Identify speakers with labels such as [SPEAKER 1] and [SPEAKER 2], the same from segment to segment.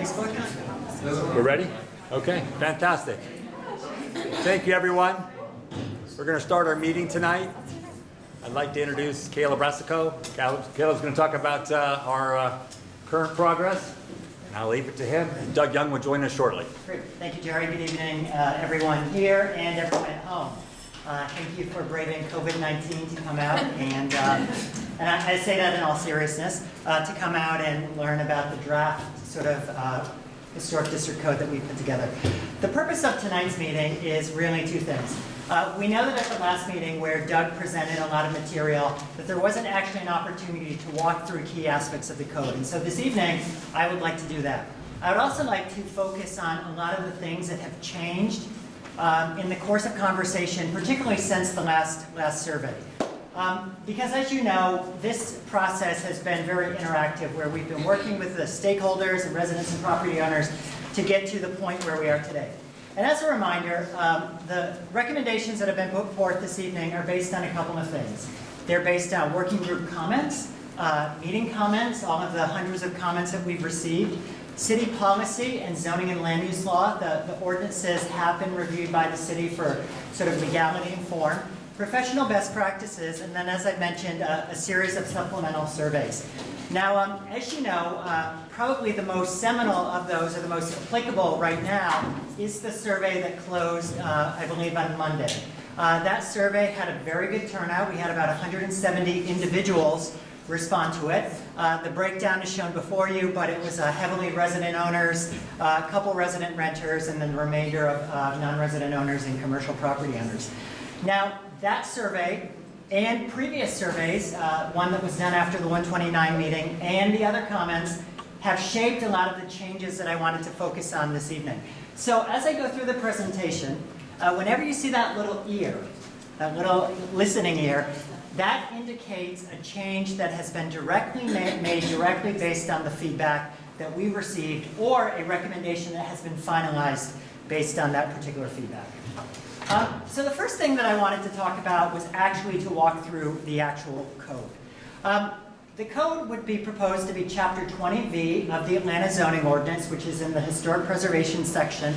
[SPEAKER 1] Facebook. We're ready? Okay, fantastic. Thank you, everyone. We're going to start our meeting tonight. I'd like to introduce Caleb Racicot. Caleb's going to talk about our current progress, and I'll leave it to him. And Doug Young will join us shortly.
[SPEAKER 2] Great. Thank you, Jerry. Good evening, everyone here and everyone at home. Thank you for braving COVID-19 to come out, and I say that in all seriousness, to come out and learn about the draft sort of historic district code that we put together. The purpose of tonight's meeting is really two things. We know that at the last meeting where Doug presented a lot of material, that there wasn't actually an opportunity to walk through key aspects of the code. And so this evening, I would like to do that. I would also like to focus on a lot of the things that have changed in the course of conversation, particularly since the last survey. Because as you know, this process has been very interactive, where we've been working with the stakeholders and residents and property owners to get to the point where we are today. And as a reminder, the recommendations that have been put forth this evening are based on a couple of things. They're based on working group comments, meeting comments, all of the hundreds of comments that we've received, city policy and zoning and land use law. The ordinances have been reviewed by the city for sort of legality and form, professional best practices, and then, as I mentioned, a series of supplemental surveys. Now, as you know, probably the most seminal of those, or the most applicable right now, is the survey that closed, I believe, on Monday. That survey had a very good turnout. We had about 170 individuals respond to it. The breakdown is shown before you, but it was heavily resident owners, a couple resident renters, and then the remainder of non-resident owners and commercial property owners. Now, that survey and previous surveys, one that was done after the 129 meeting, and the other comments have shaped a lot of the changes that I wanted to focus on this evening. So as I go through the presentation, whenever you see that little ear, that little listening ear, that indicates a change that has been directly made directly based on the feedback that we received, or a recommendation that has been finalized based on that particular feedback. So the first thing that I wanted to talk about was actually to walk through the actual code. The code would be proposed to be Chapter 20V of the Atlanta Zoning Ordinance, which is in the Historic Preservation section,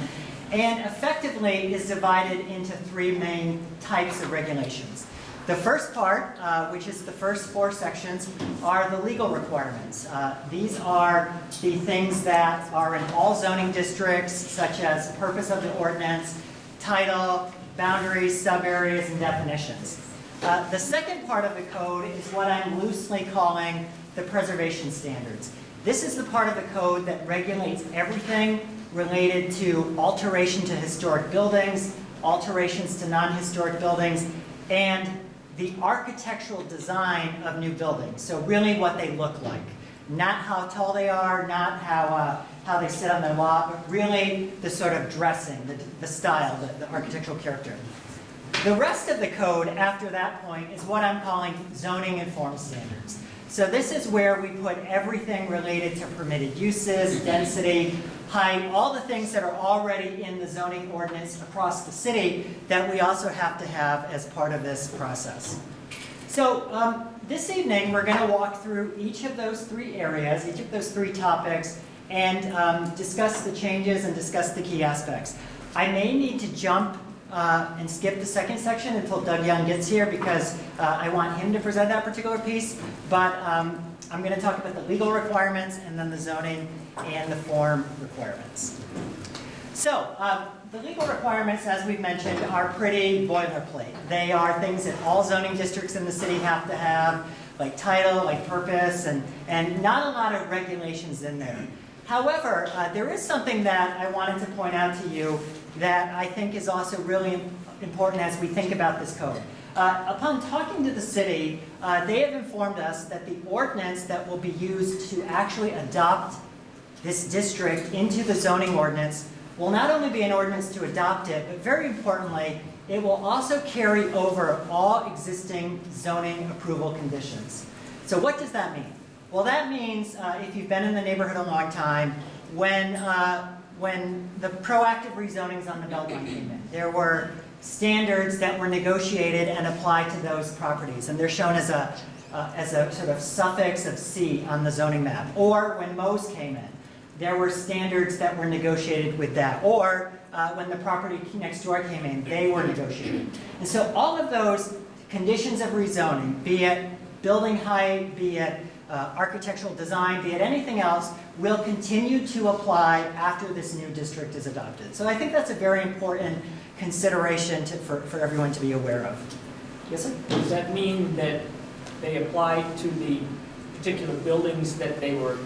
[SPEAKER 2] and effectively is divided into three main types of regulations. The first part, which is the first four sections, are the legal requirements. These are the things that are in all zoning districts, such as purpose of the ordinance, title, boundaries, sub-areas, and definitions. The second part of the code is what I'm loosely calling the preservation standards. This is the part of the code that regulates everything related to alteration to historic buildings, alterations to non-historic buildings, and the architectural design of new buildings. So really what they look like. Not how tall they are, not how they sit on their lot, but really the sort of dressing, the style, the architectural character. The rest of the code after that point is what I'm calling zoning informed standards. So this is where we put everything related to permitted uses, density, height, all the things that are already in the zoning ordinance across the city that we also have to have as part of this process. So this evening we're going to walk through each of those three areas, each of those three topics, and discuss the changes and discuss the key aspects. I may need to jump and skip the second section until Doug Young gets here, because I want him to present that particular piece, but I'm going to talk about the legal requirements and then the zoning and the form requirements. So the legal requirements, as we've mentioned, are pretty boilerplate. They are things that all zoning districts in the city have to have, like title, like purpose, and not a lot of regulations in there. However, there is something that I wanted to point out to you that I think is also really important as we think about this code. Upon talking to the city, they have informed us that the ordinance that will be used to actually adopt this district into the zoning ordinance will not only be an ordinance to adopt it, but very importantly, it will also carry over all existing zoning approval conditions. So what does that mean? Well, that means, if you've been in the neighborhood a long time, when the proactive rezonings on the Beltline came in, there were standards that were negotiated and applied to those properties, and they're shown as a sort of suffix of C on the zoning map. Or when Mo's came in, there were standards that were negotiated with that. Or when the property next door came in, they were negotiated. And so all of those conditions of rezoning, be it building height, be it architectural design, be it anything else, will continue to apply after this new district is adopted. So I think that's a very important consideration for everyone to be aware of. Yes, sir?
[SPEAKER 3] Does that mean that they apply to the particular buildings that they were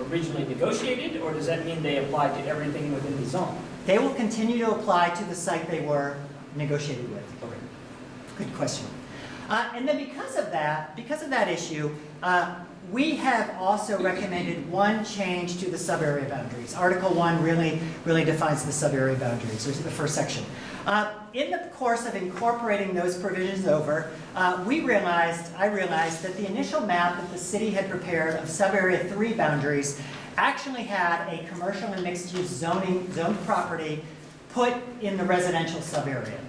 [SPEAKER 3] originally negotiated, or does that mean they apply to everything within the zone?
[SPEAKER 2] They will continue to apply to the site they were negotiated with.
[SPEAKER 3] Okay.
[SPEAKER 2] Good question. And then because of that issue, we have also recommended one change to the sub-area boundaries. Article 1 really defines the sub-area boundaries, which is the first section. In the course of incorporating those provisions over, I realized that the initial map that the city had prepared of sub-area 3 boundaries actually had a commercial and mixed-use zoned property put in the residential sub-area.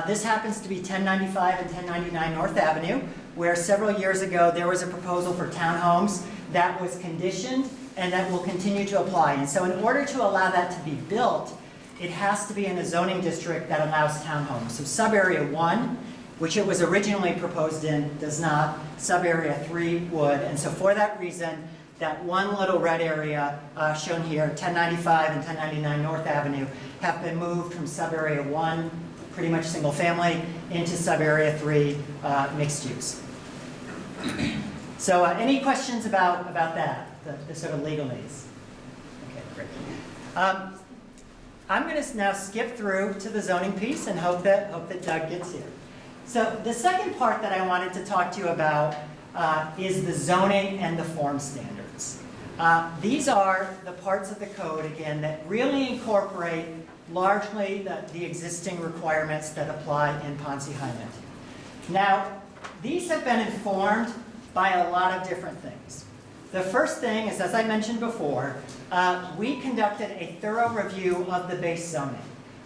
[SPEAKER 2] This happens to be 1095 and 1099 North Avenue, where several years ago there was a proposal for townhomes that was conditioned and that will continue to apply. And so in order to allow that to be built, it has to be in a zoning district that allows townhomes. So sub-area 1, which it was originally proposed in, does not. Sub-area 3 would. And so for that reason, that one little red area shown here, 1095 and 1099 North Avenue, have been moved from sub-area 1, pretty much single family, into sub-area 3, mixed use. So any questions about that, the sort of legalese? Okay, great. I'm going to now skip through to the zoning piece and hope that Doug gets here. So the second part that I wanted to talk to you about is the zoning and the form standards. These are the parts of the code, again, that really incorporate largely the existing requirements that apply in Ponce Highland. Now, these have been informed by a lot of different things. The first thing is, as I mentioned before, we conducted a thorough review of the base zoning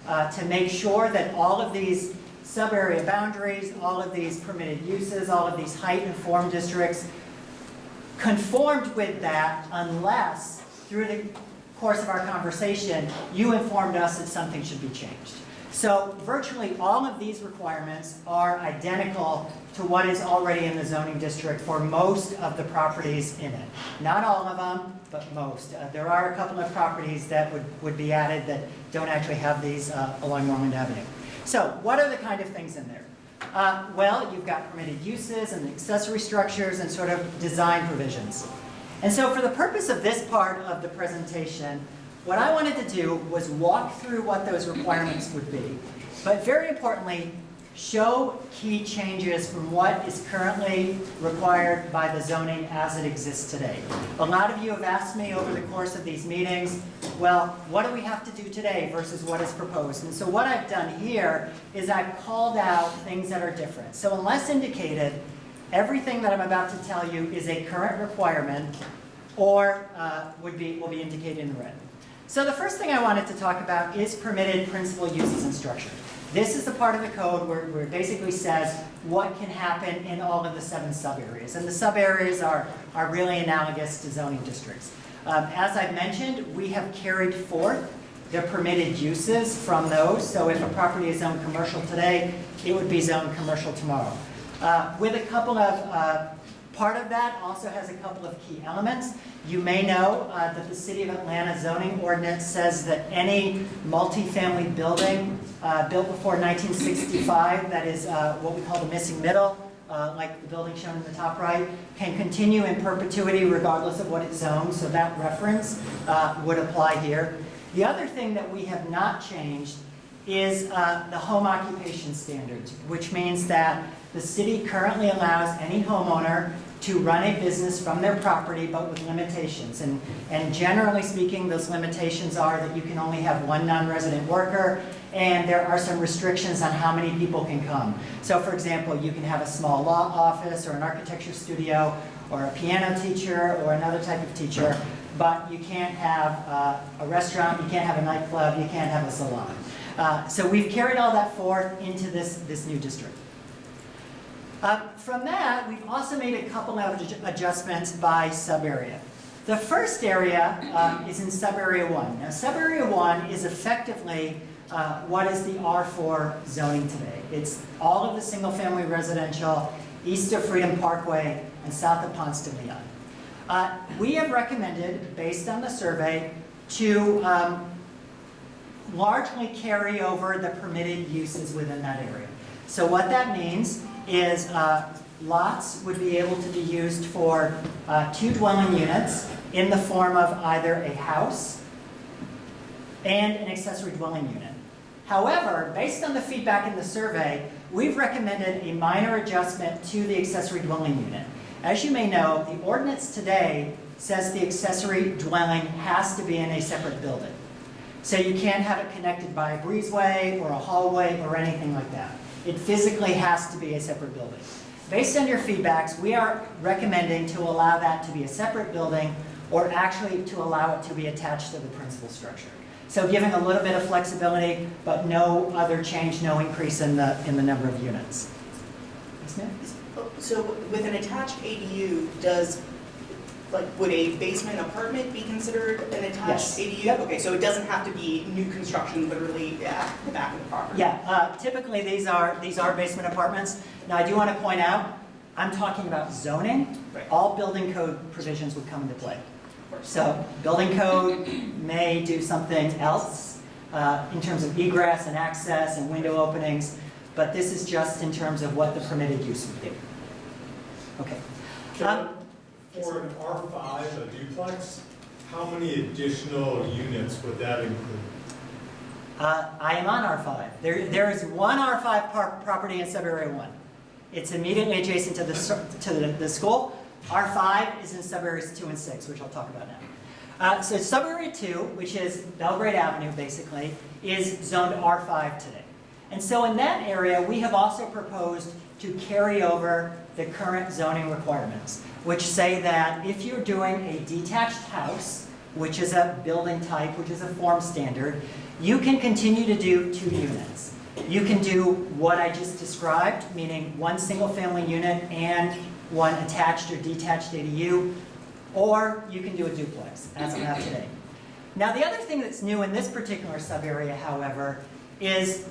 [SPEAKER 2] to make sure that all of these sub-area boundaries, all of these permitted uses, all of these height and form districts conformed with that, unless through the course of our conversation you informed us that something should be changed. So virtually all of these requirements are identical to what is already in the zoning district for most of the properties in it. Not all of them, but most. There are a couple of properties that would be added that don't actually have these along Norland Avenue. So what are the kind of things in there? Well, you've got permitted uses and accessory structures and sort of design provisions. And so for the purpose of this part of the presentation, what I wanted to do was walk through what those requirements would be, but very importantly, show key changes from what is currently required by the zoning as it exists today. A lot of you have asked me over the course of these meetings, well, what do we have to do today versus what is proposed? And so what I've done here is I've called out things that are different. So unless indicated, everything that I'm about to tell you is a current requirement or will be indicated in the red. So the first thing I wanted to talk about is permitted principal uses and structure. This is the part of the code where it basically says what can happen in all of the 7 sub-areas. And the sub-areas are really analogous to zoning districts. As I've mentioned, we have carried forth the permitted uses from those. So if a property is zoned commercial today, it would be zoned commercial tomorrow. With a couple of, part of that also has a couple of key elements. You may know that the City of Atlanta zoning ordinance says that any multifamily building built before 1965, that is what we call the missing middle, like the building shown in the top right, can continue in perpetuity regardless of what it's zoned, so that reference would apply here. The other thing that we have not changed is the home occupation standards, which means that the city currently allows any homeowner to run a business from their property, but with limitations. And generally speaking, those limitations are that you can only have one non-resident worker, and there are some restrictions on how many people can come. So for example, you can have a small law office or an architecture studio or a piano teacher or another type of teacher, but you can't have a restaurant, you can't have a nightclub, you can't have a salon. So we've carried all that forth into this new district. From that, we've also made a couple of adjustments by sub-area. The first area is in sub-area 1. Now, sub-area 1 is effectively what is the R4 zoning today. It's all of the single-family residential east of Freedom Parkway and south of Ponce de Leon. We have recommended, based on the survey, to largely carry over the permitted uses within that area. So what that means is lots would be able to be used for 2 dwelling units in the form of either a house and an accessory dwelling unit. However, based on the feedback in the survey, we've recommended a minor adjustment to the accessory dwelling unit. As you may know, the ordinance today says the accessory dwelling has to be in a separate building. So you can't have it connected by a breezeway or a hallway or anything like that. It physically has to be a separate building. Based on your feedbacks, we are recommending to allow that to be a separate building, or actually to allow it to be attached to the principal structure. So giving a little bit of flexibility, but no other change, no increase in the number of units. Yes, ma'am?
[SPEAKER 4] So with an attached ADU, would a basement apartment be considered an attached
[SPEAKER 2] Yes.
[SPEAKER 4] ADU?
[SPEAKER 2] Yep.
[SPEAKER 4] Okay, so it doesn't have to be new construction literally at the back of the property?
[SPEAKER 2] Yeah, typically these are basement apartments. Now I do want to point out, I'm talking about zoning.
[SPEAKER 4] Right.
[SPEAKER 2] All building code provisions would come into play. So building code may do something else in terms of egress and access and window openings, but this is just in terms of what the permitted use would be. Okay.
[SPEAKER 5] For an R5, a duplex, how many additional units would that include?
[SPEAKER 2] I am on R5. There is one R5 property in sub-area 1. It's immediately adjacent to the school. R5 is in sub-areas 2 and 6, which I'll talk about now. So sub-area 2, which is Belgrade Avenue basically, is zoned R5 today. And so in that area, we have also proposed to carry over the current zoning requirements, which say that if you're doing a detached house, which is a building type, which is a form standard, you can continue to do 2 units. You can do what I just described, meaning 1 single-family unit and 1 attached or detached ADU, or you can do a duplex, as we have today. Now, the other thing that's new in this particular sub-area, however, is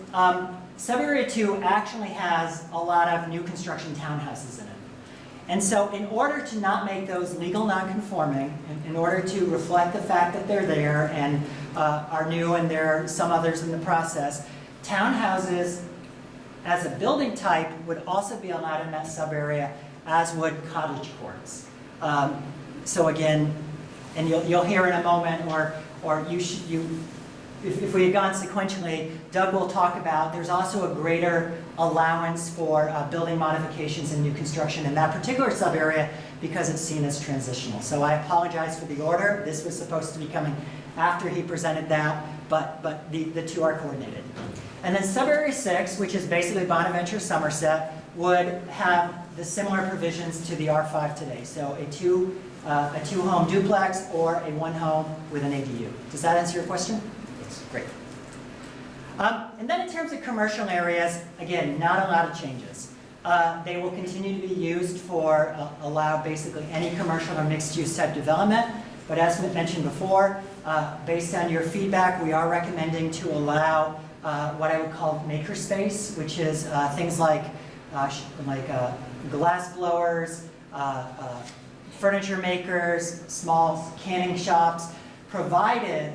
[SPEAKER 2] sub-area 2 actually has a lot of new construction townhouses in it. And so in order to not make those legal non-conforming, in order to reflect the fact that they're there and are new and there are some others in the process, townhouses as a building type would also be allowed in that sub-area, as would cottage courts. So again, and you'll hear in a moment, or if we had gone sequentially, Doug will talk about there's also a greater allowance for building modifications and new construction in that particular sub-area because it's seen as transitional. So I apologize for the order. This was supposed to be coming after he presented that, but the 2 are coordinated. And then sub-area 6, which is basically Bonaventure, Somerset, would have the similar provisions to the R5 today. So a 2-home duplex or a 1-home with an ADU. Does that answer your question? Yes. Great. And then in terms of commercial areas, again, not a lot of changes. They will continue to be used for allow basically any commercial or mixed-use type development. But as mentioned before, based on your feedback, we are recommending to allow what I would call makerspace, which is things like glass blowers, furniture makers, small canning shops, provided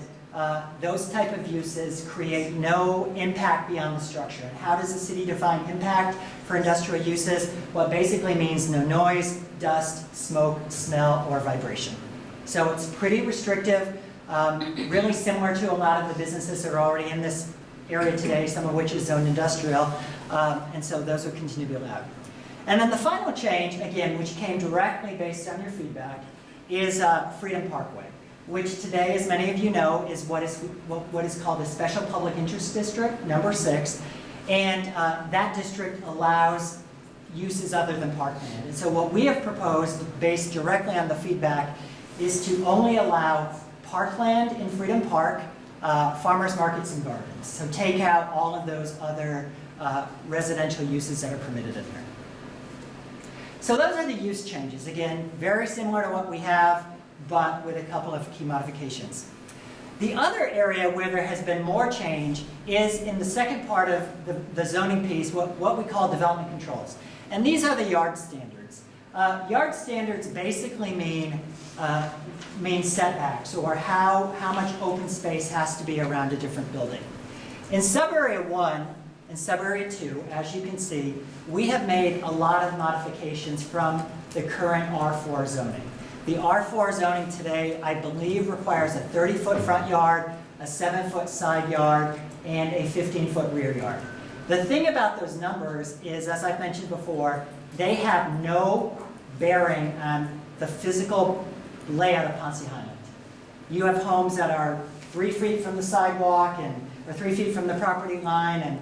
[SPEAKER 2] those type of uses create no impact beyond the structure. And how does the city define impact for industrial uses? Well, it basically means no noise, dust, smoke, smell, or vibration. So it's pretty restrictive, really similar to a lot of the businesses that are already in this area today, some of which is zoned industrial, and so those would continue to be allowed. And then the final change, again, which came directly based on your feedback, is Freedom Parkway, which today, as many of you know, is what is called a Special Public Interest District, number 6, and that district allows uses other than parkland. And so what we have proposed, based directly on the feedback, is to only allow parkland in Freedom Park, farmers markets and gardens. So take out all of those other residential uses that are permitted in there. So those are the use changes. Again, very similar to what we have but with a couple of key modifications. The other area where there has been more change is in the second part of the zoning piece, what we call development controls. And these are the yard standards. Yard standards basically mean setbacks, or how much open space has to be around a different building. In sub-area 1 and sub-area 2, as you can see, we have made a lot of modifications from the current R4 zoning. The R4 zoning today, I believe, requires a 30-foot front yard, a 7-foot side yard, and a 15-foot rear yard. The thing about those numbers is, as I've mentioned before, they have no bearing on the physical layout of Ponce Highland. You have homes that are 3 feet from the sidewalk or 3 feet from the property line, and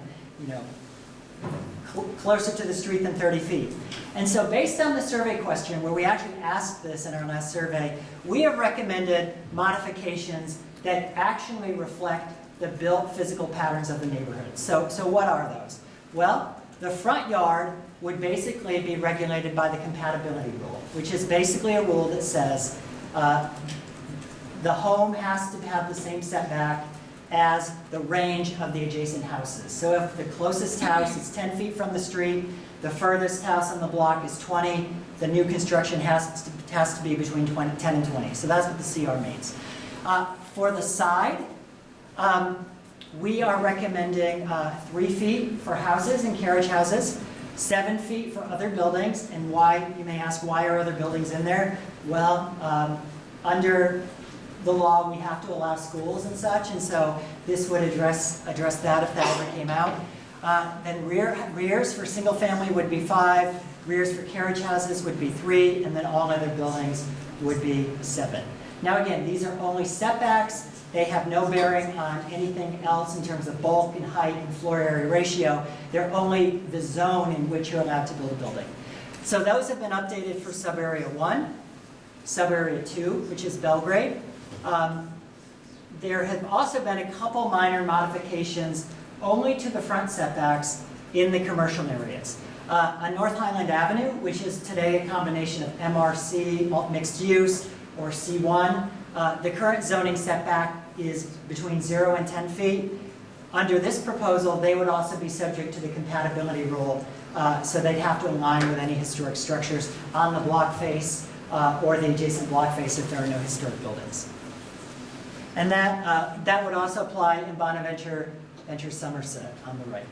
[SPEAKER 2] closer to the street than 30 feet. And so based on the survey question, where we actually asked this in our last survey, we have recommended modifications that actually reflect the built physical patterns of the neighborhood. So what are those? Well, the front yard would basically be regulated by the compatibility rule, which is basically a rule that says the home has to have the same setback as the range of the adjacent houses. So if the closest house is 10 feet from the street, the furthest house on the block is 20, the new construction has to be between 10 and 20. So that's what the CR means. For the side, we are recommending 3 feet for houses and carriage houses, 7 feet for other buildings. And why, you may ask, why are other buildings in there? Well, under the law, we have to allow schools and such, and so this would address that if that ever came out. Then rears for single family would be 5, rears for carriage houses would be 3, and then all other buildings would be 7. Now again, these are only setbacks. They have no bearing on anything else in terms of bulk and height and floor area ratio. They're only the zone in which you're allowed to build a building. So those have been updated for sub-area 1, sub-area 2, which is Belgrade. There have also been a couple minor modifications only to the front setbacks in the commercial areas. On North Highland Avenue, which is today a combination of MRC, mixed use, or C1, the current zoning setback is between 0 and 10 feet. Under this proposal, they would also be subject to the compatibility rule, so they'd have to align with any historic structures on the block face or the adjacent block face if there are no historic buildings. And that would also apply in Bonaventure Somerset on the right.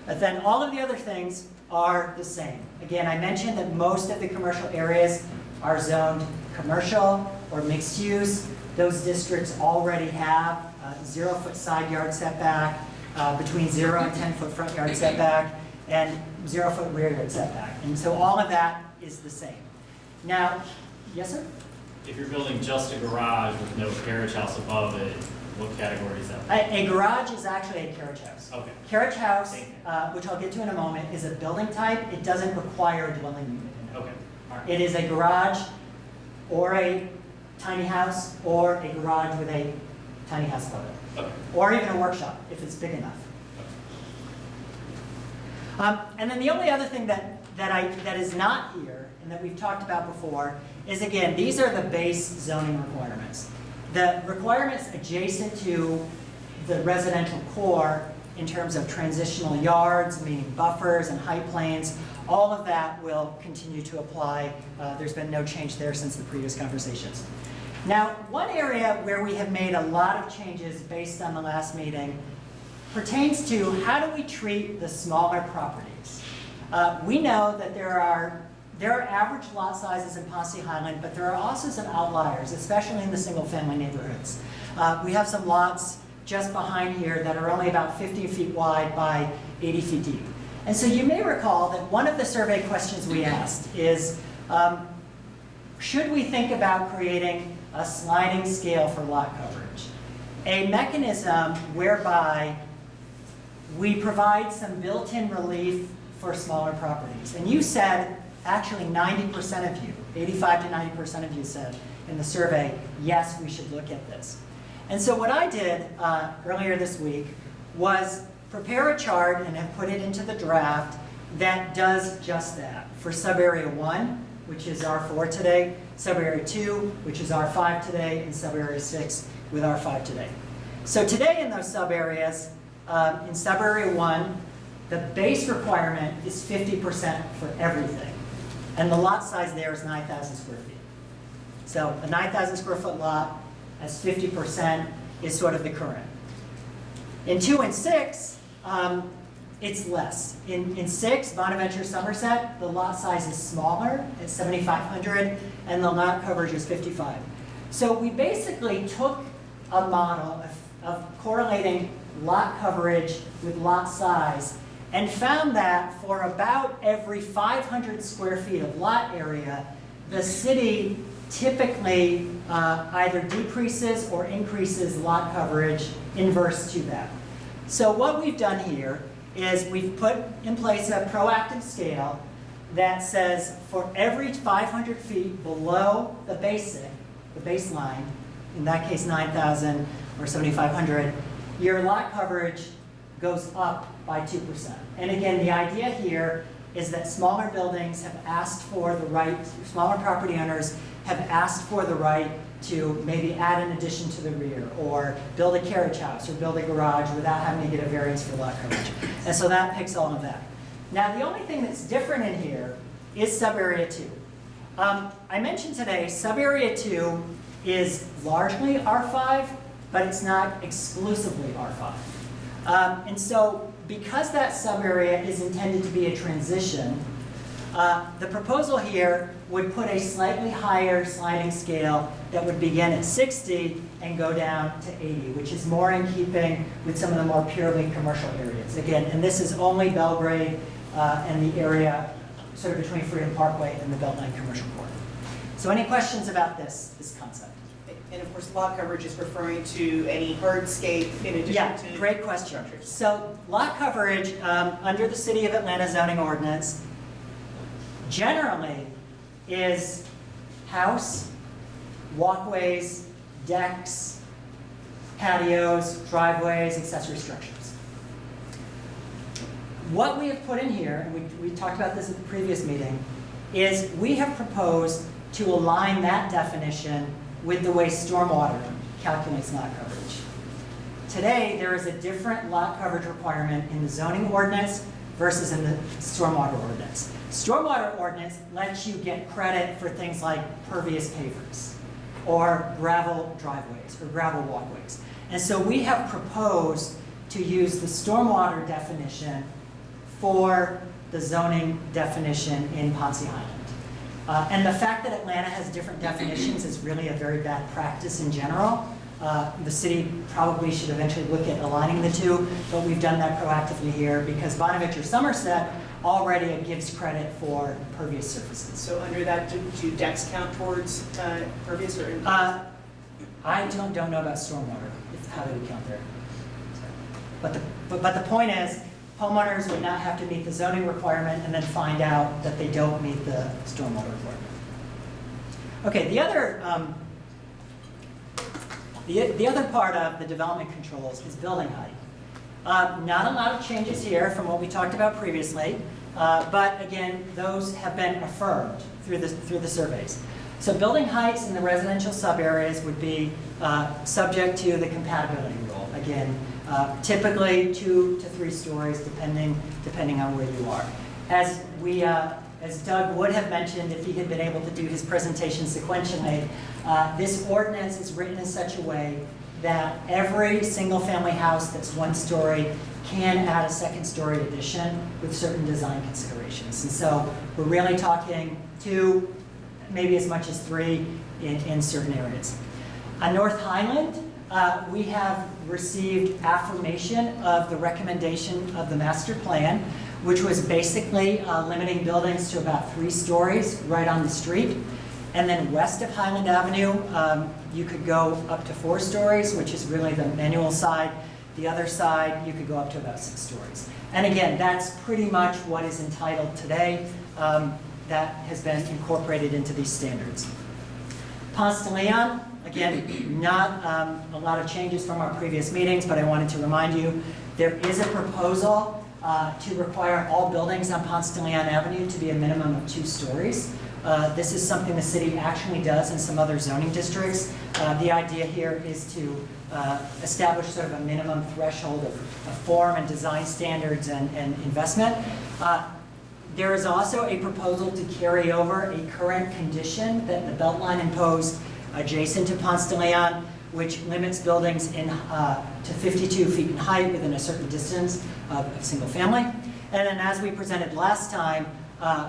[SPEAKER 2] But then all of the other things are the same. Again, I mentioned that most of the commercial areas are zoned commercial or mixed use. Those districts already have 0-foot side yard setback, between 0 and 10-foot front yard setback, and 0-foot rear yard setback. And so all of that is the same. Now, yes, sir?
[SPEAKER 6] If you're building just a garage with no carriage house above it, what category is that?
[SPEAKER 2] A garage is actually a carriage house.
[SPEAKER 6] Okay.
[SPEAKER 2] Carriage house, which I'll get to in a moment, is a building type. It doesn't require a dwelling unit in it.
[SPEAKER 6] Okay. All right.
[SPEAKER 2] It is a garage or a tiny house or a garage with a tiny house above it.
[SPEAKER 6] Okay.
[SPEAKER 2] Or even a workshop if it's big enough. And then the only other thing that is not here and that we've talked about before is, again, these are the base zoning requirements. The requirements adjacent to the residential core in terms of transitional yards, meaning buffers and height planes, all of that will continue to apply. There's been no change there since the previous conversations. Now, one area where we have made a lot of changes based on the last meeting pertains to how do we treat the smaller properties. We know that there are average lot sizes in Ponce Highland, but there are also some outliers, especially in the single-family neighborhoods. We have some lots just behind here that are only about 50 feet wide by 80 feet deep. And so you may recall that one of the survey questions we asked is, should we think about creating a sliding scale for lot coverage? A mechanism whereby we provide some built-in relief for smaller properties. And you said, actually 90% of you, 85 to 90% of you said in the survey, yes, we should look at this. And so what I did earlier this week was prepare a chart and have put it into the draft that does just that. For sub-area 1, which is R4 today, sub-area 2, which is R5 today, and sub-area 6 with R5 today. So today in those sub-areas, in sub-area 1, the base requirement is 50% for everything. And the lot size there is 9,000 square feet. So a 9,000 square foot lot as 50% is sort of the current. In 2 and 6, it's less. In 6, Bonaventure, Somerset, the lot size is smaller, it's 7,500, and the lot coverage is 55. So we basically took a model of correlating lot coverage with lot size and found that for about every 500 square feet of lot area, the city typically either decreases or increases lot coverage inverse to that. So what we've done here is we've put in place a proactive scale that says for every 500 feet below the baseline, in that case 9,000 or 7,500, your lot coverage goes up by 2%. And again, the idea here is that smaller buildings have asked for the right, smaller property owners have asked for the right to maybe add an addition to the rear, or build a carriage house, or build a garage without having to get a variance for lot coverage. And so that picks all of that. Now, the only thing that's different in here is sub-area 2. I mentioned today, sub-area 2 is largely R5, but it's not exclusively R5. And so because that sub-area is intended to be a transition, the proposal here would put a slightly higher sliding scale that would begin at 60 and go down to 80, which is more in keeping with some of the more purely commercial areas. Again, and this is only Belgrade and the area sort of between Freedom Parkway and the Beltline Commercial Core. So any questions about this concept?
[SPEAKER 4] And of course, lot coverage is referring to any hardscape in addition to...
[SPEAKER 2] Yeah, great question. So lot coverage under the City of Atlanta zoning ordinance generally is house, walkways, decks, patios, driveways, accessory structures. What we have put in here, and we talked about this at the previous meeting, is we have proposed to align that definition with the way stormwater calculates lot coverage. Today, there is a different lot coverage requirement in the zoning ordinance versus in the stormwater ordinance. Stormwater ordinance lets you get credit for things like pervious pavers or gravel driveways or gravel walkways. And so we have proposed to use the stormwater definition for the zoning definition in Ponce Island. And the fact that Atlanta has different definitions is really a very bad practice in general. The city probably should eventually look at aligning the two, but we've done that proactively here because Bonaventure Somerset already gives credit for pervious surfaces.
[SPEAKER 4] So under that, do decks count towards pervious or
[SPEAKER 2] I don't know about stormwater, how they would count there. But the point is, homeowners would not have to meet the zoning requirement and then find out that they don't meet the stormwater requirement. Okay, the other part of the development controls is building height. Not a lot of changes here from what we talked about previously, but again, those have been affirmed through the surveys. So building heights in the residential sub-areas would be subject to the compatibility rule. Again, typically 2 to 3 stories, depending on where you are. As Doug would have mentioned if he had been able to do his presentation sequentially, this ordinance is written in such a way that every single-family house that's 1 story can add a 2nd-story addition with certain design considerations. And so we're really talking 2, maybe as much as 3 in certain areas. On North Highland, we have received affirmation of the recommendation of the master plan, which was basically limiting buildings to about 3 stories right on the street. And then west of Highland Avenue, you could go up to 4 stories, which is really the manual side. The other side, you could go up to about 6 stories. And again, that's pretty much what is entitled today. That has been incorporated into these standards. Ponce de Leon, again, not a lot of changes from our previous meetings, but I wanted to remind you, there is a proposal to require all buildings on Ponce de Leon Avenue to be a minimum of 2 stories. This is something the city actually does in some other zoning districts. The idea here is to establish sort of a minimum threshold of form and design standards and investment. There is also a proposal to carry over a current condition that the Beltline imposed adjacent to Ponce de Leon, which limits buildings to 52 feet in height within a certain distance of single family. And then as we presented last time,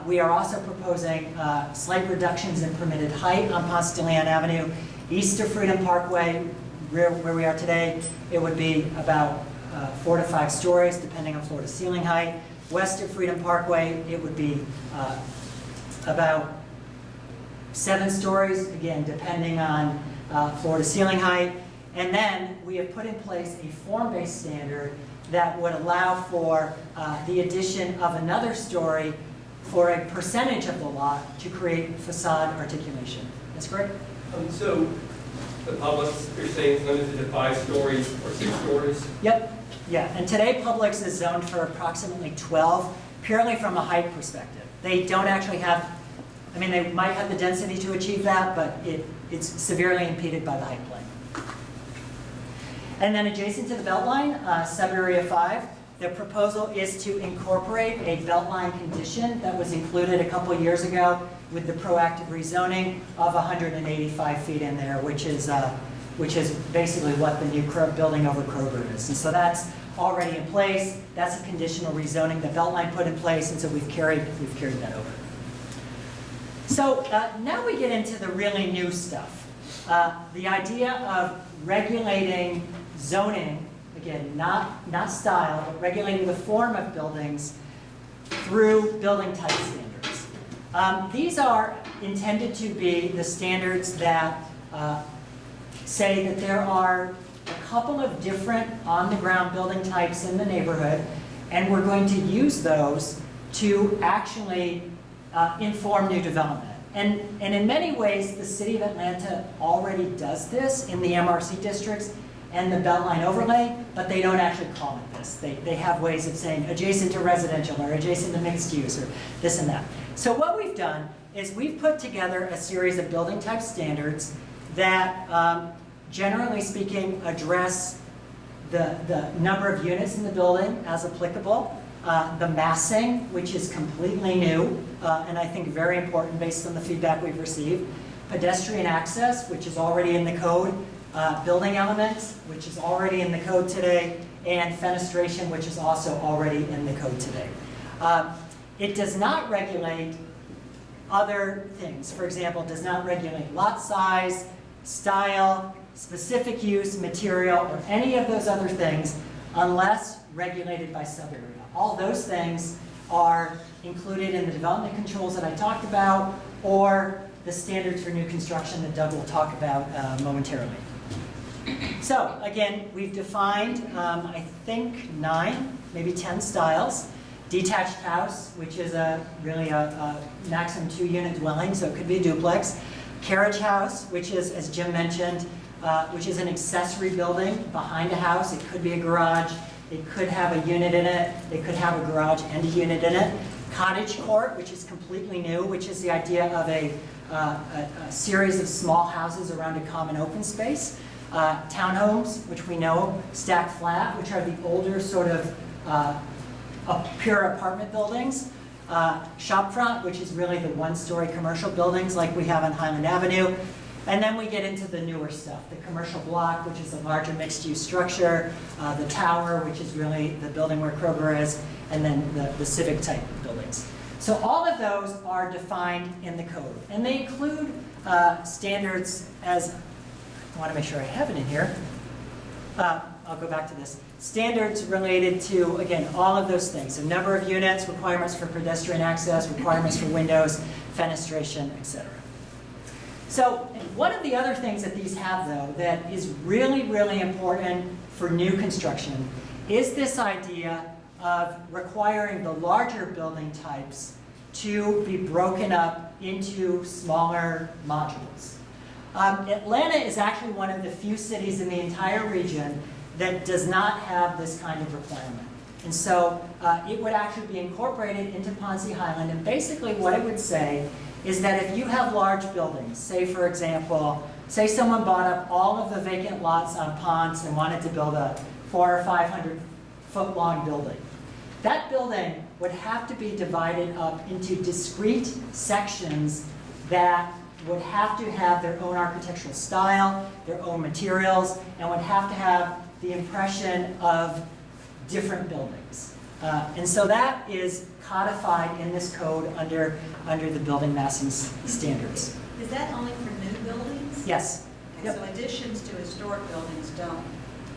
[SPEAKER 2] we are also proposing slight reductions in permitted height on Ponce de Leon Avenue. East of Freedom Parkway, where we are today, it would be about 4 to 5 stories, depending on floor to ceiling height. West of Freedom Parkway, it would be about 7 stories, again, depending on floor to ceiling height. And then we have put in place a form-based standard that would allow for the addition of another story for a percentage of the lot to create facade articulation. That's correct?
[SPEAKER 7] So the Publix, you're saying, is limited to 5 stories or 6 stories?
[SPEAKER 2] Yep. Yeah, and today Publix is zoned for approximately 12, purely from a height perspective. They don't actually have, I mean, they might have the density to achieve that, but it's severely impeded by the height plane. And then adjacent to the Beltline, sub-area 5, the proposal is to incorporate a Beltline condition that was included a couple years ago with the proactive rezoning of 185 feet in there, which is basically what the new building over Kroger is. And so that's already in place. That's a conditional rezoning that Beltline put in place, and so we've carried that over. So now we get into the really new stuff. The idea of regulating zoning, again, not style, but regulating the form of buildings through building type standards. These are intended to be the standards that say that there are a couple of different on-the-ground building types in the neighborhood, and we're going to use those to actually inform new development. And in many ways, the city of Atlanta already does this in the MRC districts and the Beltline overlay, but they don't actually call it this. They have ways of saying adjacent to residential or adjacent to mixed use or this and that. So what we've done is we've put together a series of building type standards that, generally speaking, address the number of units in the building as applicable, the massing, which is completely new, and I think very important based on the feedback we've received, pedestrian access, which is already in the code, building elements, which is already in the code today, and fenestration, which is also already in the code today. It does not regulate other things. For example, it does not regulate lot size, style, specific use, material, or any of those other things unless regulated by sub-area. All those things are included in the development controls that I talked about, or the standards for new construction that Doug will talk about momentarily. So again, we've defined, I think, 9, maybe 10 styles. Detached house, which is really a maximum 2-unit dwelling, so it could be a duplex. Carriage house, which is, as Jim mentioned, which is an accessory building behind a house. It could be a garage. It could have a unit in it. It could have a garage and a unit in it. Cottage court, which is completely new, which is the idea of a series of small houses around a common open space. Townhomes, which we know, stacked flat, which are the older sort of pure apartment buildings. Shopfront, which is really the 1-story commercial buildings like we have on Highland Avenue. And then we get into the newer stuff, the commercial block, which is a larger mixed-use structure, the tower, which is really the building where Kroger is, and then the civic-type buildings. So all of those are defined in the code. And they include standards as, I want to make sure I have it in here. I'll go back to this. Standards related to, again, all of those things. So number of units, requirements for pedestrian access, requirements for windows, fenestration, etc. So one of the other things that these have, though, that is really, really important for new construction is this idea of requiring the larger building types to be broken up into smaller modules. Atlanta is actually one of the few cities in the entire region that does not have this kind of requirement. And so it would actually be incorporated into Ponce Highland, and basically what it would say is that if you have large buildings, say for example, say someone bought up all of the vacant lots on Ponce and wanted to build a 400 or 500 foot long building. That building would have to be divided up into discrete sections that would have to have their own architectural style, their own materials, and would have to have the impression of different buildings. And so that is codified in this code under the building massing standards.
[SPEAKER 8] Is that only for new buildings?
[SPEAKER 2] Yes.
[SPEAKER 8] Okay,
[SPEAKER 2] Yep.
[SPEAKER 8] so additions to historic buildings don't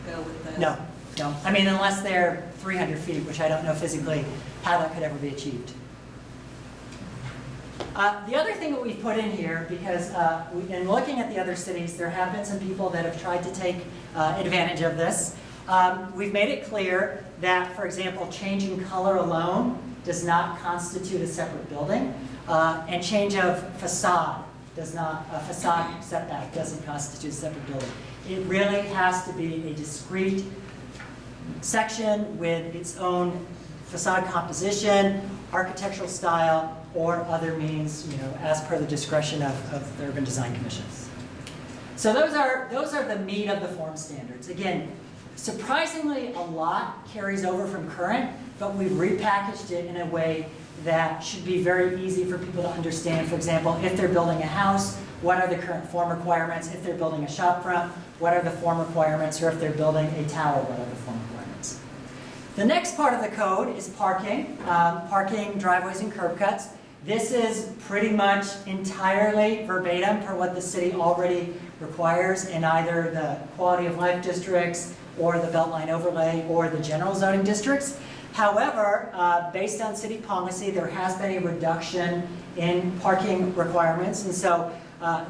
[SPEAKER 8] go with this?
[SPEAKER 2] No, no. I mean, unless they're 300 feet, which I don't know physically how that could ever be achieved. The other thing that we've put in here, because in looking at the other cities, there have been some people that have tried to take advantage of this. We've made it clear that, for example, changing color alone does not constitute a separate building, and change of facade does not, a facade setback doesn't constitute a separate building. It really has to be a discrete section with its own facade composition, architectural style, or other means, as per the discretion of the Urban Design Commission. So those are the meat of the form standards. Again, surprisingly, a lot carries over from current, but we've repackaged it in a way that should be very easy for people to understand. For example, if they're building a house, what are the current form requirements? If they're building a shop front, what are the form requirements? Or if they're building a tower, what are the form requirements? The next part of the code is parking, parking, driveways, and curb cuts. This is pretty much entirely verbatim for what the city already requires in either the quality of life districts or the Beltline overlay or the general zoning districts. However, based on city policy, there has been a reduction in parking requirements, and so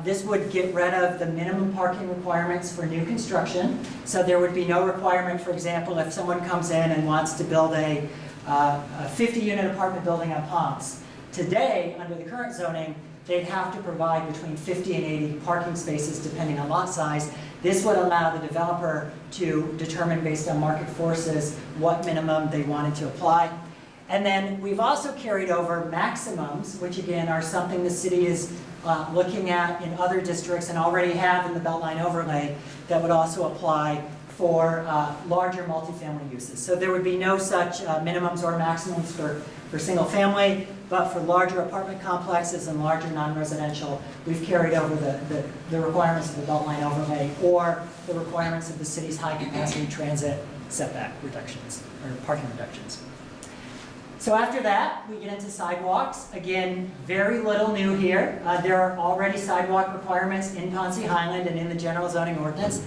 [SPEAKER 2] this would get rid of the minimum parking requirements for new construction. So there would be no requirement, for example, if someone comes in and wants to build a 50-unit apartment building on Ponce. Today, under the current zoning, they'd have to provide between 50 and 80 parking spaces depending on lot size. This would allow the developer to determine based on market forces what minimum they wanted to apply. And then we've also carried over maximums, which again are something the city is looking at in other districts and already have in the Beltline overlay that would also apply for larger multifamily uses. So there would be no such minimums or maximums for single family, but for larger apartment complexes and larger non-residential, we've carried over the requirements of the Beltline overlay or the requirements of the city's high capacity transit setback reductions or parking reductions. So after that, we get into sidewalks. Again, very little new here. There are already sidewalk requirements in Ponce Highland and in the general zoning ordinance,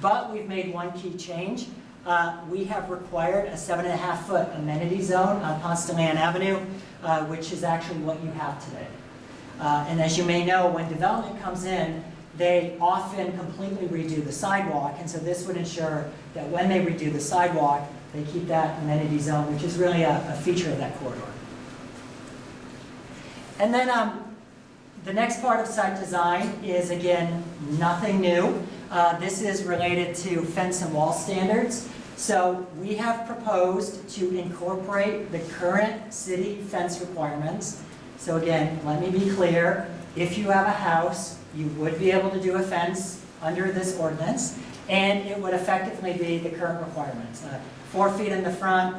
[SPEAKER 2] but we've made one key change. We have required a 7.5-foot amenity zone on Ponce de Leon Avenue, which is actually what you have today. And as you may know, when development comes in, they often completely redo the sidewalk, and so this would ensure that when they redo the sidewalk, they keep that amenity zone, which is really a feature of that corridor. And then the next part of site design is, again, nothing new. This is related to fence and wall standards. So we have proposed to incorporate the current city fence requirements. So again, let me be clear, if you have a house, you would be able to do a fence under this ordinance, and it would effectively be the current requirements. 4 feet in the front,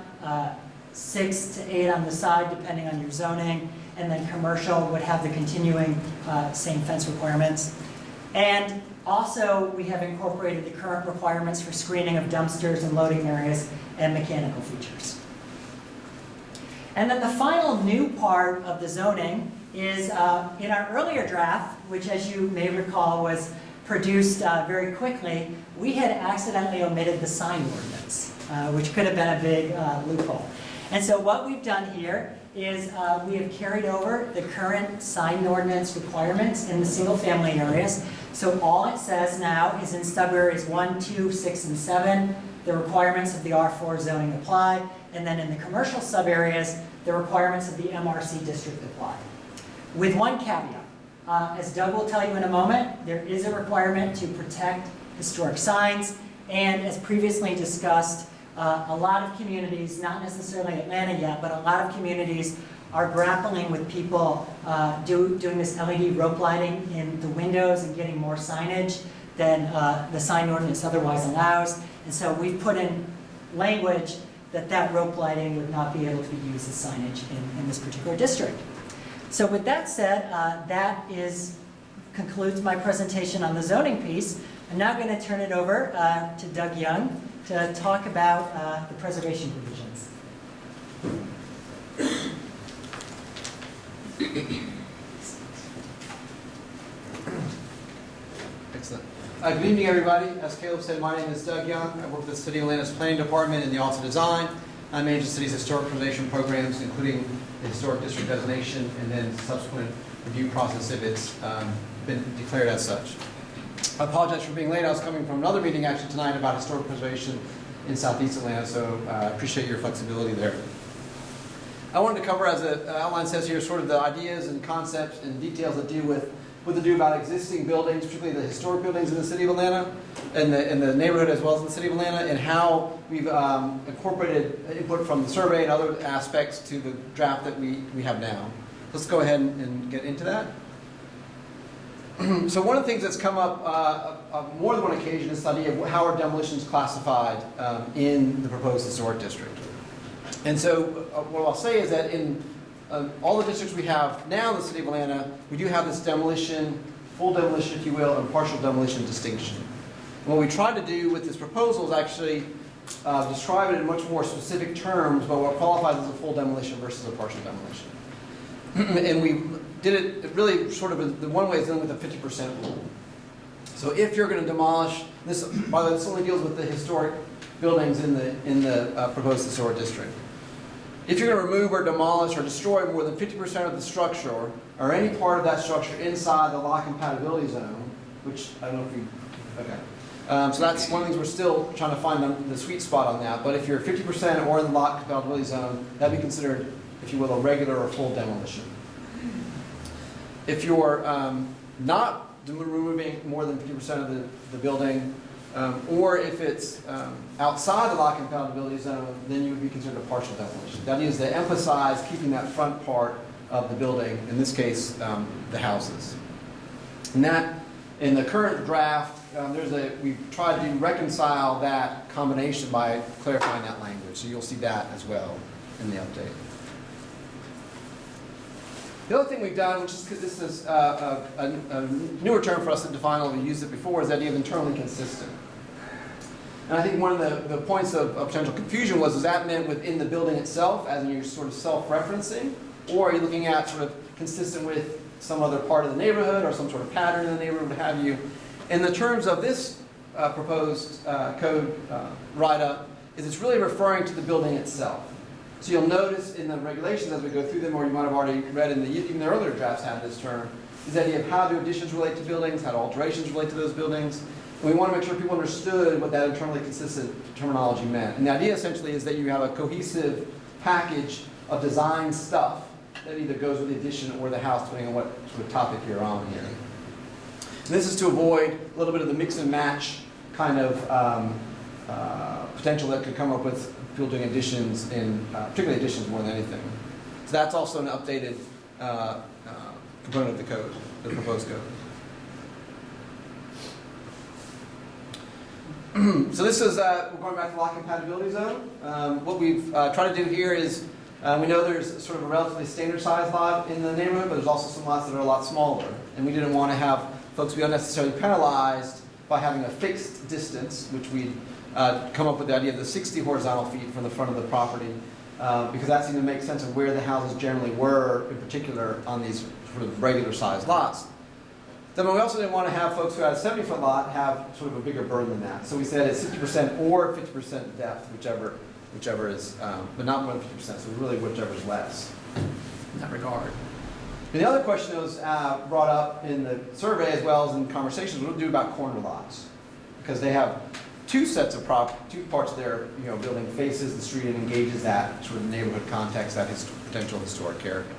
[SPEAKER 2] 6 to 8 on the side, depending on your zoning, and then commercial would have the continuing same fence requirements. And also, we have incorporated the current requirements for screening of dumpsters and loading areas and mechanical features. And then the final new part of the zoning is in our earlier draft, which as you may recall was produced very quickly, we had accidentally omitted the sign ordinance, which could have been a big loophole. And so what we've done here is we have carried over the current sign ordinance requirements in the single family areas. So all it says now is in sub areas 1, 2, 6, and 7, the requirements of the R4 zoning apply, and then in the commercial sub areas, the requirements of the MRC district apply. With one caveat, as Doug will tell you in a moment, there is a requirement to protect historic signs, and as previously discussed, a lot of communities, not necessarily Atlanta yet, but a lot of communities are grappling with people doing this LED rope lighting in the windows and getting more signage than the sign ordinance otherwise allows. And so we've put in language that rope lighting would not be able to be used as signage in this particular district. So with that said, concludes my presentation on the zoning piece. I'm now going to turn it over to Doug Young to talk about the preservation provisions.
[SPEAKER 9] Excellent. Good evening, everybody. As Caleb said, my name is Doug Young. I work with the City of Atlanta's Planning Department in the Office of Design. I manage the city's historic preservation programs, including the historic district designation and then subsequent review process if it's been declared as such. I apologize for being late. I was coming from another meeting actually tonight about historic preservation in Southeast Atlanta, so I appreciate your flexibility there. I wanted to cover, as the outline says here, sort of the ideas and concepts and details that deal with what to do about existing buildings, particularly the historic buildings in the city of Atlanta, and the neighborhood as well as in the city of Atlanta, and how we've incorporated input from the survey and other aspects to the draft that we have now. Let's go ahead and get into that. So one of the things that's come up on more than one occasion is the idea of how are demolitions classified in the proposed historic district. And so what I'll say is that in all the districts we have now in the city of Atlanta, we do have this demolition, full demolition, if you will, and partial demolition distinction. And what we tried to do with this proposal is actually describe it in much more specific terms about what qualifies as a full demolition versus a partial demolition. And we did it really sort of the one way is dealing with the 50% rule. So if you're going to demolish this, by the way, this only deals with the historic buildings in the proposed historic district. If you're going to remove or demolish or destroy more than 50% of the structure or any part of that structure inside the lot compatibility zone, which I don't know if you, okay. So that's one of the things we're still trying to find the sweet spot on that. But if you're 50% or in the lot compatibility zone, that'd be considered, if you will, a regular or full demolition. If you're not removing more than 50% of the building, or if it's outside the lot compatibility zone, then you would be considered a partial demolition. That is to emphasize keeping that front part of the building, in this case, the houses. And that, in the current draft, we've tried to reconcile that combination by clarifying that language. So you'll see that as well in the update. The other thing we've done, which is because this is a newer term for us to define, although we used it before, is the idea of internally consistent. And I think one of the points of potential confusion was that meant within the building itself, as in you're sort of self-referencing, or are you looking at sort of consistent with some other part of the neighborhood or some sort of pattern in the neighborhood, what have you. In the terms of this proposed code write-up, is it's really referring to the building itself. So you'll notice in the regulations as we go through them, or you might have already read in even the earlier drafts have this term, is the idea of how do additions relate to buildings, how do alterations relate to those buildings. And we want to make sure people understood what that internally consistent terminology meant. And the idea essentially is that you have a cohesive package of design stuff that either goes with the addition or the house, depending on what sort of topic you're on here. And this is to avoid a little bit of the mix and match kind of potential that could come up with people doing additions, particularly additions more than anything. So that's also an updated component of the code, the proposed code. So this is, we're going back to lot compatibility zone. What we've tried to do here is, we know there's sort of a relatively standard size lot in the neighborhood, but there's also some lots that are a lot smaller. And we didn't want to have folks be unnecessarily penalized by having a fixed distance, which we'd come up with the idea of the 60 horizontal feet from the front of the property, because that seemed to make sense of where the houses generally were, in particular on these sort of regular sized lots. Then we also didn't want to have folks who had a 70-foot lot have sort of a bigger burden than that. So we said it's 60% or 50% depth, whichever is, but not more than 50%, so really whichever is less in that regard. And the other question that was brought up in the survey as well as in conversations, what do we do about corner lots? Because they have two parts of their building faces the street and engages that sort of neighborhood context, that potential historic character.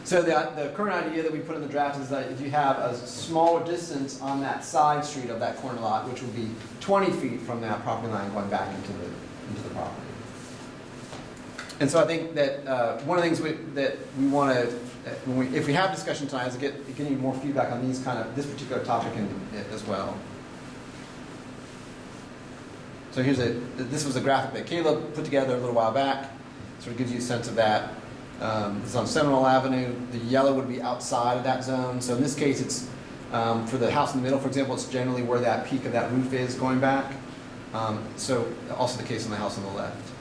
[SPEAKER 9] So the current idea that we put in the draft is that if you have a smaller distance on that side street of that corner lot, which would be 20 feet from that property line going back into the property. And so I think that one of the things that we want to, if we have discussion tonight, is getting more feedback on this particular topic as well. So this was a graphic that Caleb put together a little while back. Sort of gives you a sense of that. This is on Seminole Avenue. The yellow would be outside of that zone. So in this case, it's for the house in the middle, for example, it's generally where that peak of that roof is going back. So also the case on the house on the left.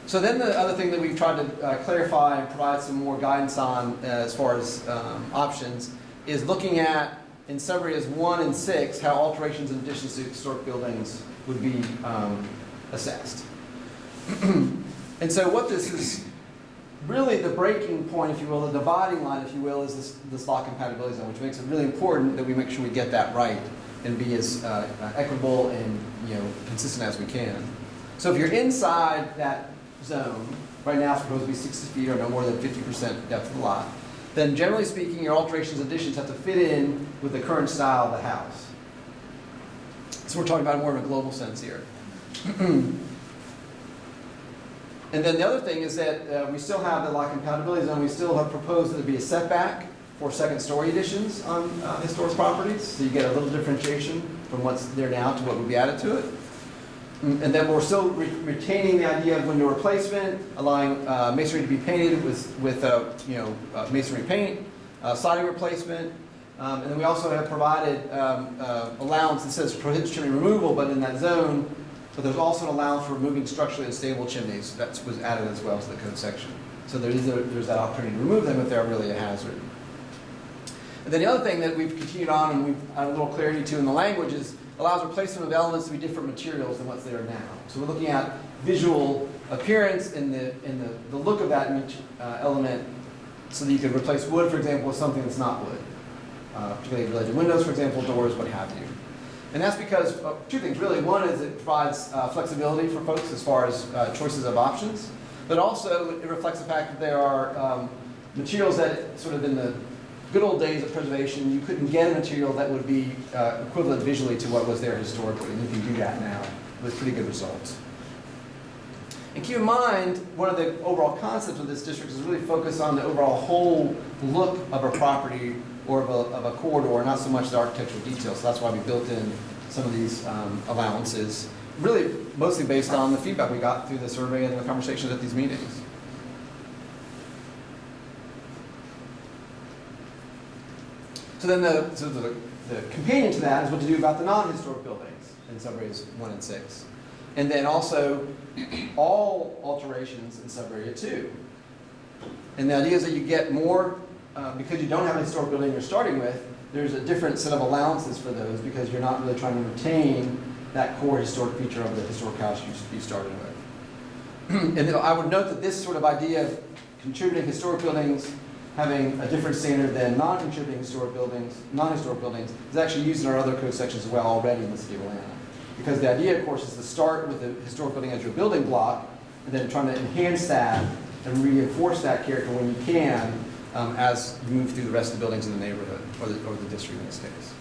[SPEAKER 9] So then the other thing that we've tried to clarify and provide some more guidance on as far as options is looking at, in subareas 1 and 6, how alterations and additions to historic buildings would be assessed. And so what this is, really the breaking point, if you will, the dividing line, if you will, is this lot compatibility zone, which makes it really important that we make sure we get that right and be as equitable and consistent as we can. So if you're inside that zone, right now it's supposed to be 60 feet or no more than 50% depth of the lot, then generally speaking, your alterations and additions have to fit in with the current style of the house. So we're talking about more of a global sense here. And then the other thing is that we still have the lot compatibility zone. We still have proposed that there be a setback for second-story additions on historic properties, so you get a little differentiation from what's there now to what would be added to it. And then we're still retaining the idea of window replacement, allowing masonry to be painted with masonry paint, siding replacement, and then we also have provided allowance that says prohibits chimney removal, but in that zone. But there's also an allowance for removing structurally unstable chimneys. That was added as well to the code section. So there's that opportunity to remove them if they're really a hazard. And then the other thing that we've continued on and we've added a little clarity to in the language is allows replacement of elements to be different materials than what's there now. So we're looking at visual appearance and the look of that element so that you could replace wood, for example, with something that's not wood. Particularly related to windows, for example, doors, what have you. And that's because of two things, really. One is it provides flexibility for folks as far as choices of options, but also it reflects the fact that there are materials that sort of in the good old days of preservation, you couldn't get a material that would be equivalent visually to what was there historically, and you can do that now with pretty good results. And keep in mind, one of the overall concepts of this district is really focus on the overall whole look of a property or of a corridor, not so much the architectural details. So that's why we built in some of these allowances, really mostly based on the feedback we got through the survey and the conversations at these meetings. So then the companion to that is what to do about the non-historic buildings in subareas 1 and 6. And then also all alterations in subarea 2. And the idea is that you get more, because you don't have a historic building you're starting with, there's a different set of allowances for those because you're not really trying to retain that core historic feature of the historic house you started with. And I would note that this sort of idea of contributing historic buildings having a different standard than non-contributing historic buildings, non-historic buildings, is actually used in our other code sections as well already in the city of Atlanta. Because the idea, of course, is to start with the historic building as your building block, and then trying to enhance that and reinforce that character when you can as you move through the rest of the buildings in the neighborhood, or the district in this case.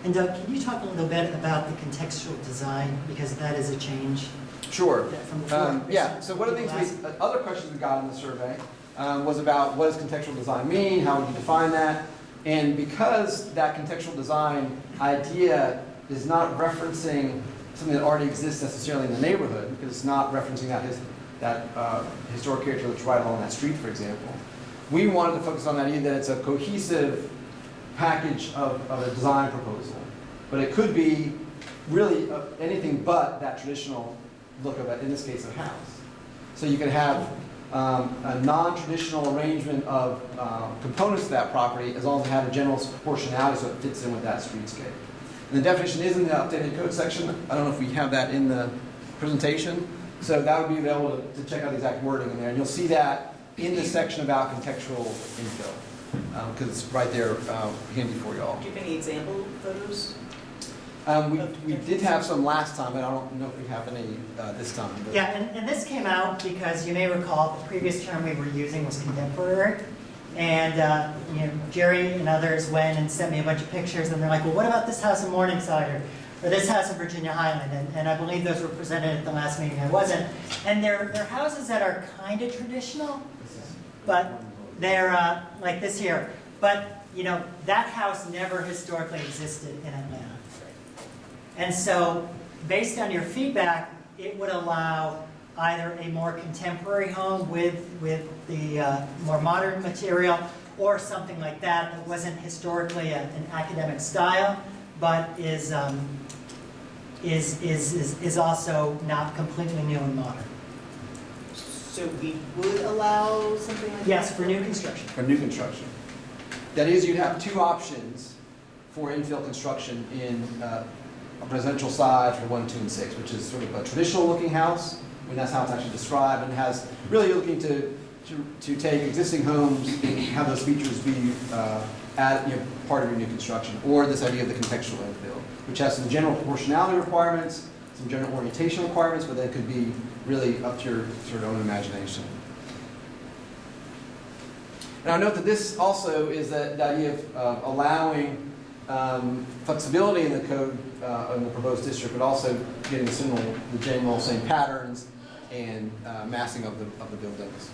[SPEAKER 2] And Doug, can you talk a little bit about the contextual design, because that is a change?
[SPEAKER 9] Sure.
[SPEAKER 2] From before.
[SPEAKER 9] Yeah, so one of the things other questions we got in the survey was about what does contextual design mean, how would you define that? And because that contextual design idea is not referencing something that already exists necessarily in the neighborhood, because it's not referencing that historic character that's right along that street, for example, we wanted to focus on that idea that it's a cohesive package of a design proposal. But it could be really anything but that traditional look of it, in this case, a house. So you could have a non-traditional arrangement of components to that property as long as it had a general proportionality so it fits in with that streetscape. And the definition is in the updated code section. I don't know if we have that in the presentation. So that would be available to check out the exact wording in there. And you'll see that in the section about contextual infill, because it's right there handy for you all.
[SPEAKER 4] Do you have any example photos?
[SPEAKER 9] We did have some last time, but I don't know if we have any this time. But.
[SPEAKER 2] Yeah, and this came out because you may recall the previous term we were using was contemporary. And Jerry and others went and sent me a bunch of pictures, and they're like, well, what about this house in Morningside or this house in Virginia Highland? And I believe those were presented at the last meeting. I wasn't. And they're houses that are kind of traditional, but they're like this here. But that house never historically existed in Atlanta. And so, based on your feedback, it would allow either a more contemporary home with the more modern material, or something like that that wasn't historically an academic style, but is also not completely new and modern.
[SPEAKER 4] So we would allow something like that?
[SPEAKER 2] Yes, for new construction.
[SPEAKER 9] For new construction. That is, you'd have two options for infill construction in a residential side for 1, 2, and 6, which is sort of a traditional looking house. I mean, that's how it's actually described, and has really looking to take existing homes and have those features be part of your new construction, or this idea of the contextual infill, which has some general proportionality requirements, some general orientation requirements, but then could be really up to your sort of own imagination. Now note that this also is the idea of allowing flexibility in the code in the proposed district, but also getting the general same patterns and massing of the buildings.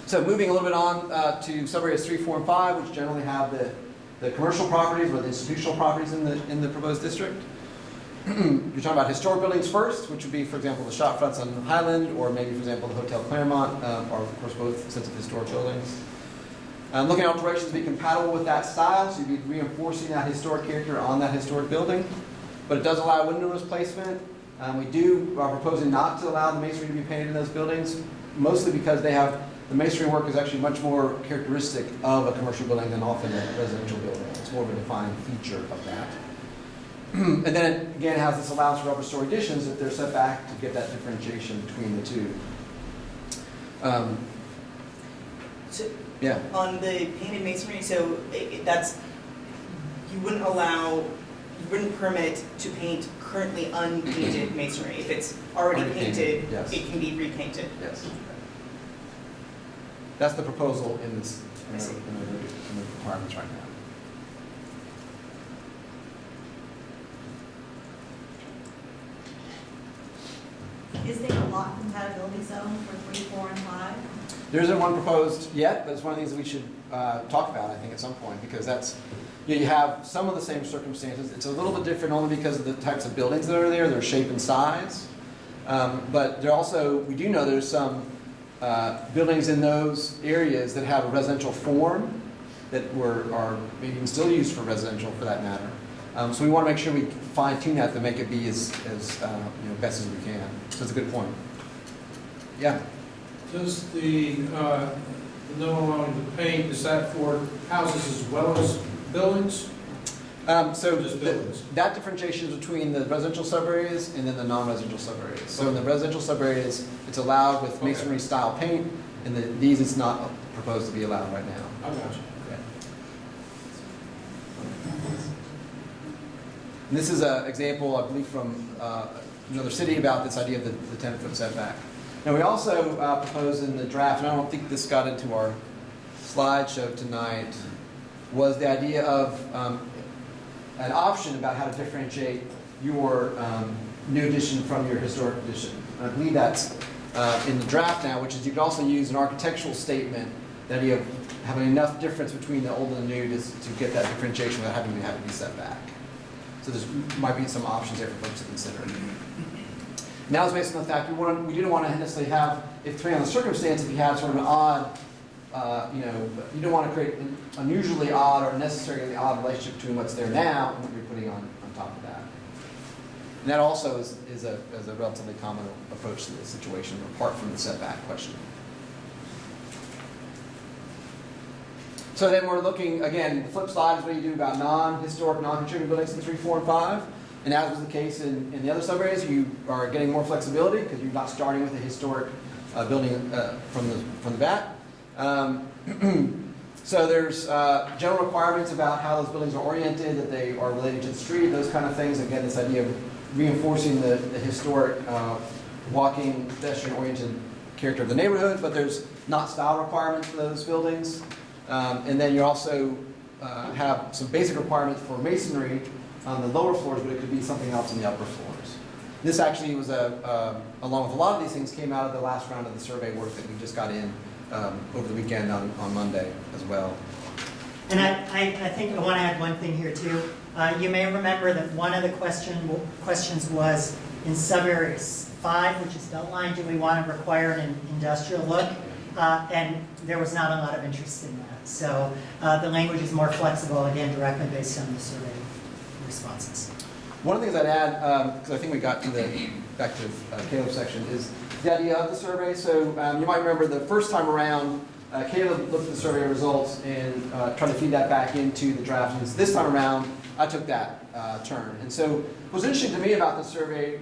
[SPEAKER 9] So moving a little bit on to subareas 3, 4, and 5, which generally have the commercial properties or the institutional properties in the proposed district. You're talking about historic buildings first, which would be, for example, the shop fronts on Highland, or maybe, for example, the Hotel Claremont, are, of course, both sets of historic buildings. Looking at alterations to be compatible with that style, so you'd be reinforcing that historic character on that historic building. But it does allow windowless placement. We are proposing not to allow the masonry to be painted in those buildings, mostly because the masonry work is actually much more characteristic of a commercial building than often a residential building. It's more of a defining feature of that. And then it, again, has this allowance for upper story additions if they're set back to get that differentiation between the two.
[SPEAKER 4] So
[SPEAKER 9] Yeah.
[SPEAKER 4] on the painted masonry, so you wouldn't permit to paint currently unpainted masonry. If it's already painted,
[SPEAKER 9] yes.
[SPEAKER 4] It can be repainted.
[SPEAKER 9] Yes. That's the proposal in the requirements right now.
[SPEAKER 8] Is there a lot compatibility zone for 3, 4, and 5?
[SPEAKER 9] There isn't one proposed yet, but it's one of the things that we should talk about, I think, at some point, because that's, you have some of the same circumstances. It's a little bit different only because of the types of buildings that are there, their shape and size. But there also, we do know there's some buildings in those areas that have a residential form that are maybe even still used for residential, for that matter. So we want to make sure we fine-tune that to make it be as best as we can. So it's a good point. Yeah.
[SPEAKER 10] Does the no allowing to paint, is that for houses as well as buildings?
[SPEAKER 9] So
[SPEAKER 10] Just buildings.
[SPEAKER 9] that differentiation is between the residential subareas and then the non-residential subareas. So in the residential subareas, it's allowed with masonry style paint, and these it's not proposed to be allowed right now.
[SPEAKER 10] I got you.
[SPEAKER 9] And this is an example, I believe, from another city about this idea of the 10-foot setback. Now we also proposed in the draft, and I don't think this got into our slideshow tonight, was the idea of an option about how to differentiate your new addition from your historic addition. And I believe that's in the draft now, which is you can also use an architectural statement, that you have having enough difference between the old and the new to get that differentiation without having to be set back. So there might be some options there for folks to consider. And that was based on the fact we didn't want to necessarily have, if depending on the circumstance, if you had sort of an odd, you don't want to create an unusually odd or necessarily odd relationship between what's there now and what you're putting on top of that. And that also is a relatively common approach to the situation, apart from the setback question. So then we're looking, again, the flip side is what you do about non-historic, non-contributing buildings in 3, 4, and 5. And as was the case in the other subareas, you are getting more flexibility because you're not starting with a historic building from the bat. So there's general requirements about how those buildings are oriented, that they are related to the street, those kind of things. Again, this idea of reinforcing the historic walking, pedestrian-oriented character of the neighborhood, but there's not style requirements for those buildings. And then you also have some basic requirements for masonry on the lower floors, but it could be something else on the upper floors. This actually was, along with a lot of these things, came out of the last round of the survey work that we just got in over the weekend on Monday as well.
[SPEAKER 2] And I think I want to add one thing here too. You may remember that one of the questions was in sub-area 5, which is Beltline, do we want to require an industrial look? And there was not a lot of interest in that. So the language is more flexible, again, directly based on the survey responses.
[SPEAKER 9] One of the things I'd add, because I think we got to back to Caleb's section, is the idea of the survey. So you might remember the first time around, Caleb looked at the survey results and tried to feed that back into the draft. And this time around, I took that turn. And so what was interesting to me about the survey,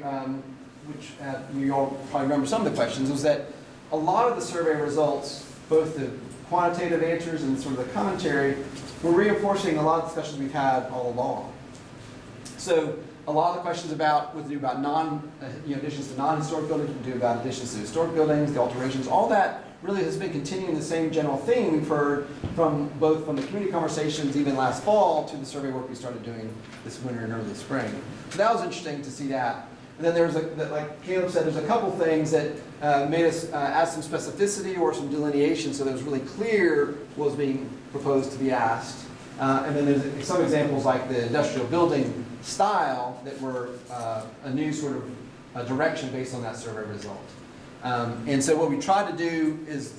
[SPEAKER 9] which you all probably remember some of the questions, was that a lot of the survey results, both the quantitative answers and sort of the commentary, were reinforcing a lot of discussions we've had all along. So a lot of the questions about what to do about additions to non-historic buildings, what to do about additions to historic buildings, the alterations, all that really has been continuing the same general theme we've heard from both from the community conversations even last fall to the survey work we started doing this winter and early spring. So that was interesting to see that. And then there was, like Caleb said, there's a couple things that made us add some specificity or some delineation so that it was really clear what was being proposed to be asked. And then there's some examples like the industrial building style that were a new sort of direction based on that survey result. And so what we tried to do is,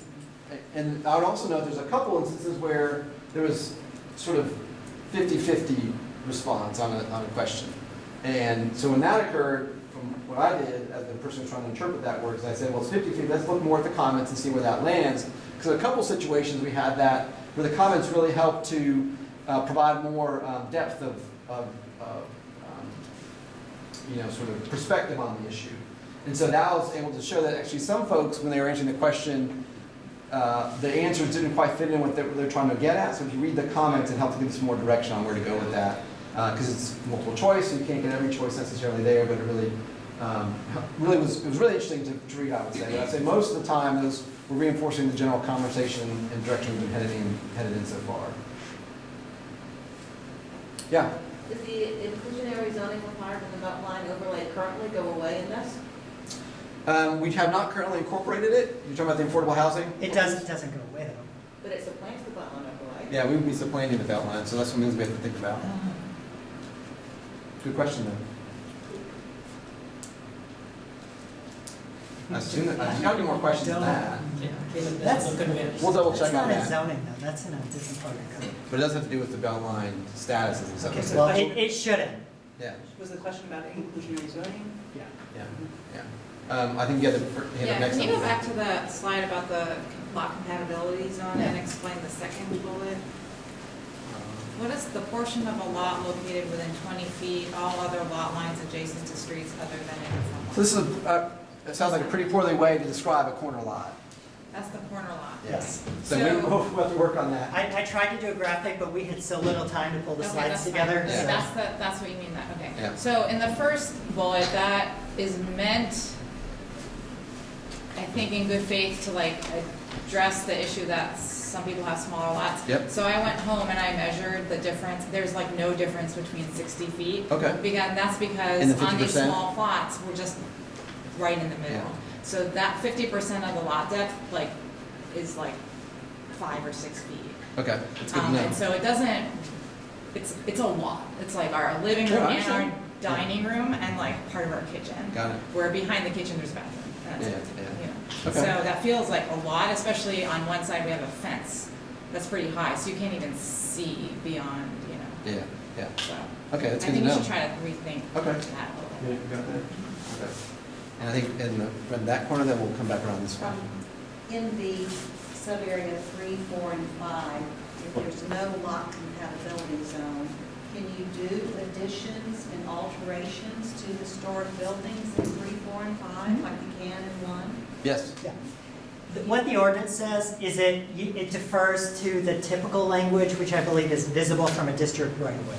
[SPEAKER 9] and I would also note there's a couple instances where there was sort of 50-50 response on a question. And so when that occurred, from what I did as the person who's trying to interpret that word, is I said, well, it's 50-50, let's look more at the comments and see where that lands. Because a couple situations we had that where the comments really helped to provide more depth of sort of perspective on the issue. And so that was able to show that actually some folks, when they were answering the question, the answers didn't quite fit in what they're trying to get at. So if you read the comments, it helps give us more direction on where to go with that. Because it's multiple choice, so you can't get every choice necessarily there, but it really, it was really interesting to read, I would say. But I'd say most of the time, those were reinforcing the general conversation and direction we've been headed in so far. Yeah?
[SPEAKER 8] Does the inclusionary zoning requirement in the Beltline overlay currently go away in this?
[SPEAKER 9] We have not currently incorporated it. You're talking about the affordable housing?
[SPEAKER 2] It doesn't go away though.
[SPEAKER 8] But it's a plan for the Beltline overlay.
[SPEAKER 9] Yeah, we would be supplanting the Beltline, so that's some things we have to think about. Good question, though. I assume that there's got to be more questions than that.
[SPEAKER 3] Yeah, Caleb
[SPEAKER 2] That's-
[SPEAKER 3] doesn't look convinced.
[SPEAKER 9] We'll double check
[SPEAKER 2] That's
[SPEAKER 9] on
[SPEAKER 2] not in
[SPEAKER 9] that.
[SPEAKER 2] zoning though, that's in a different part of the code.
[SPEAKER 9] But it does have to do with the Beltline statuses and stuff.
[SPEAKER 2] Okay,
[SPEAKER 9] So-
[SPEAKER 2] well, it shouldn't.
[SPEAKER 9] Yeah,
[SPEAKER 4] Was the question about inclusionary zoning?
[SPEAKER 9] yeah. I think you had the
[SPEAKER 11] Yeah,
[SPEAKER 9] next
[SPEAKER 11] can you go
[SPEAKER 9] one.
[SPEAKER 11] back to the slide about the lot compatibility zone and explain the second bullet? What is the portion of a lot located within 20 feet, all other lot lines adjacent to streets other than in front?
[SPEAKER 9] So this is, it sounds like a pretty poorly way to describe a corner lot.
[SPEAKER 11] That's the corner lot.
[SPEAKER 2] Yes.
[SPEAKER 9] So we'll have to work on that.
[SPEAKER 2] I tried to do a graphic, but we had so little time to pull the
[SPEAKER 11] Okay,
[SPEAKER 2] slides
[SPEAKER 11] that's fine.
[SPEAKER 2] together.
[SPEAKER 11] Okay,
[SPEAKER 2] so-
[SPEAKER 11] that's what you mean, that, okay.
[SPEAKER 9] Yeah.
[SPEAKER 11] So in the first bullet, that is meant, I think in good faith, to like address the issue that some people have smaller lots.
[SPEAKER 9] Yep.
[SPEAKER 11] So I went home and I measured the difference, there's like no difference between 60 feet.
[SPEAKER 9] Okay.
[SPEAKER 11] That's
[SPEAKER 9] And
[SPEAKER 11] because
[SPEAKER 9] the
[SPEAKER 11] on these
[SPEAKER 9] 50%?
[SPEAKER 11] small plots, we're just right in the middle.
[SPEAKER 9] Yeah.
[SPEAKER 11] So that 50% of the lot depth, like, is like 5 or 6 feet.
[SPEAKER 9] Okay, that's good to know.
[SPEAKER 11] And so it doesn't, it's a lot. It's like our living room
[SPEAKER 9] Yeah, I
[SPEAKER 11] and our
[SPEAKER 9] understand.
[SPEAKER 11] dining room and like part of our kitchen.
[SPEAKER 9] Got it.
[SPEAKER 11] Where behind the kitchen there's a bathroom. And that's it,
[SPEAKER 9] Yeah, yeah.
[SPEAKER 11] you know.
[SPEAKER 9] Okay.
[SPEAKER 11] So that feels like a lot, especially on one side we have a fence that's pretty high, so you can't even see beyond, you know.
[SPEAKER 9] Yeah.
[SPEAKER 11] So
[SPEAKER 9] Okay, that's
[SPEAKER 11] I
[SPEAKER 9] good to
[SPEAKER 11] think we
[SPEAKER 9] know.
[SPEAKER 11] should try to rethink
[SPEAKER 9] Okay.
[SPEAKER 11] that a little bit.
[SPEAKER 9] Got that? Okay. And I think in that corner, then we'll come back around this one.
[SPEAKER 8] In the sub-area 3, 4, and 5, if there's no lot compatibility zone, can you do additions and alterations to historic buildings in 3, 4, and 5, like you can in 1?
[SPEAKER 9] Yes.
[SPEAKER 2] What the ordinance says is it defers to the typical language, which I believe is visible from a district right away.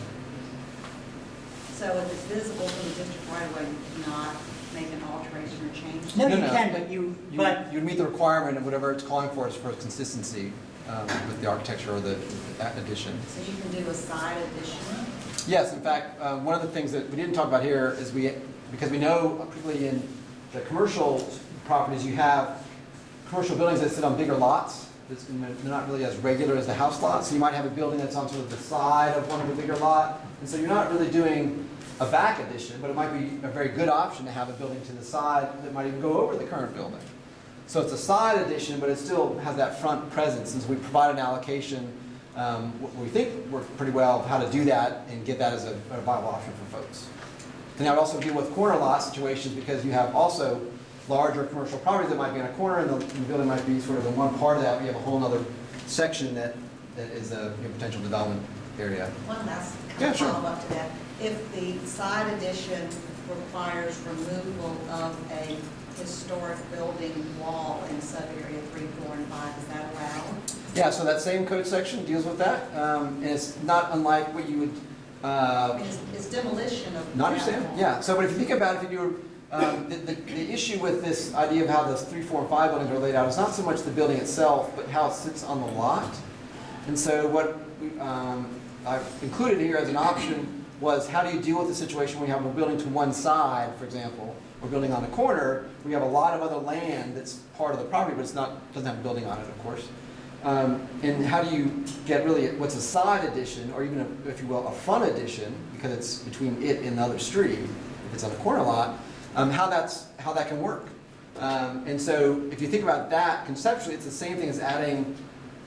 [SPEAKER 8] So if it's visible from the district right away, you cannot make an alteration or change?
[SPEAKER 2] No,
[SPEAKER 9] No,
[SPEAKER 2] you
[SPEAKER 9] no.
[SPEAKER 2] can, but
[SPEAKER 9] You'd meet the requirement of whatever it's calling for as consistency with the architecture or the addition.
[SPEAKER 8] So you can do a side addition?
[SPEAKER 9] Yes, in fact, one of the things that we didn't talk about here is because we know, particularly in the commercial properties, you have commercial buildings that sit on bigger lots. They're not really as regular as the house lots. So you might have a building that's on sort of the side of one of the bigger lot. And so you're not really doing a back addition, but it might be a very good option to have a building to the side that might even go over the current building. So it's a side addition, but it still has that front presence. Since we provide an allocation, we think worked pretty well of how to do that and get that as a viable option for folks. And that would also deal with corner lot situations because you have also larger commercial properties that might be on a corner and the building might be sort of in one part of that. We have a whole other section that is a potential development area.
[SPEAKER 8] One last
[SPEAKER 9] Yeah, sure.
[SPEAKER 8] follow-up to that. If the side addition requires removal of a historic building wall in sub-area 3, 4, and 5, is that allowed?
[SPEAKER 9] Yeah, so that same code section deals with that. And it's not unlike what you would...
[SPEAKER 8] I mean, it's demolition of.
[SPEAKER 9] Not understand? Yeah. So, but if you think about it, if you do, the issue with this idea of how those 3, 4, and 5 buildings are laid out is not so much the building itself, but how it sits on the lot. And so, what I've included here as an option was how do you deal with the situation when you have a building to one side, for example, or building on a corner, we have a lot of other land that's part of the property, but it's not doesn't have a building on it, of course. And how do you get really what's a side addition, or even, if you will, a front addition, because it's between it and the other street, if it's on a corner lot, how that can work. And so if you think about that conceptually, it's the same thing as adding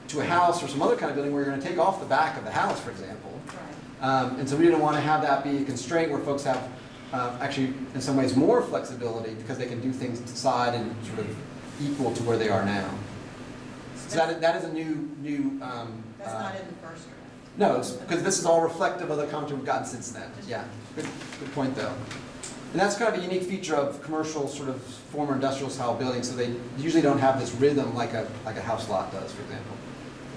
[SPEAKER 9] to a house or some other kind of building where you're going to take off the back of the house, for example.
[SPEAKER 8] Right.
[SPEAKER 9] And so we didn't want to have that be a constraint where folks have actually, in some ways, more flexibility because they can do things side and sort of equal to where they are now. So that is a new.
[SPEAKER 8] That's not in the first draft.
[SPEAKER 9] No, it's because this is all reflective of the content we've gotten since then. Yeah, good point though. And that's kind of a unique feature of commercial sort of former industrial style buildings. So they usually don't have this rhythm like a house lot does, for example.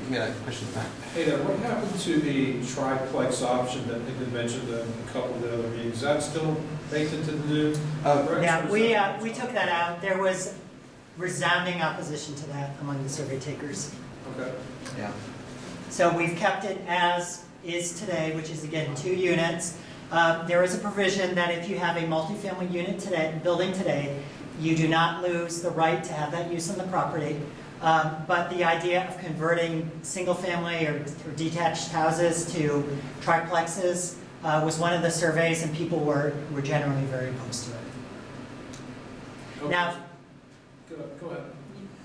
[SPEAKER 9] You had a question about that.
[SPEAKER 10] Hey, now, what happened to the triplex option that had been mentioned in a couple of the other meetings? Is that still baked into the new?
[SPEAKER 2] Yeah, we took that out. There was resounding opposition to that among the survey takers.
[SPEAKER 10] Okay.
[SPEAKER 9] Yeah.
[SPEAKER 2] So we've kept it as is today, which is again 2 units. There is a provision that if you have a multifamily unit today, building today, you do not lose the right to have that use on the property. But the idea of converting single-family or detached houses to triplexes was one of the surveys, and people were generally very opposed to it.
[SPEAKER 10] Okay.
[SPEAKER 2] Now,
[SPEAKER 10] Go ahead.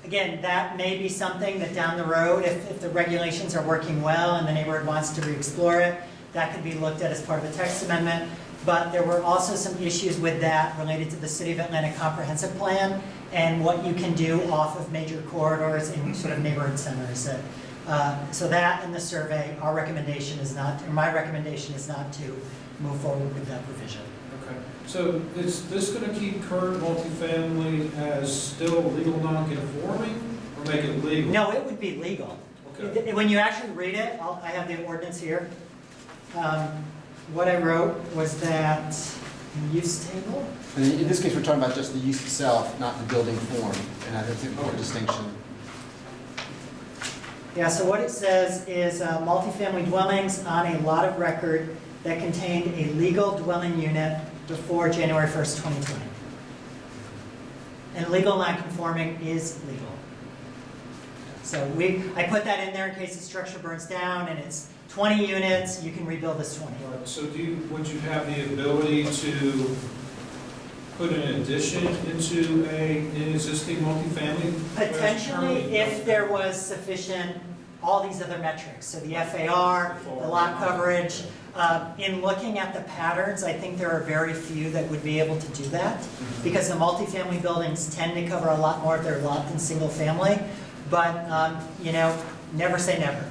[SPEAKER 2] again, that may be something that down the road, if the regulations are working well and the neighborhood wants to re-explore it, that could be looked at as part of a text amendment. But there were also some issues with that related to the City of Atlanta Comprehensive Plan and what you can do off of major corridors in sort of neighborhood centers. So that in the survey, our recommendation is not, or my recommendation is not to move forward with that provision.
[SPEAKER 10] Okay. So is this going to keep current multifamily as still legal non-conforming or make it legal?
[SPEAKER 2] No, it would be legal.
[SPEAKER 10] Okay.
[SPEAKER 2] When you actually read it, I have the ordinance here. What I wrote was that in the use table.
[SPEAKER 9] And in this case, we're talking about just the use itself, not the building form. And I think it's an important distinction.
[SPEAKER 2] Yeah, so what it says is multifamily dwellings on a lot of record that contained a legal dwelling unit before January 1st, 2020. And legal non-conforming is legal. So I put that in there in case the structure burns down and it's 20 units, you can rebuild this 20.
[SPEAKER 10] All right. So would you have the ability to put an addition into an existing multifamily?
[SPEAKER 2] Potentially, if there was sufficient, all these other metrics, so the FAR, the lot coverage. In looking at the patterns, I think there are very few that would be able to do that because the multifamily buildings tend to cover a lot more of their lot than single family. But, never say never.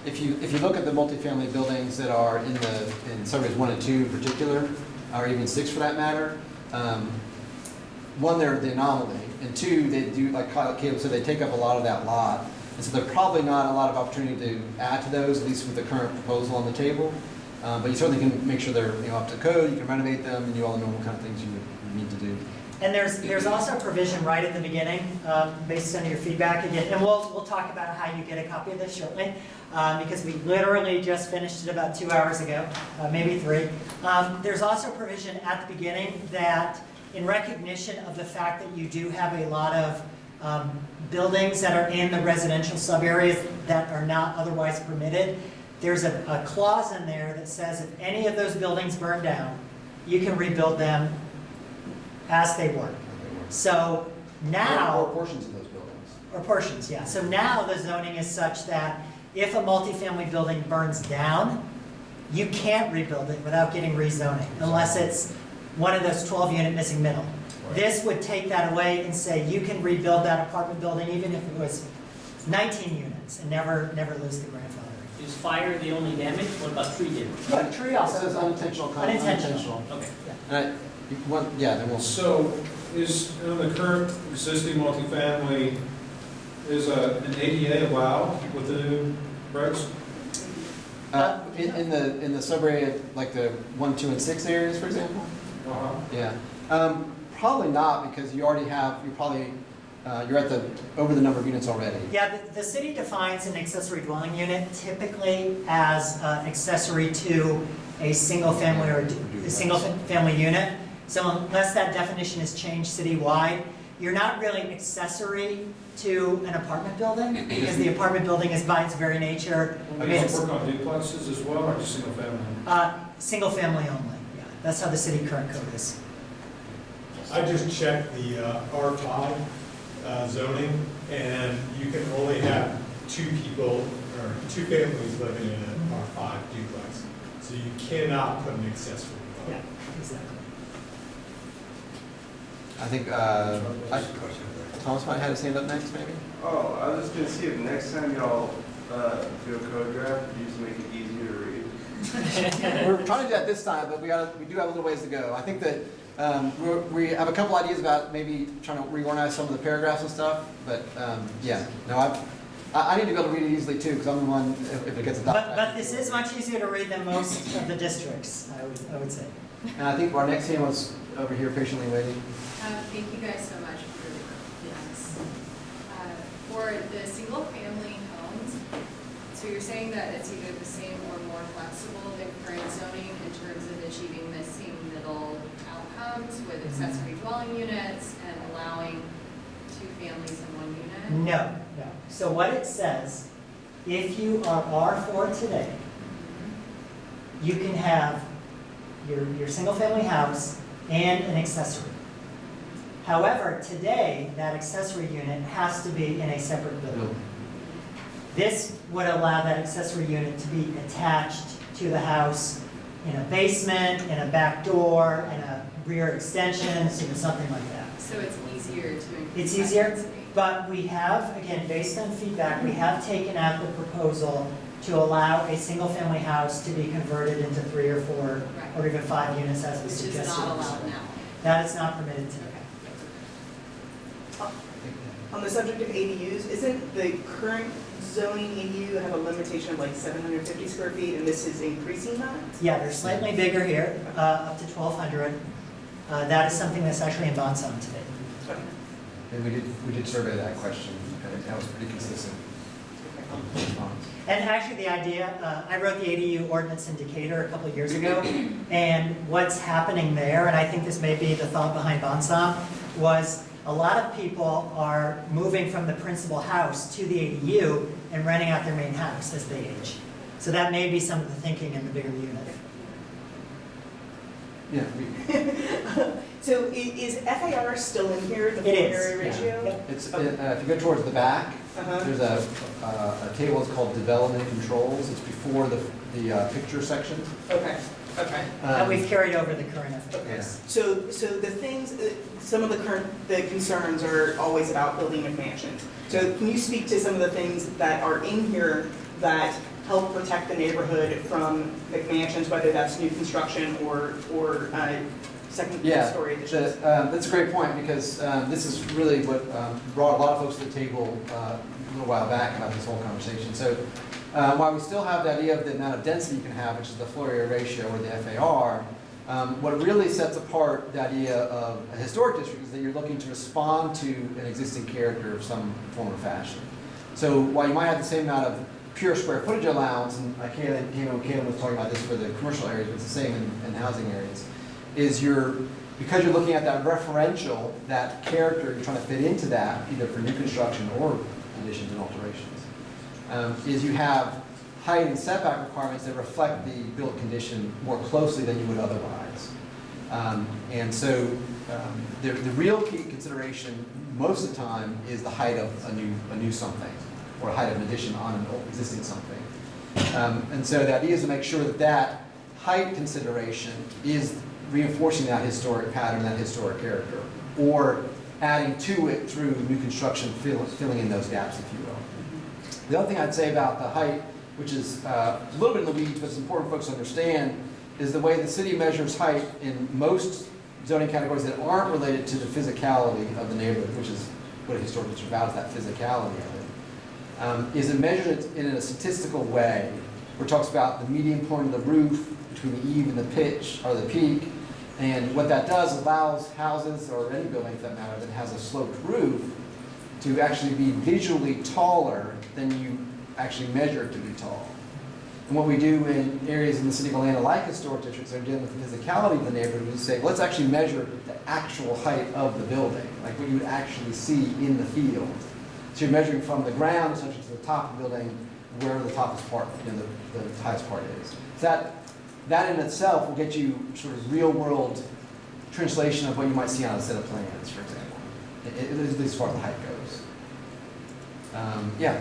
[SPEAKER 9] If you look at the multifamily buildings that are in suburbs 1 and 2 in particular, or even 6 for that matter, one, they're the anomaly, and 2, they do, like Caleb said, they take up a lot of that lot, and so there's probably not a lot of opportunity to add to those, at least with the current proposal on the table. But you certainly can make sure they're up to code, you can renovate them, and do all the normal kind of things you would need to do.
[SPEAKER 2] And there's also a provision right at the beginning, based on your feedback again, and we'll talk about how you get a copy of this shortly, because we literally just finished it about 2 hours ago, maybe 3. There's also a provision at the beginning that, in recognition of the fact that you do have a lot of buildings that are in the residential sub-areas that are not otherwise permitted, there's a clause in there that says if any of those buildings burn down, you can rebuild them as they were. So now...
[SPEAKER 9] Or portions of those buildings.
[SPEAKER 2] Or portions, yeah. So now the zoning is such that if a multifamily building burns down, you can't rebuild it without getting rezoning, unless it's one of those 12-unit missing middle. This would take that away and say you can rebuild that apartment building even if it was 19 units and never lose the grandfathering.
[SPEAKER 3] Is fire the only damage? What about tree damage?
[SPEAKER 2] But tree
[SPEAKER 9] It
[SPEAKER 2] also.
[SPEAKER 9] says unintentional.
[SPEAKER 2] Unintentional.
[SPEAKER 3] Okay.
[SPEAKER 9] And then we'll.
[SPEAKER 10] So is, in the current existing multifamily, is an ADA allowed with the new regs?
[SPEAKER 9] In the sub-area, like the 1, 2, and 6 areas, for example?
[SPEAKER 10] Uh-huh.
[SPEAKER 9] Yeah. Probably not, because you already have, you're at over the number of units already.
[SPEAKER 2] Yeah, the city defines an accessory dwelling unit typically as accessory to a single family or a single family unit. So unless that definition is changed citywide, you're not really accessory to an apartment building because the apartment building is by its very nature.
[SPEAKER 10] Does it work on duplexes as well, or just single family?
[SPEAKER 2] Single family only, yeah. That's how the city current code is.
[SPEAKER 5] I just checked the R5 zoning, and you can only have 2 people, or 2 families living in an R5 duplex. So you cannot put an accessory dwelling.
[SPEAKER 2] Yeah, exactly.
[SPEAKER 9] I think Thomas might have his hand up next, maybe?
[SPEAKER 12] Oh, I was just gonna see if next time y'all do a code draft, you just make it easier to read.
[SPEAKER 9] We're trying to do that this time, but we do have a little ways to go. I think that we have a couple ideas about maybe trying to reorganize some of the paragraphs and stuff, but yeah, no, I need to be able to read it easily too, because I'm the one, if it gets adopted.
[SPEAKER 2] But this is much easier to read than most of the districts, I would say.
[SPEAKER 9] And I think our next hand was over here patiently waiting.
[SPEAKER 13] Thank you guys so much for this. For the single family homes, so you're saying that it's either the same or more flexible than current zoning in terms of achieving the same middle outcomes with accessory dwelling units and allowing 2 families in 1 unit?
[SPEAKER 2] No. So what it says, if you are R4 today, you can have your single family house and an accessory. However, today, that accessory unit has to be in a separate building. This would allow that accessory unit to be attached to the house in a basement, in a back door, in a rear extension, something like that.
[SPEAKER 13] So it's easier to increase
[SPEAKER 2] It's
[SPEAKER 13] that
[SPEAKER 2] easier,
[SPEAKER 13] density.
[SPEAKER 2] but we have, again, based on feedback, we have taken out the proposal to allow a single-family house to be converted into 3 or 4 or even 5 units as we
[SPEAKER 13] Which is
[SPEAKER 2] suggested.
[SPEAKER 13] not allowed now.
[SPEAKER 2] That is not permitted today.
[SPEAKER 4] On the subject of ADUs, isn't the current zoning ADU have a limitation of like 750 square feet, and this is increasing that?
[SPEAKER 2] Yeah, they're slightly bigger here, up to 1,200. That is something that's actually in Bonsam today.
[SPEAKER 4] Okay.
[SPEAKER 9] And we did survey that question, and that was pretty consistent.
[SPEAKER 2] And actually the idea, I wrote the ADU ordinance in Decatur a couple of years ago, and what's happening there, and I think this may be the thought behind Bonsam, was a lot of people are moving from the principal house to the ADU and renting out their main house as they age. So that may be some of the thinking in the bigger unit.
[SPEAKER 9] Yeah.
[SPEAKER 4] So is FAR still in here, the
[SPEAKER 2] It
[SPEAKER 4] floor
[SPEAKER 2] is,
[SPEAKER 4] area ratio?
[SPEAKER 2] yeah.
[SPEAKER 9] It's, if you go towards the back, there's a table that's called development controls. It's before the picture section.
[SPEAKER 4] Okay.
[SPEAKER 2] And we've carried over the current FAR.
[SPEAKER 9] Yeah.
[SPEAKER 4] So the things, some of the concerns are always about building McMansions. So can you speak to some of the things that are in here that help protect the neighborhood from McMansions, whether that's new construction or second story additions?
[SPEAKER 9] That's a great point, because this is really what brought a lot of folks to the table a little while back about this whole conversation. So while we still have the idea of the amount of density you can have, which is the floor area ratio or the FAR, What really sets apart the idea of a historic district is that you're looking to respond to an existing character of some form or fashion. So while you might have the same amount of pure square footage allowance, and Caleb was talking about this for the commercial areas, but it's the same in housing areas, is because you're looking at that referential, that character, you're trying to fit into that, either for new construction or additions and alterations, is you have height and setback requirements that reflect the built condition more closely than you would otherwise. And so the real key consideration most of the time is the height of a new something, or height of an addition on an existing something. And so the idea is to make sure that that height consideration is reinforcing that historic pattern, that historic character, or adding to it through new construction, filling in those gaps, if you will. The other thing I'd say about the height, which is a little bit in the weeds, but it's important for folks to understand, is the way the city measures height in most zoning categories that aren't related to the physicality of the neighborhood, which is what a historic district is about, is that physicality of it, is it measured in a statistical way, where it talks about the median point of the roof between the eave and the pitch, or the peak, and what that does allows houses, or any building for that matter, that has a sloped roof, to actually be visually taller than you actually measure it to be tall. And what we do in areas in the city of Atlanta, like historic districts, that are dealing with the physicality of the neighborhood, is say, let's actually measure the actual height of the building, like what you would actually see in the field. So you're measuring from the ground, essentially, to the top of the building, where the toppest part, the highest part is. So that in itself will get you sort of real-world translation of what you might see on a set of plans, for example, at least as far as the height goes. Yeah.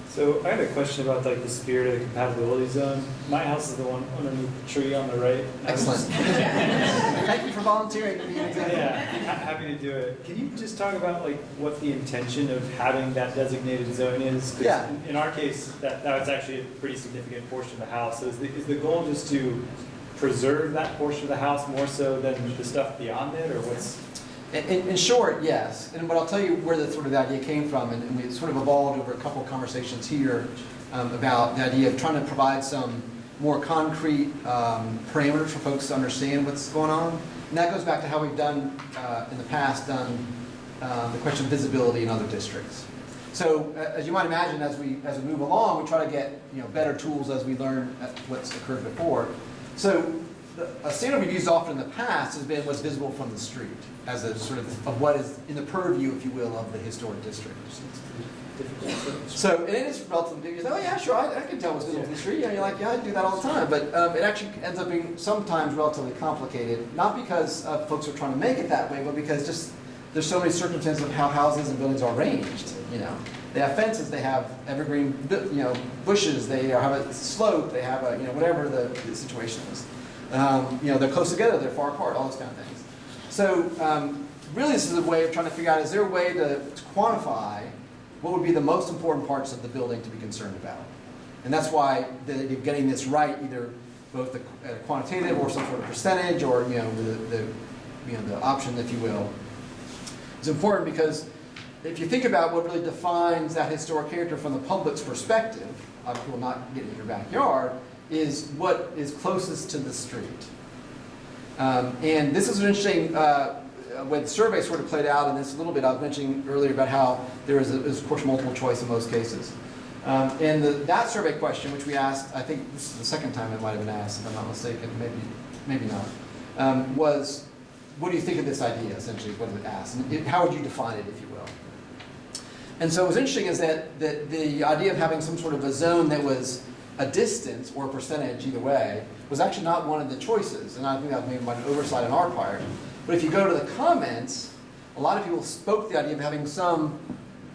[SPEAKER 14] So I had a question about like the spirit of the compatibility zone. My house is the one underneath the tree on the right.
[SPEAKER 9] Excellent. Thank you for volunteering to be an example.
[SPEAKER 14] Yeah, happy to do it. Can you just talk about like what the intention of having that designated zone is? 'Cause
[SPEAKER 9] Yeah.
[SPEAKER 14] in our case, that's actually a pretty significant portion of the house. So is the goal just to preserve that portion of the house more so than the stuff beyond it, or what's?
[SPEAKER 9] In short, yes. And what I'll tell you where the sort of the idea came from, and we sort of evolved over a couple of conversations here about the idea of trying to provide some more concrete parameters for folks to understand what's going on. And that goes back to how we've done in the past the question of visibility in other districts. So as you might imagine, as we move along, we try to get better tools as we learn what's occurred before. So a standard we've used often in the past has been what's visible from the street, as a sort of what is in the purview, if you will, of the historic district. So, and it is relatively, you say, oh yeah, sure, I can tell what's visible from the street. You're like, yeah, I do that all the time. But it actually ends up being sometimes relatively complicated, not because folks are trying to make it that way, but because just there's so many circumstances of how houses and buildings are arranged. They have fences, they have evergreen, bushes, they have a slope, they have a, whatever the situation is. They're close together, they're far apart, all those kind of things. So really this is a way of trying to figure out, is there a way to quantify what would be the most important parts of the building to be concerned about? And that's why getting this right, either both the quantitative or some sort of percentage, or the option, if you will, is important, because if you think about what really defines that historic character from the public's perspective, of people not getting in your backyard, is what is closest to the street. And this is an interesting way the survey sort of played out in this a little bit. I was mentioning earlier about how there is, of course, multiple choice in most cases. And that survey question, which we asked, I think this is the second time it might have been asked, if I'm not mistaken, maybe not, was, what do you think of this idea, essentially, what did it ask? And how would you define it, if you will? And so what was interesting is that the idea of having some sort of a zone that was a distance or a percentage, either way, was actually not one of the choices. And I think that may have been an oversight on our part. But if you go to the comments, a lot of people spoke the idea of having some,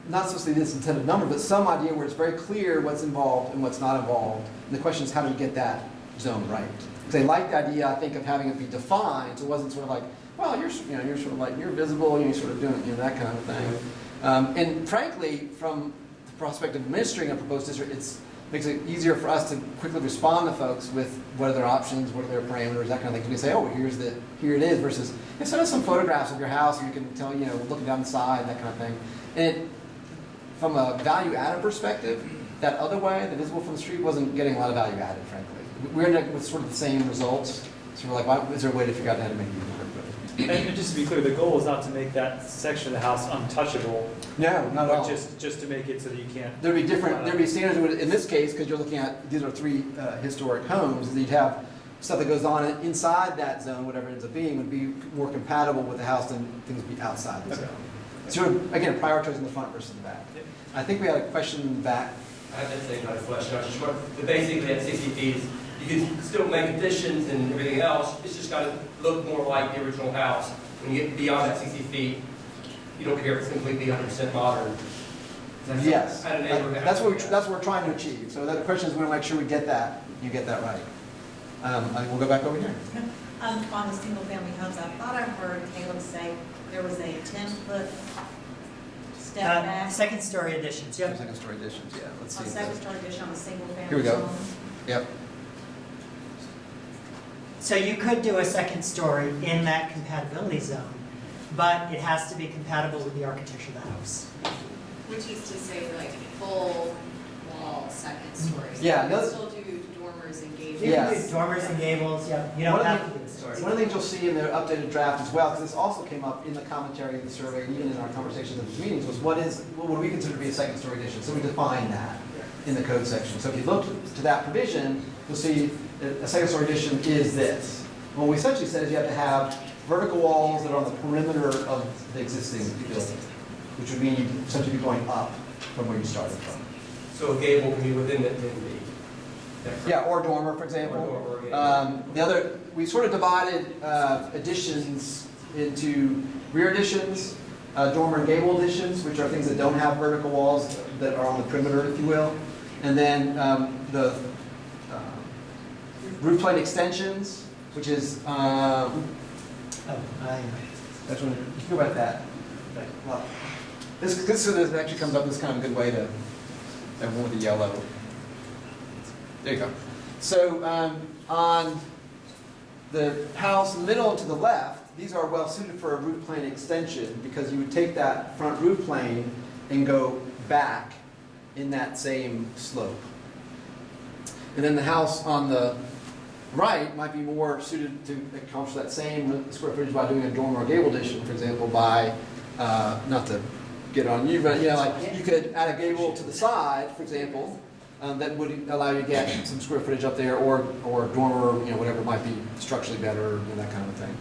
[SPEAKER 9] not necessarily this intended number, but some idea where it's very clear what's involved and what's not involved. And the question is, how do we get that zone right? Because they liked the idea, I think, of having it be defined, so it wasn't sort of like, well, you're sort of like, you're visible, you're sort of doing that kind of thing. And frankly, from the prospect of administering a proposed district, it makes it easier for us to quickly respond to folks with what are their options, what are their parameters, that kind of thing. So we say, oh, here it is, versus send us some photographs of your house, and you can tell, looking down the side, that kind of thing. And from a value-added perspective, that other way, the visible from the street, wasn't getting a lot of value added, frankly. We ended up with sort of the same results, So we're like, why, is there a way to figure out how to make it even more?
[SPEAKER 14] And just to be clear, the goal is not to make that section of the house untouchable.
[SPEAKER 9] No, not at all.
[SPEAKER 14] But just to make it so that you can't.
[SPEAKER 9] There'd be different, there'd be standards in this case, because you're looking at, these are 3 historic homes, and you'd have stuff that goes on inside that zone, whatever it ends up being, would be more compatible with the house than things would be outside the zone. So again, prioritizing the front versus the back. I think we had a question in the back.
[SPEAKER 7] I had that same kind of question. I was just wondering, but basically at 60 feet, you can still make additions and everything else. It's just got to look more like the original house. When you get beyond that 60 feet, you don't care if it's completely 100% modern.
[SPEAKER 9] Yes,
[SPEAKER 7] At a neighborhood.
[SPEAKER 9] that's what we're trying to achieve. So the question is, we want to make sure we get that, you get that right. We'll go back over here.
[SPEAKER 8] On the single-family homes, I thought I heard Caleb say there was a 10-foot step back.
[SPEAKER 2] Second-story additions, yep.
[SPEAKER 9] Second story additions, yeah, let's see.
[SPEAKER 8] On second-story addition on a single-family
[SPEAKER 9] Here we go.
[SPEAKER 8] home.
[SPEAKER 9] Yep.
[SPEAKER 2] So you could do a second story in that compatibility zone, but it has to be compatible with the architecture of the house.
[SPEAKER 13] Which is to say, like, full wall second stories.
[SPEAKER 9] Yeah,
[SPEAKER 13] You
[SPEAKER 9] no-
[SPEAKER 13] can still do dormers and gables.
[SPEAKER 2] You can do
[SPEAKER 9] Yes.
[SPEAKER 2] dormers and gables, yeah, you don't have to do a story.
[SPEAKER 9] One of the things you'll see in the updated draft as well, because this also came up in the commentary of the survey, and even in our conversations at the meetings, was what do we consider to be a second story addition? So we define that in the code section. So if you look to that provision, you'll see that a second story addition is this. What we essentially said is you have to have vertical walls that are on the perimeter of the existing building, which would mean you essentially be going up from where you started from.
[SPEAKER 7] So a gable can be within the 10 feet.
[SPEAKER 9] Yeah, or dormer, for example.
[SPEAKER 7] Or gable.
[SPEAKER 9] The other, we sort of divided additions into rear additions, dormer and gable additions, which are things that don't have vertical walls that are on the perimeter, if you will. And then the roof plane extensions, which is, that's when, you can go about that. Well, this sort of actually comes up as kind of a good way to have one with the yellow. There you go. So on the house in the middle to the left, these are well suited for a roof plane extension because you would take that front roof plane and go back in that same slope. And then the house on the right might be more suited to accomplish that same square footage by doing a dormer or gable addition, for example, by, not to get on you, but like you could add a gable to the side, for example, that would allow you to get some square footage up there, or dormer, whatever might be structurally better, that kind of thing.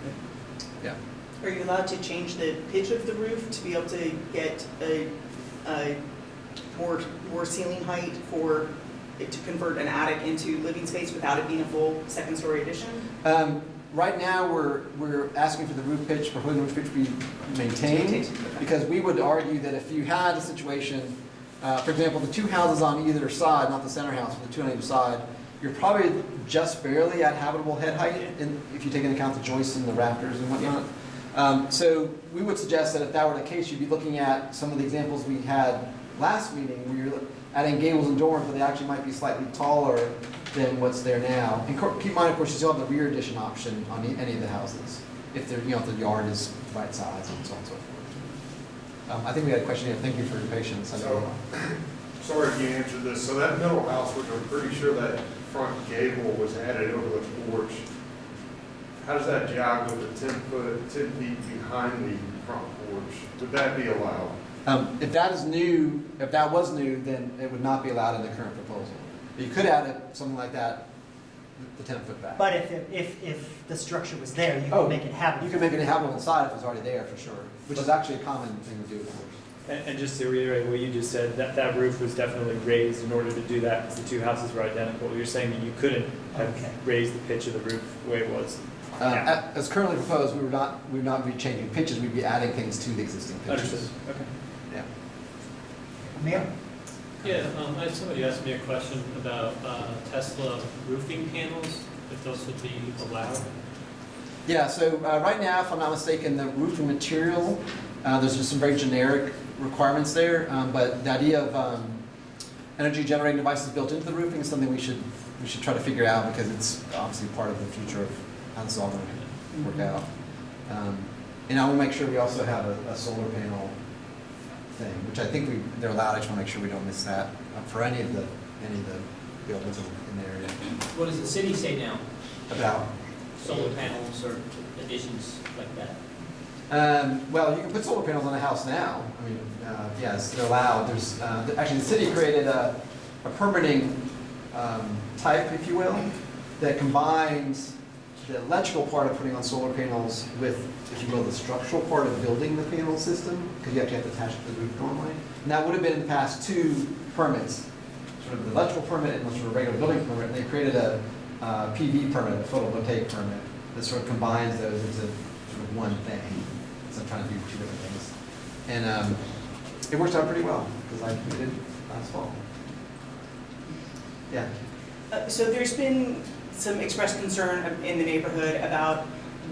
[SPEAKER 9] Yeah.
[SPEAKER 4] Are you allowed to change the pitch of the roof to be able to get a more ceiling height for it to convert an attic into living space without it being a full second story addition?
[SPEAKER 9] Right now, we're asking for the roof pitch, proposing roof pitch be maintained, because we would argue that if you had a situation, for example, the 2 houses on either side, not the center house, but the 2 on either side, you're probably just barely at habitable head height, if you take into account the joists and the rafters and whatnot. So we would suggest that if that were the case, you'd be looking at some of the examples we had last meeting, where you're adding gables and dormers, but they actually might be slightly taller than what's there now. And keep in mind, of course, you still have the rear addition option on any of the houses, if they're, if the yard is right size and so on and so forth. I think we had a question here. Thank you for your patience.
[SPEAKER 15] So, sorry if you answered this. So that middle house, which I'm pretty sure that front gable was added over the porch, how does that jive with the 10 feet behind the front porch? Would that be allowed?
[SPEAKER 9] If that is new, if that was new, then it would not be allowed in the current proposal. You could add something like that, the 10-foot back.
[SPEAKER 2] But if the structure was there, you could make it habitable.
[SPEAKER 9] You could make it habitable inside if it was already there, for sure, which is actually a common thing to do, of course.
[SPEAKER 14] And just to reiterate what you just said, that roof was definitely raised in order to do that because the 2 houses were identical. You're saying that you couldn't have raised the pitch of the roof the way it was.
[SPEAKER 9] As currently proposed, we would not be changing pitches, we'd be adding things to the existing pitches.
[SPEAKER 14] Understood. Okay.
[SPEAKER 9] Yeah.
[SPEAKER 2] Mayor?
[SPEAKER 16] Yeah, somebody asked me a question about Tesla roofing panels, if those would be allowed.
[SPEAKER 9] Yeah, so right now, if I'm not mistaken, the roofing material, there's just some very generic requirements there, but the idea of energy generating devices built into the roofing is something we should try to figure out, because it's obviously part of the future of how this is all going to work out. And I will make sure we also have a solar panel thing, which I think they're allowed. I just want to make sure we don't miss that for any of the buildings in the area.
[SPEAKER 3] What does the city say now?
[SPEAKER 9] About
[SPEAKER 3] solar panels or additions like that?
[SPEAKER 9] Well, you can put solar panels on a house now. I mean, yes, they're allowed. There's, actually, the city created a permitting type, if you will, that combines the electrical part of putting on solar panels with, if you will, the structural part of building the panel system, because you have to attach it to the roof normally. And that would have been in the past 2 permits, sort of the electrical permit and sort of a regular building permit. And they created a PV permit, a photovoltaic permit, that sort of combines those into sort of one thing. So I'm trying to do 2 different things. And it works out pretty well, because I did last fall. Yeah.
[SPEAKER 4] So there's been some expressed concern in the neighborhood about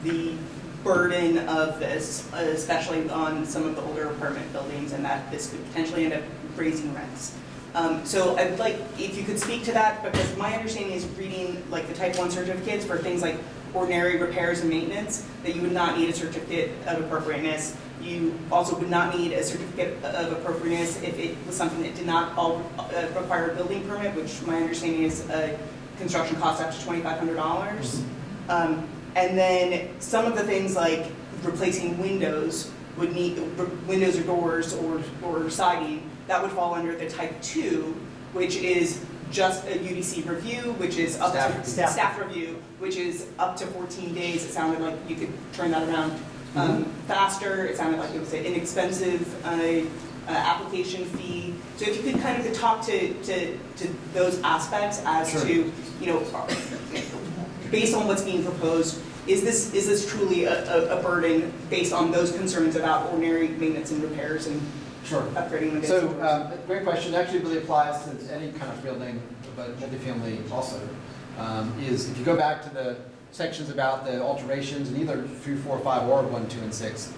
[SPEAKER 4] the burden of this, especially on some of the older apartment buildings, and that this could potentially end up raising rents. So I'd like, if you could speak to that, because my understanding is reading like the type 1 certificates for things like ordinary repairs and maintenance, that you would not need a certificate of appropriateness. You also would not need a certificate of appropriateness if it was something that did not require a building permit, which my understanding is construction costs up to $2,500. And then some of the things like replacing windows would need windows or doors or siding. That would fall under the type 2, which is just a UDC review, which is up to staff review, which is up to 14 days. It sounded like you could turn that around faster. It sounded like it was an inexpensive application fee. So if you could kind of talk to those aspects as to, you know, based on what's being proposed, is this truly a burden based on those concerns about ordinary maintenance and repairs and upgrading the
[SPEAKER 9] So, great question. Actually, really applies to any kind of building, but multifamily also. Is if you go back to the sections about the alterations in either 3, 4, 5, or 1, 2, and 6,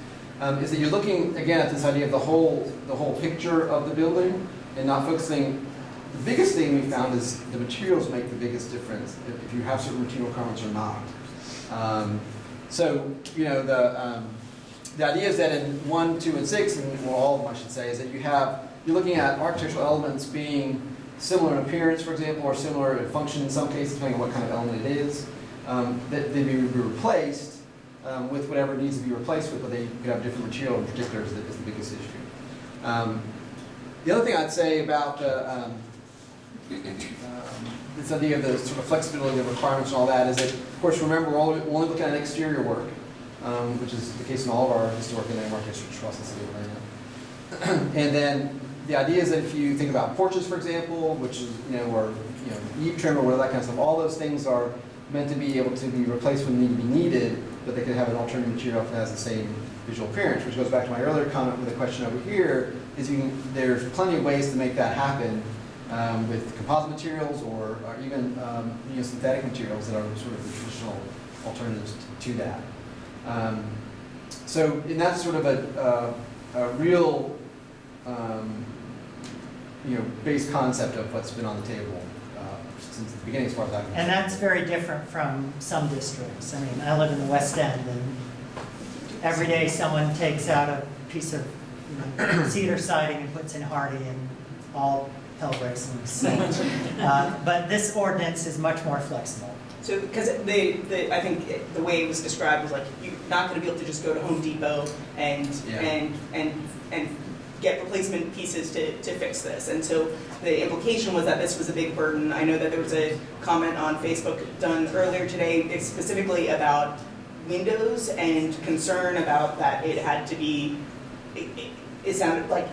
[SPEAKER 9] is that you're looking again at this idea of the whole picture of the building and not focusing. The biggest thing we found is the materials make the biggest difference if you have certain material requirements or not. So, you know, the idea is that in 1, 2, and 6, and well, all of them I should say, is that you're looking at architectural elements being similar in appearance, for example, or similar in function in some cases, depending on what kind of element it is, that they may be replaced with whatever needs to be replaced with, but they could have different material in particular is the biggest issue. The other thing I'd say about this idea of the sort of flexibility of requirements and all that is that, of course, remember, we're only looking at exterior work, which is the case in all of our historic and landmark districts across the city of Atlanta. And then the idea is that if you think about porches, for example, which is, or eave trim or whatever, that kind of stuff, all those things are meant to be able to be replaced when they need to be needed, but they could have an alternative material if it has the same visual appearance, which goes back to my earlier comment with the question over here, is there's plenty of ways to make that happen with composite materials or even synthetic materials that are sort of the traditional alternatives to that. And that's sort of a real base concept of what's been on the table since the beginning, as far as I'm concerned.
[SPEAKER 2] And that's very different from some districts. I mean, I live in the West End, and every day someone takes out a piece of cedar siding and puts in hardy, and all hell breaks loose. But this ordinance is much more flexible.
[SPEAKER 4] So, because I think the way it was described was like you're not going to be able to just go to Home Depot and get replacement pieces to fix this. And so the implication was that this was a big burden. I know that there was a comment on Facebook done earlier today specifically about windows and concern about that it had to be. It sounded like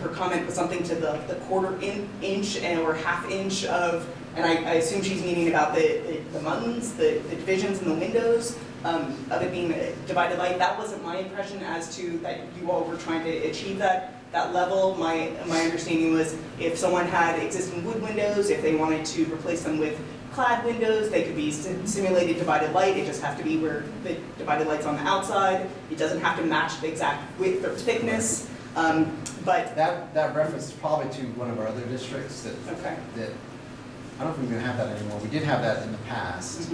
[SPEAKER 4] her comment was something to the quarter inch or half inch of. And I assume she's meaning about the muttons, the divisions in the windows, of it being divided light. That wasn't my impression as to that you all were trying to achieve that level. My understanding was if someone had existing wood windows, if they wanted to replace them with clad windows, they could be simulated divided light. It just have to be where the divided light's on the outside. It doesn't have to match the exact width or thickness. But
[SPEAKER 9] that reference is probably to one of our other districts that I don't think we're going to have that anymore. We did have that in the past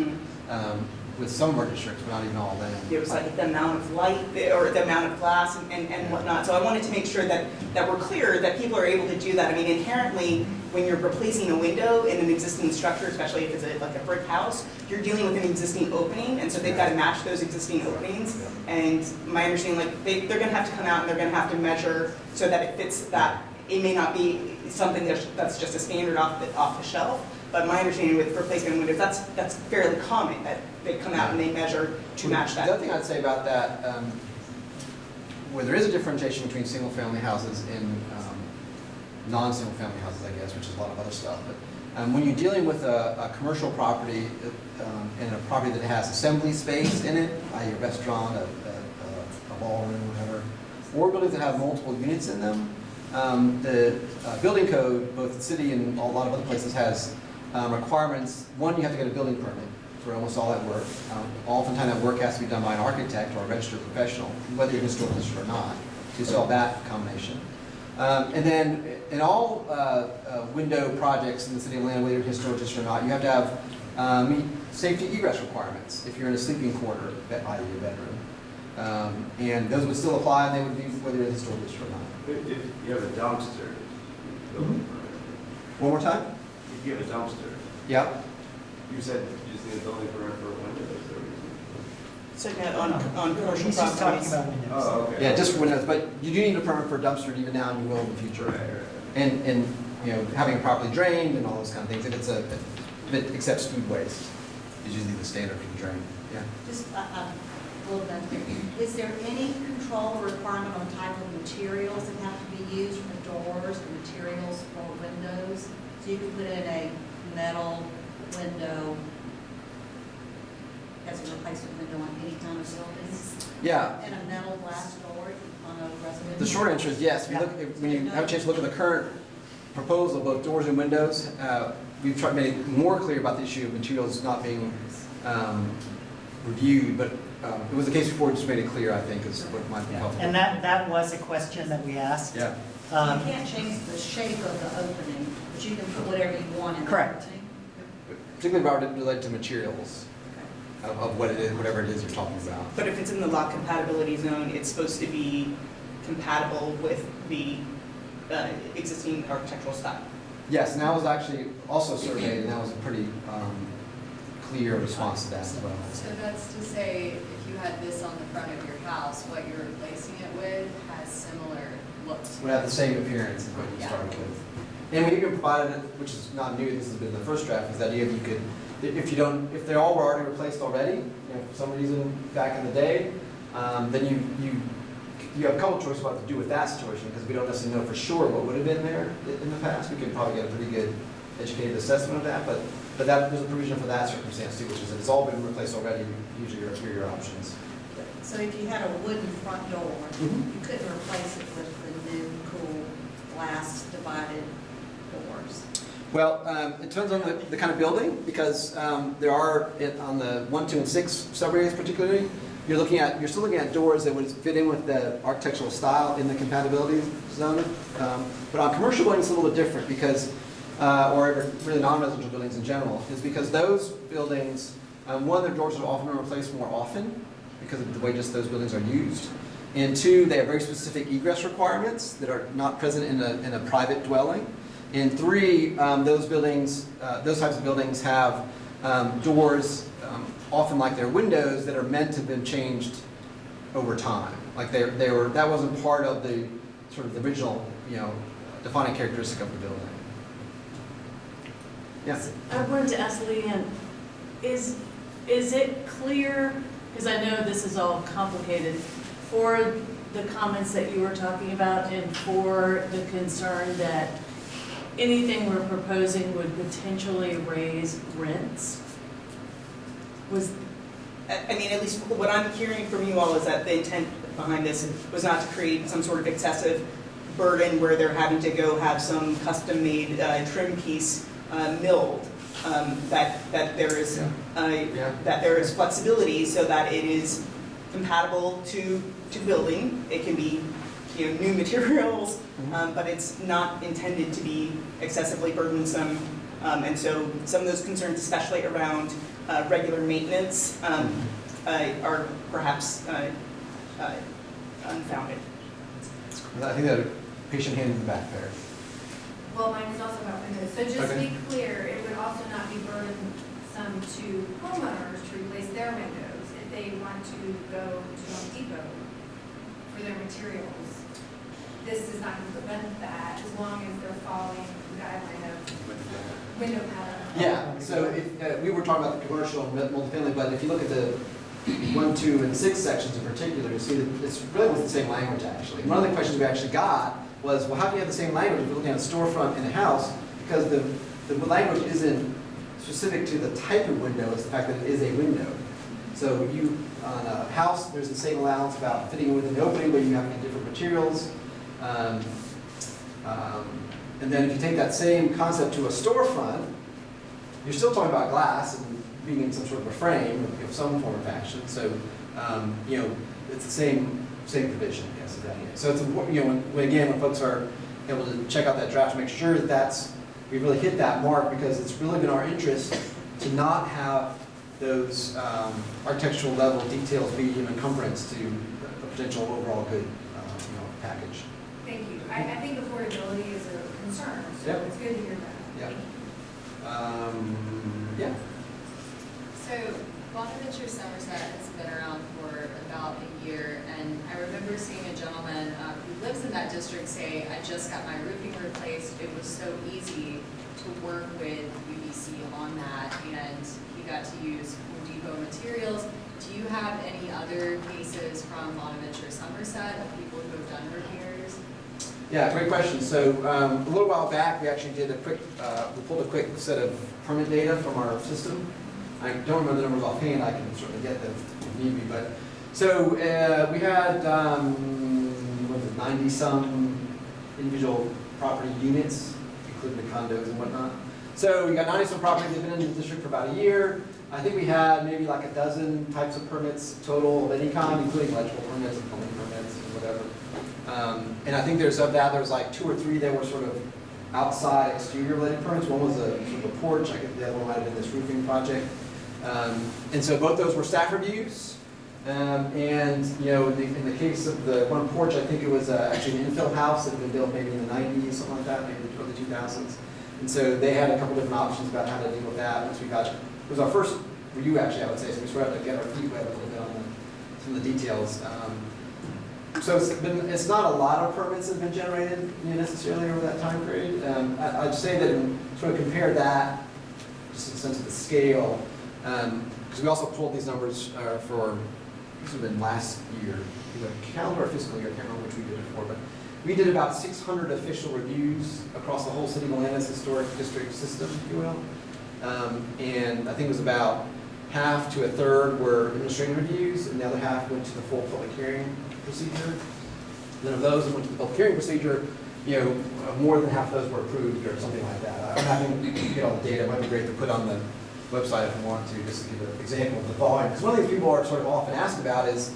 [SPEAKER 9] with some of our districts, but not even all of them.
[SPEAKER 4] There was like the amount of light or the amount of glass and whatnot. So I wanted to make sure that we're clear that people are able to do that. I mean, inherently, when you're replacing a window in an existing structure, especially if it's like a brick house, you're dealing with an existing opening, and so they've got to match those existing openings. And my understanding, like, they're gonna have to come out and they're gonna have to measure so that it fits that. It may not be something that's just a standard off the shelf, but my understanding with replacement windows, that's fairly common, that they come out and they measure to match that.
[SPEAKER 9] The other thing I'd say about that, where there is a differentiation between single-family houses and non-single-family houses, I guess, which is a lot of other stuff. But when you're dealing with a commercial property and a property that has assembly space in it, i.e. a restaurant, a ballroom, whatever, or buildings that have multiple units in them, the building code, both the city and a lot of other places, has requirements. One, you have to get a building permit for almost all that work. Oftentimes that work has to be done by an architect or a registered professional, whether you're in a historic district or not, to solve that combination. And then in all window projects in the city of Atlanta, whether you're historic district or not, you have to have meet safety egress requirements if you're in a sleeping quarter, i.e. a bedroom. And those would still apply, and they would be whether you're in a historic district or not.
[SPEAKER 12] If you have a dumpster,
[SPEAKER 9] One more time?
[SPEAKER 12] if you have a dumpster,
[SPEAKER 9] Yep.
[SPEAKER 12] you said you just need a building permit for windows.
[SPEAKER 4] So yeah, on commercial
[SPEAKER 2] He's just talking
[SPEAKER 4] properties.
[SPEAKER 2] about windows.
[SPEAKER 12] Oh, okay.
[SPEAKER 9] Yeah, just for windows, but you do need a permit for a dumpster even now, and you will in the future.
[SPEAKER 12] Right, right.
[SPEAKER 9] And you know, having it properly drained and all those kind of things. If it accepts food waste, is usually the standard for the drain. Yeah.
[SPEAKER 8] Just a little bit here. Is there any control or requirement on type of materials that have to be used for doors or materials for windows? So you could put in a metal window as a replacement window on any kind of buildings?
[SPEAKER 9] Yeah.
[SPEAKER 8] And a metal glass door on a residential?
[SPEAKER 9] The short answer is yes. When you have a chance to look at the current proposal, both doors and windows, we've tried to make it more clear about the issue of materials not being reviewed, but it was the case before. Just made it clear, I think, is what might be helpful.
[SPEAKER 2] And that was a question that we asked.
[SPEAKER 9] Yeah.
[SPEAKER 8] You can't change the shape of the opening, but you can put whatever you want in the
[SPEAKER 2] Correct.
[SPEAKER 8] opening?
[SPEAKER 9] Particularly about related to materials of what it is, whatever it is you're talking about.
[SPEAKER 4] But if it's in the lot compatibility zone, it's supposed to be compatible with the existing architectural style.
[SPEAKER 9] Yes, and that was actually also surveyed, and that was a pretty clear response to that as well.
[SPEAKER 13] So that's to say, if you had this on the front of your house, what you're replacing it with has similar looks.
[SPEAKER 9] Would have the same appearance as what you started with. And we even provided it, which is not new, this has been the first draft, is the idea that you could, if they all were already replaced already, you know, for some reason back in the day, then you have a couple of choices about what to do with that situation, because we don't necessarily know for sure what would have been there in the past. We could probably get a pretty good educated assessment of that, but there's a provision for that circumstance too, which is that it's all been replaced already. Usually here are your options.
[SPEAKER 8] So if you had a wooden front door,
[SPEAKER 9] Mhm.
[SPEAKER 8] you couldn't replace it with the new cool glass divided doors?
[SPEAKER 9] Well, it depends on the kind of building, because there are, on the 1, 2, and 6 subareas particularly, you're still looking at doors that would fit in with the architectural style in the compatibility zone. But on commercial buildings, it's a little bit different because, or really non-residential buildings in general, is because those buildings, one, their doors are often replaced more often because of the way just those buildings are used. And two, they have very specific egress requirements that are not present in a private dwelling. And three, those types of buildings have doors, often like their windows, that are meant to have been changed over time. Like that wasn't part of the sort of the original, defining characteristic of the building. Yes.
[SPEAKER 17] I wanted to ask Leanne, is it clear, because I know this is all complicated, for the comments that you were talking about and for the concern that anything we're proposing would potentially raise rents?
[SPEAKER 4] I mean, at least what I'm hearing from you all is that the intent behind this was not to create some sort of excessive burden where they're having to go have some custom-made trim piece milled. That there is flexibility so that it is compatible to building. It can be new materials, but it's not intended to be excessively burdensome. And so some of those concerns, especially around regular maintenance, are perhaps unfounded.
[SPEAKER 9] I think that a patient hand in the back there.
[SPEAKER 18] Well, mine is also about windows, so just to
[SPEAKER 9] Okay.
[SPEAKER 18] be clear, it would also not be burdensome to homeowners to replace their windows if they want to go to Home Depot for their materials. This is not going to prevent that as long as they're following the guideline of window pattern.
[SPEAKER 9] Yeah, so if, we were talking about the commercial and multifamily, but if you look at the 1, 2, and 6 sections in particular, you see that it's really was the same language actually. One of the questions we actually got was, well, how do you have the same language if you're looking at a storefront in a house? Because the language isn't specific to the type of window, it's the fact that it is a window. So you, on a house, there's the same allowance about fitting within the opening, but you have different materials. And then if you take that same concept to a storefront, you're still talking about glass and being in some sort of a frame of some form of fashion. So, you know, it's the same provision, I guess. So it's important, you know, when folks are able to check out that draft, to make sure that we really hit that mark, because it's really been our interest to not have those architectural level details be an encumbrance to a potential overall good, you know, package.
[SPEAKER 18] Thank you. I think affordability is a concern, so
[SPEAKER 9] Yep.
[SPEAKER 18] it's good to hear that.
[SPEAKER 9] Yeah. Yeah.
[SPEAKER 13] So Bonaventure Somerset has been around for about a year, and I remember seeing a gentleman who lives in that district say, I just got my roofing replaced. It was so easy to work with UBC on that, and he got to use Home Depot materials. Do you have any other cases from Bonaventure Somerset of people who have done repairs?
[SPEAKER 9] Yeah, great question. So a little while back, we actually did we pulled a quick set of permit data from our system. I don't remember the numbers offhand. I can certainly get them if need be. But so we had 90-some individual property units, including the condos and whatnot. So we got 90-some properties that have been in the district for about a year. I think we had maybe like a dozen types of permits total of any kind, including electrical permits and plumbing permits and whatever. And I think there was like 2 or 3 that were sort of outside exterior related permits. One was a sort of a porch. I guess the other one might have been this roofing project. And so both those were staff reviews. And you know, in the case of the one porch, I think it was actually an infill house that had been built maybe in the 90s, something like that, maybe the early 2000s. And so they had a couple different options about how to deal with that. Once we got, it was our first review actually, I would say. So we sort of had to get our feet wet a little bit on some of the details. So it's not a lot of permits that have been generated, you know, necessarily over that time period. I'd say that sort of compare that, just in the sense of the scale, because we also pulled these numbers for, this would have been last year, either calendar or fiscal year, I can't remember which we did it for, but we did about 600 official reviews across the whole City of Atlanta's historic district system, if you will. And I think it was about half to a third were administrative reviews, and the other half went to the full public hearing procedure. And then of those that went to the public hearing procedure, you know, more than half of those were approved or something like that. I'm having to get all the data. It might be great to put on the website if you want to, just to give an example of the volume. Because one of the things people are sort of often asked about is,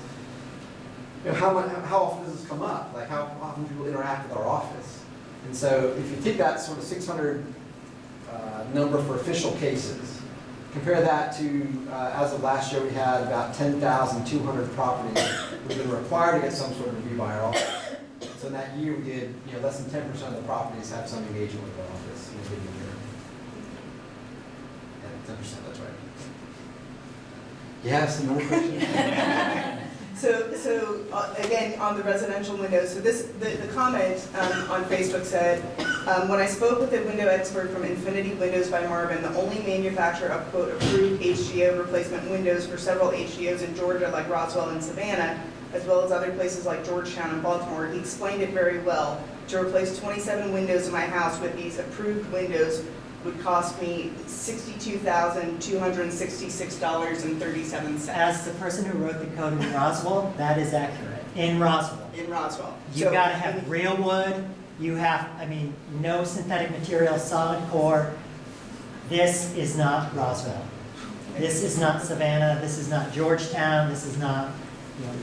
[SPEAKER 9] you know, how often does this come up? Like how often do people interact with our office? And so if you take that sort of 600 number for official cases, compare that to, as of last year, we had about 10,200 properties that have been required to get some sort of review by our office. So in that year, we did, you know, less than 10% of the properties have some engagement with our office in a given year. Yeah, 10%, that's right. Yes, another question?
[SPEAKER 4] So again, on the residential windows, so the comment on Facebook said, when I spoke with a window expert from Infinity Windows by Marvin, the only manufacturer of quote approved HGO replacement windows for several HGOs in Georgia like Roswell and Savannah, as well as other places like Georgetown and Baltimore, he explained it very well. To replace 27 windows in my house with these approved windows would cost me $62,266.37.
[SPEAKER 2] As the person who wrote the code in Roswell, that is accurate. In Roswell.
[SPEAKER 4] In Roswell.
[SPEAKER 2] You gotta have real wood, you have, I mean, no synthetic material, solid core. This is not Roswell. This is not Savannah, this is not Georgetown, this is not, you know,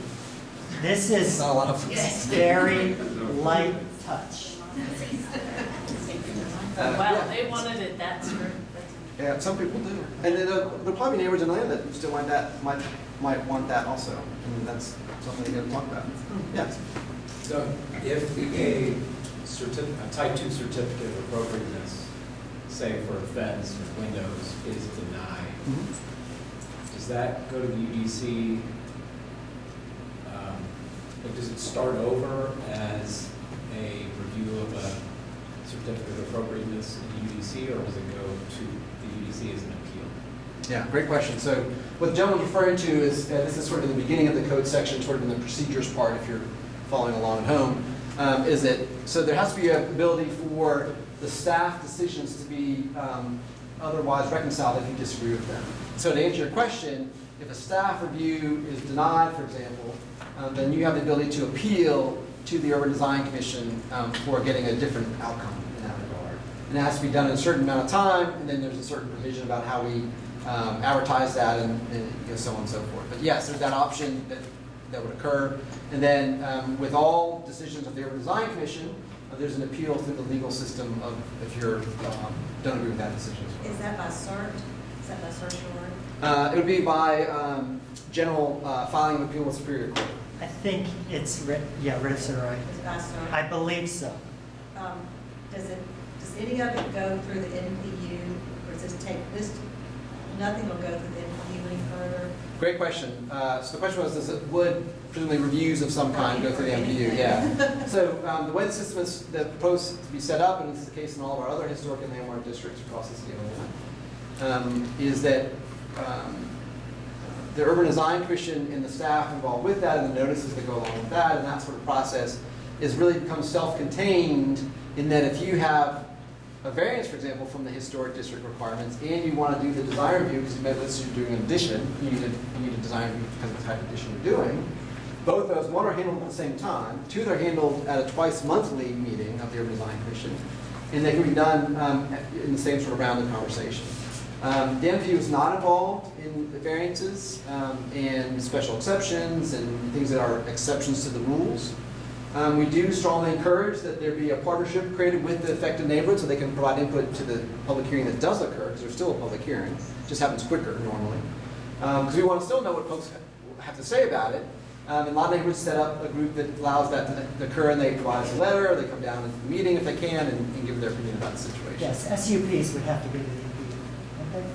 [SPEAKER 2] this is
[SPEAKER 9] not a lot of
[SPEAKER 2] very light touch.
[SPEAKER 17] Wow, they wanted it that strict.
[SPEAKER 9] Yeah, some people do. And then there'll probably be neighbors in Atlanta that still want that, might want that also. And that's something you're going to talk about. Yeah.
[SPEAKER 19] So if a
[SPEAKER 14] a type 2 certificate of appropriateness, say for a fence or windows, is denied, does that go to the UDC? Like, does it start over as a review of a certificate of appropriateness in the UDC, or does it go to the UDC as an appeal?
[SPEAKER 9] Yeah, great question. So what the gentleman's referring to is, this is sort of in the beginning of the code section, sort of in the procedures part, if you're following along at home, is that, so there has to be an ability for the staff decisions to be otherwise reconciled if you disagree with them. So to answer your question, if a staff review is denied, for example, then you have the ability to appeal to the Urban Design Commission for getting a different outcome in that regard. And it has to be done in a certain amount of time, and then there's a certain provision about how we advertise that and so on and so forth. But yes, there's that option that would occur. And then with all decisions of the Urban Design Commission, there's an appeal through the legal system of if you're don't agree with that decision as well.
[SPEAKER 8] Is that by cert? Is that by certiorari?
[SPEAKER 9] It would be by general filing of appeal with Superior Court.
[SPEAKER 2] I think it's, writ of certiorari.
[SPEAKER 8] Is it by cert?
[SPEAKER 2] I believe so.
[SPEAKER 8] Does any of it go through the NPU, or does this take this? Nothing will go through the NPU any further.
[SPEAKER 9] Great question. So the question was, would presumably reviews of some kind go through the NPU? Yeah. So the way the system is proposed to be set up, and this is the case in all of our other historic and landmark districts across the state of Illinois, is that the Urban Design Commission and the staff involved with that, and the notices that go along with that, and that sort of process is really becomes self-contained in that if you have a variance, for example, from the historic district requirements, and you want to do the design review because you're doing an addition, you need a design review because of the type of addition you're doing. Both those, one are handled at the same time. Two, they're handled at a twice-monthly meeting of the Urban Design Commission, and they can be done in the same sort of round of conversation. The NPU is not involved in the variances and special exceptions and things that are exceptions to the rules. We do strongly encourage that there be a partnership created with the affected neighborhood so they can provide input to the public hearing that does occur, because there's still a public hearing. It just happens quicker normally. Because we want to still know what folks have to say about it. And a lot of neighborhoods set up a group that allows that to occur, and they provide us a letter, or they come down to the meeting if they can and give their opinion about the situation.
[SPEAKER 2] Yes, SUPs would have to go to the NPU.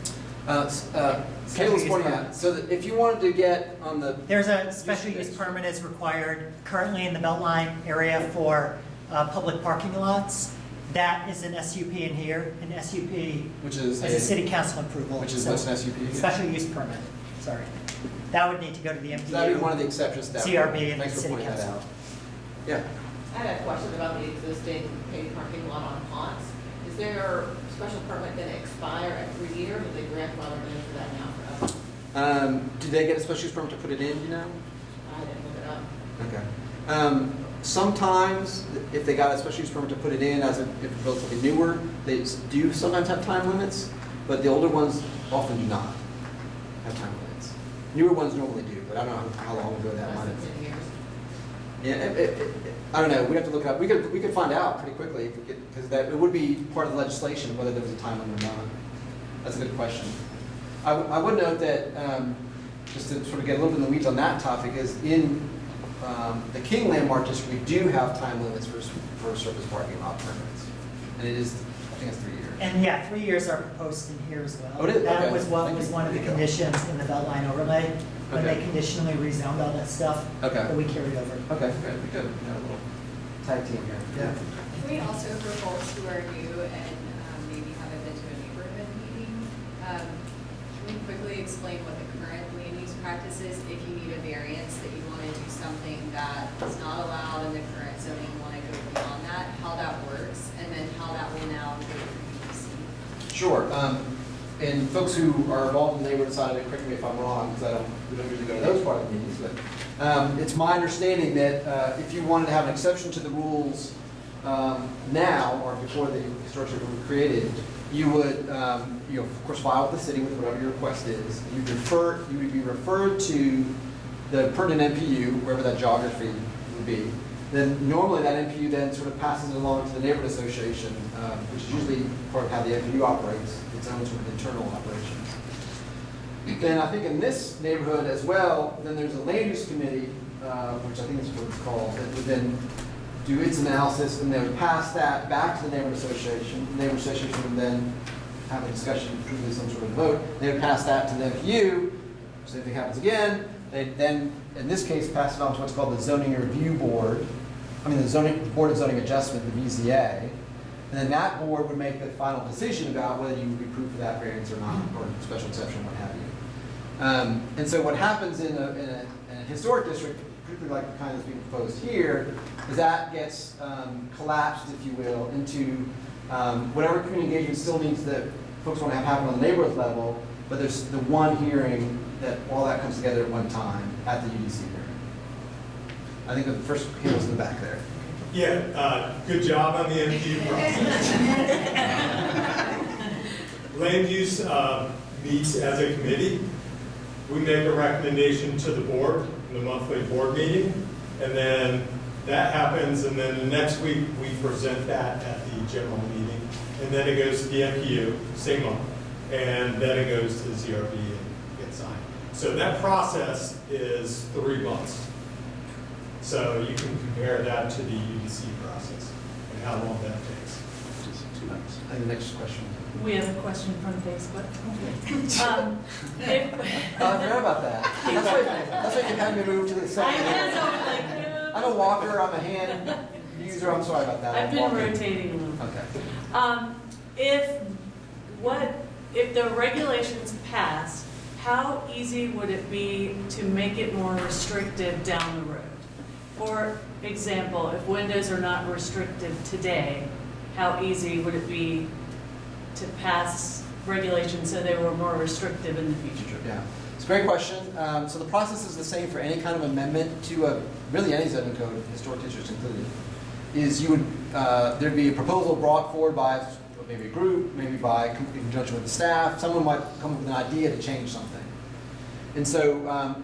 [SPEAKER 2] Okay.
[SPEAKER 9] Caleb's pointing out, so that if you wanted to get on the...
[SPEAKER 2] There's a special use permit is required currently in the Beltline area for public parking lots. That is an SUP in here, an SUP
[SPEAKER 9] which is
[SPEAKER 2] a city council approval.
[SPEAKER 9] Which is what's an SUP?
[SPEAKER 2] Special use permit, sorry. That would need to go to the MPU.
[SPEAKER 9] So that would be one of the exceptions to that.
[SPEAKER 2] CRB and the
[SPEAKER 9] Thanks for
[SPEAKER 2] city
[SPEAKER 9] pointing that
[SPEAKER 2] council.
[SPEAKER 9] out. Yeah.
[SPEAKER 19] I had a question about the existing paid parking lot on Ponce. Is their special permit going to expire at 3 years, or they grandfather in for that now forever?
[SPEAKER 9] Did they get a special use permit to put it in, you know?
[SPEAKER 19] I didn't look it up.
[SPEAKER 9] Okay. Sometimes, if they got a special use permit to put it in as if it's relatively newer, they do sometimes have time limits, but the older ones often do not have time limits. Newer ones normally do, but I don't know how long ago that might have been. 10 years? Yeah, I don't know. We'd have to look it up. We could find out pretty quickly because it would be part of the legislation whether there was a time limit or not. That's a good question. I would note that just to sort of get a little bit in the weeds on that topic is in the King Landmark District we do have time limits for surface parking lot permits, and it is I think it's 3 years.
[SPEAKER 2] And yeah, 3 years are proposed in here as well.
[SPEAKER 9] Oh, it is?
[SPEAKER 2] That
[SPEAKER 9] Okay.
[SPEAKER 2] was what was one of the conditions in the Beltline overlay when
[SPEAKER 9] Okay.
[SPEAKER 2] they conditionally rezoned all that stuff
[SPEAKER 9] Okay.
[SPEAKER 2] that we carried over.
[SPEAKER 9] Okay, good. We have a little tag team here. Yeah.
[SPEAKER 13] Can we also, for folks who are new and maybe haven't been to a neighborhood meeting, can we quickly explain what the current land use practice is if you need a variance that you want to do something that is not allowed in the current zoning, you want to go beyond that, how that works, and then how that will now go through UDC?
[SPEAKER 9] Sure. And folks who are involved in the neighborhood side of it, correct me if I'm wrong, because we don't usually go to those part of the meetings, but it's my understanding that if you wanted to have an exception to the rules now or before the historic district was created, you would, of course, file with the city with whatever your request is. You would be referred to the pertinent NPU, wherever that geography would be. Then normally that NPU then sort of passes it along to the neighborhood association, which is usually part of how the NPU operates, its own sort of internal operations. Then I think in this neighborhood as well, then there's a land use committee, which I think is what it's called, that would then do its analysis, and they would pass that back to the neighborhood association. The neighborhood association would then have a discussion, probably some sort of vote. They would pass that to the MPU. So if it happens again, they then, in this case, pass it on to what's called the Zoning Review Board. I mean, the Board of Zoning Adjustment, the BZA. And then that board would make the final decision about whether you would be approved for that variance or not, or special exception, what have you. And so what happens in a historic district, particularly like the kind that's being proposed here, is that gets collapsed, if you will, into whatever community engagement still needs that folks want to have happen on the neighborhood level, but there's the one hearing that all that comes together at one time at the UDC hearing. I think the first hearing was in the back there.
[SPEAKER 5] Yeah, good job on the MPU process. Land use meets as a committee. We make a recommendation to the board in the monthly board meeting, and then that happens, and then the next week we present that at the general meeting, and then it goes to the MPU, same month, and then it goes to the ZRB and gets signed. So that process is 3 months. So you can compare that to the UDC process and how long that takes.
[SPEAKER 9] Just 2 months. And the next question.
[SPEAKER 17] We have a question from Facebook.
[SPEAKER 9] Oh, I forgot about that. That's why you had me move to the second. I'm a walker, I'm a hand user, I'm sorry about that.
[SPEAKER 17] I've been rotating them.
[SPEAKER 9] Okay.
[SPEAKER 17] If the regulations pass, how easy would it be to make it more restrictive down the road? For example, if windows are not restrictive today, how easy would it be to pass regulations so they were more restrictive in the future?
[SPEAKER 9] Yeah, it's a great question. So the process is the same for any kind of amendment to really any zoning code, historic districts included. Is you would there'd be a proposal brought forward by maybe a group, maybe in conjunction with the staff. Someone might come up with an idea to change something, and so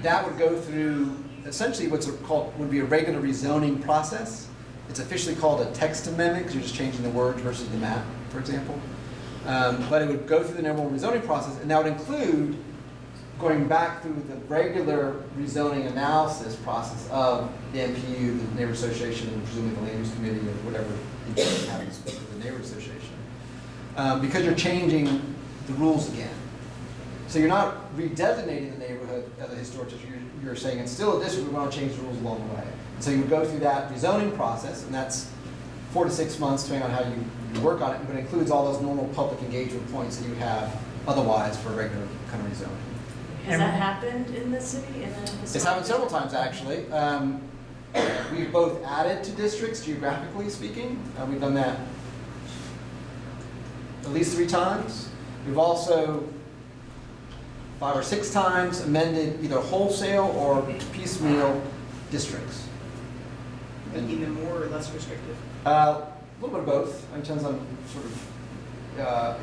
[SPEAKER 9] that would go through essentially would be a regular rezoning process. It's officially called a text amendment because you're just changing the words versus the map, for example. But it would go through the normal rezoning process, and that would include going back through the regular rezoning analysis process of the MPU, the neighborhood association, and presumably the land use committee or whatever it happens to be with the neighborhood association. Because you're changing the rules again. So you're not redesignating the neighborhood as a historic district. You're saying it's still a district, we want to change the rules along the way. And so you would go through that rezoning process, and that's 4 to 6 months, depending on how you work on it, but it includes all those normal public engagement points that you have otherwise for a regular kind of rezoning.
[SPEAKER 17] Has that happened in the city?
[SPEAKER 9] It's happened several times, actually. We've both added to districts, geographically speaking. We've done that at least 3 times. We've also 5 or 6 times amended either wholesale or piecemeal districts.
[SPEAKER 4] Making them more or less restrictive?
[SPEAKER 9] A little bit of both. It depends on sort of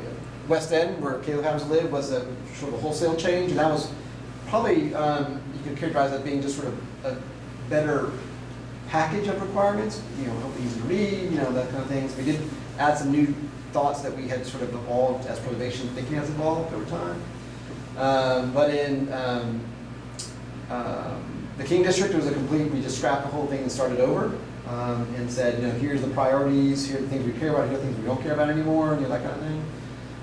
[SPEAKER 9] West End, where Caleb happens to live, was a sort of a wholesale change, and that was probably you could characterize that being just sort of a better package of requirements. Hopefully easy to read, that kind of things. We did add some new thoughts that we had sort of evolved as preservation thinking has evolved over time. But in the King District, it was we just scrapped the whole thing and started over and said, here's the priorities, here are the things we care about, here are the things we don't care about anymore, that kind of thing.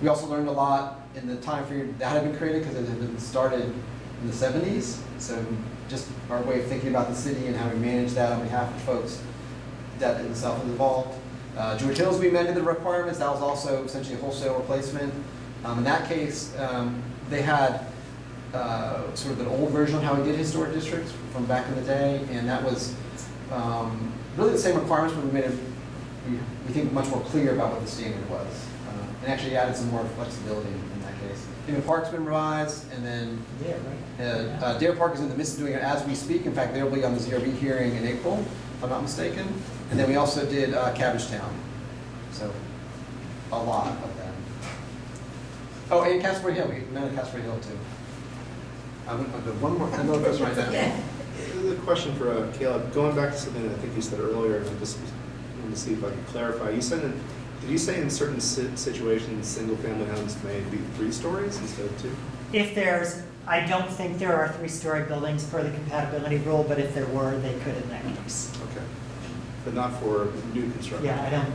[SPEAKER 9] We also learned a lot in the time period that had been created because it had been started in the 70s. So just our way of thinking about the city and how we manage that on behalf of folks, that in itself has evolved. Druid Hills, we amended the requirements. That was also essentially a wholesale replacement. In that case, they had sort of an old version of how we did historic districts from back in the day, and that was really the same requirements, but we made it, we think, much more clear about what the standard was, and actually added some more flexibility in that case. Even Park's been revised, and then Deer Park is in the midst of doing it as we speak. In fact, they'll be on the ZRB hearing in April, if I'm not mistaken. And then we also did Cabbage Town, so a lot of them. Oh, and Casper Hill, we met at Casper Hill too. I'll do one more, another person right now.
[SPEAKER 12] A question for Caleb. Going back to something I think you said earlier, and I just wanted to see if I could clarify. Did you say in certain situations, single-family homes may be 3 stories instead of 2?
[SPEAKER 2] I don't think there are 3-story buildings per the compatibility rule, but if there were, they could in that case.
[SPEAKER 12] Okay. but not for new construction.
[SPEAKER 2] Yeah, I don't,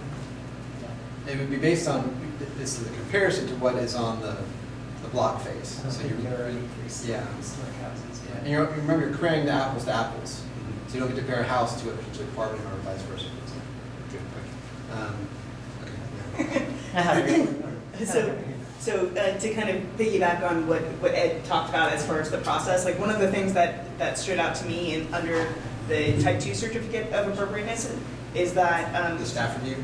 [SPEAKER 9] It would be based on, this is a comparison to what is on the block face.
[SPEAKER 2] I don't
[SPEAKER 9] So
[SPEAKER 2] think
[SPEAKER 9] you're-
[SPEAKER 2] there are any three
[SPEAKER 9] Yeah.
[SPEAKER 2] historic houses.
[SPEAKER 9] Yeah, and you're, remember, you're comparing the apples to apples. So you don't get to compare a house to a particular apartment or vice versa.
[SPEAKER 4] So to kind of piggyback on what Ed talked about as far as the process, like one of the things that stood out to me under the type 2 certificate of appropriateness is that
[SPEAKER 9] The staff review?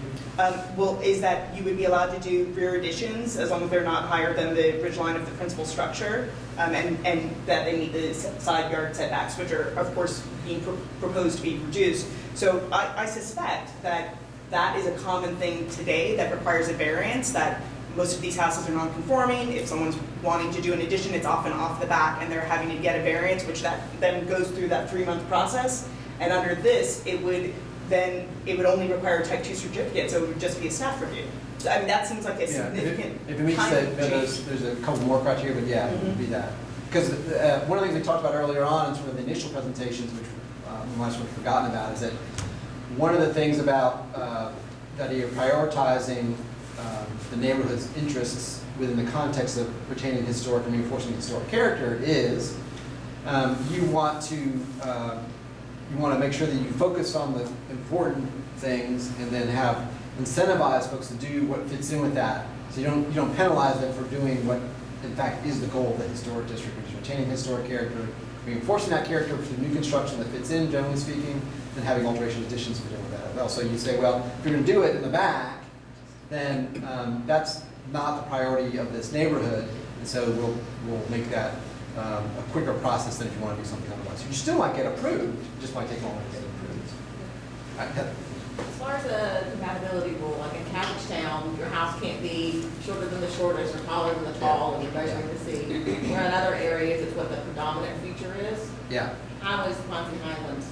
[SPEAKER 4] is that you would be allowed to do rear additions as long as they're not higher than the ridge line of the principal structure, and that they meet the side yard setbacks, which are of course being proposed to be reduced. So I suspect that is a common thing today that requires a variance, that most of these houses are non-conforming. If someone's wanting to do an addition, it's often off the back and they're having to get a variance, which that then goes through that 3-month process. And under this, it would only require a type 2 certificate, so it would just be a staff review. So, I mean, that seems like a significant
[SPEAKER 9] If it meets
[SPEAKER 4] kind
[SPEAKER 9] that,
[SPEAKER 4] of
[SPEAKER 9] then
[SPEAKER 4] change.
[SPEAKER 9] there's a couple more criteria, but yeah, it would be that. Because one of the things we talked about earlier on in sort of the initial presentations, which we might have forgotten about, is that one of the things about that you're prioritizing the neighborhood's interests within the context of retaining historic and reinforcing historic character is you want to make sure that you focus on the important things and then have incentivize folks to do what fits in with that. So you don't penalize them for doing what in fact is the goal of the historic district, which is retaining historic character, reinforcing that character through new construction that fits in, generally speaking, and having alterations, additions fit in with that as well. So you say, well, if you're going to do it in the back, then that's not the priority of this neighborhood, and so we'll make that a quicker process than if you want to do something otherwise. You still might get approved, it just might take longer to get approved.
[SPEAKER 19] As far as the compatibility rule, like in Cabbage Town, your house can't be shorter than the shortest or taller than the tall, and you're measuring the sea. Where in other areas, it's what the predominant feature is.
[SPEAKER 9] Yeah.
[SPEAKER 19] How is Quonset Highlands?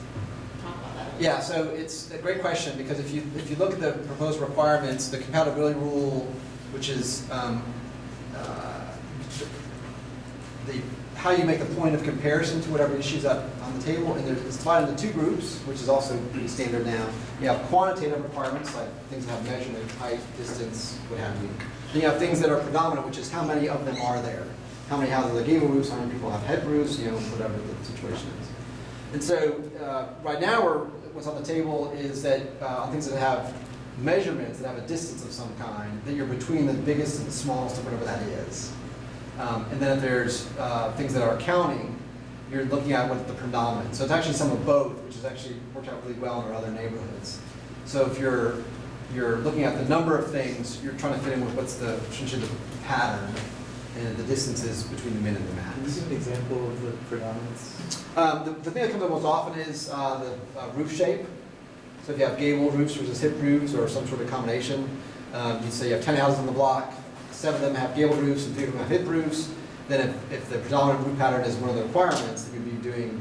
[SPEAKER 19] Talk about that.
[SPEAKER 9] Yeah, so it's a great question, because if you look at the proposed requirements, the compatibility rule, which is how you make the point of comparison to whatever issues up on the table, and it's divided into 2 groups, which is also pretty standard now. You have quantitative requirements, like things that have measurement, height, distance, what have you. Then you have things that are predominant, which is how many of them are there. How many houses have gable roofs, how many people have head roofs, whatever the situation is. And so right now, what's on the table is that on things that have measurements, that have a distance of some kind, that you're between the biggest and the smallest of whatever that is. And then if there's things that are counting, you're looking at what the predominant. So it's actually some of both, which has actually worked out really well in our other neighborhoods. So if you're looking at the number of things, you're trying to fit in with what's essentially the pattern and the distances between the min and the max.
[SPEAKER 14] Can you give an example of the predominance?
[SPEAKER 9] The thing that comes up most often is the roof shape. So if you have gable roofs versus hip roofs or some sort of combination, you say you have 10 houses on the block, 7 of them have gable roofs and 3 of them have hip roofs, then if the predominant roof pattern is one of the requirements, then you'd be doing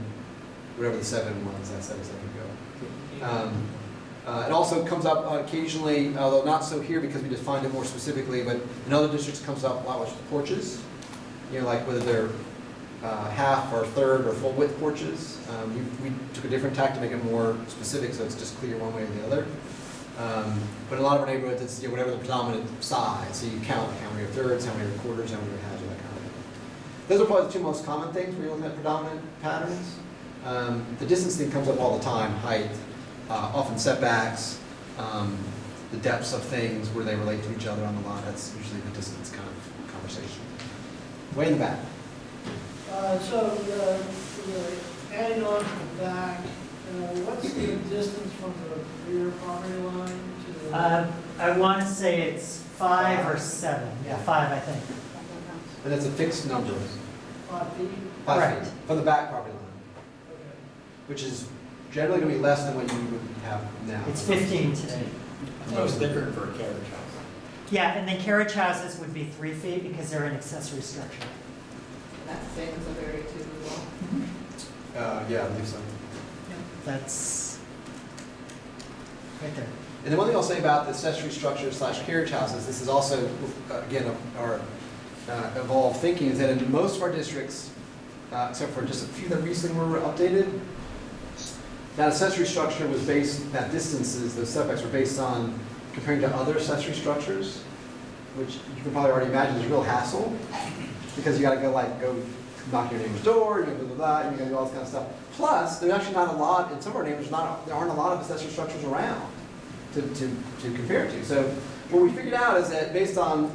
[SPEAKER 9] whatever the 7 ones that said a second ago. It also comes up occasionally, although not so here because we defined it more specifically, but in other districts it comes up a lot with porches. Like whether they're half or third or full width porches. We took a different tack to make it more specific so it's just clear one way or the other. But in a lot of our neighborhoods, it's whatever the predominant size. So you count like how many are thirds, how many are quarters, how many are halves, that kind of thing. Those are probably the 2 most common things when you're looking at predominant patterns. The distance thing comes up all the time, height, often setbacks, the depths of things, where they relate to each other on the lot. That's usually the distance kind of conversation. Way in the back.
[SPEAKER 20] Adding on to the back, what's the distance from the rear property line to the?
[SPEAKER 2] I want to say it's 5 or 7. Yeah, 5, I think.
[SPEAKER 9] And that's a fixed number.
[SPEAKER 20] 5 feet?
[SPEAKER 9] 5
[SPEAKER 2] Right.
[SPEAKER 9] feet from the back property line, which is generally going to be less than what you would have now.
[SPEAKER 2] It's 15 today.
[SPEAKER 14] So it's different for a carriage house.
[SPEAKER 2] Yeah, and then carriage houses would be 3 feet because they're an accessory structure.
[SPEAKER 19] That's the same as a area 2 as well.
[SPEAKER 9] Yeah, I believe so.
[SPEAKER 2] That's right there.
[SPEAKER 9] And then one thing I'll say about the accessory structures / carriage houses, this is also, again, our evolved thinking, is that in most of our districts, except for just a few that recently were updated, that accessory structure was based, that distances, those setbacks were based on comparing to other accessory structures, which you can probably already imagine is a real hassle, because you gotta go knock your neighbor's door, and blah, blah, blah, and you gotta do all this kind of stuff. Plus, there's actually not a lot, in some of our neighbors, there aren't a lot of accessory structures around to compare to. So what we figured out is that based on,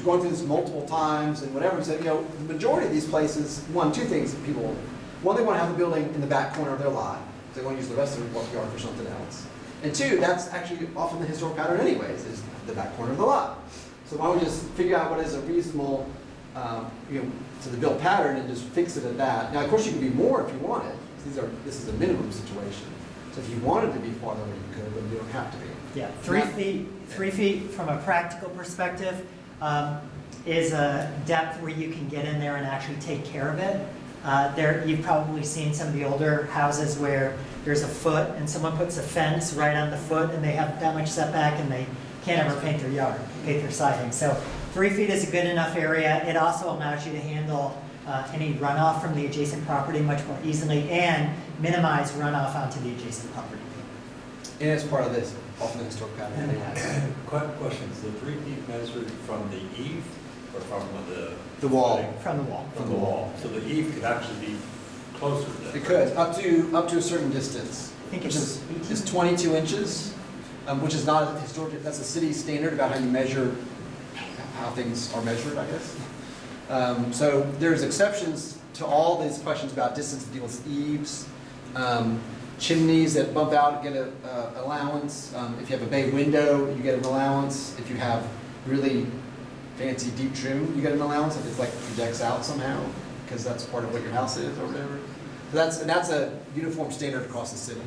[SPEAKER 9] going through this multiple times and whatever, we said, the majority of these places, two things that people, one, they want to have the building in the back corner of their lot. They want to use the rest of the yard for something else. And two, that's actually often the historic pattern anyways, is the back corner of the lot. So why don't we just figure out what is a reasonable, to the built pattern and just fix it at that. Now, of course, you can be more if you wanted. This is a minimum situation. So if you wanted to be farther away, you could, but you don't have to be.
[SPEAKER 2] Yeah, 3 feet from a practical perspective is a depth where you can get in there and actually take care of it. You've probably seen some of the older houses where there's a foot and someone puts a fence right on the foot and they have that much setback and they can't ever paint their yard, paint their siding. So 3 feet is a good enough area. It also allows you to handle any runoff from the adjacent property much more easily and minimize runoff onto the adjacent property.
[SPEAKER 9] And it's part of this, often the historic pattern.
[SPEAKER 1] Questions, the 3 feet measured from the eave or from
[SPEAKER 9] the wall?
[SPEAKER 2] From the wall.
[SPEAKER 1] From the wall. So the eave could actually be closer to that.
[SPEAKER 9] It could, up to a certain distance.
[SPEAKER 2] I think
[SPEAKER 9] which is 22 inches, which is not a historic, that's a city standard about how you measure, how things are measured, I guess. So there's exceptions to all these questions about distance to deal with eaves. Chimneys that bump out get an allowance. If you have a bay window, you get an allowance. If you have really fancy deep trim, you get an allowance if it's like projects out somehow, because that's part of what your house is or whatever. So that's a uniform standard across the city.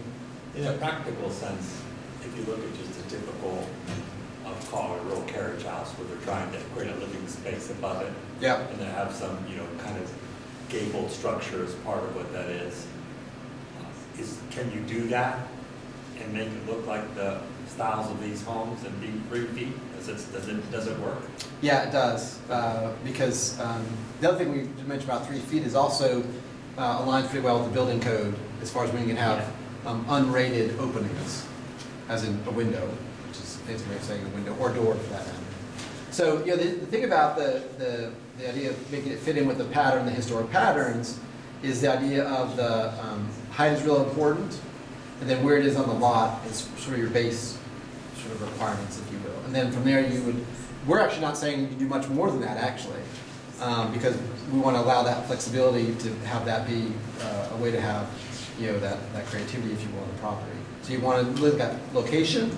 [SPEAKER 1] In a practical sense, if you look at just a typical, I'll call it a real carriage house where they're trying to create a living space above it.
[SPEAKER 9] Yeah.
[SPEAKER 1] And they have some, kind of gabled structure as part of what that is. Can you do that and make it look like the styles of these homes and be 3 feet? Does it work?
[SPEAKER 9] Yeah, it does. Because the other thing we mentioned about 3 feet is also aligns pretty well with the building code as far as when you can have unrated openings, as in a window, which is a fancy way of saying a window, or door for that matter. So the thing about the idea of making it fit in with the pattern, the historic patterns, is the idea of the height is real important, and then where it is on the lot is sort of your base sort of requirements, if you will. And then from there we're actually not saying you can do much more than that actually, because we want to allow that flexibility to have that be a way to have, that creativity, if you will, on the property. So you want to look at location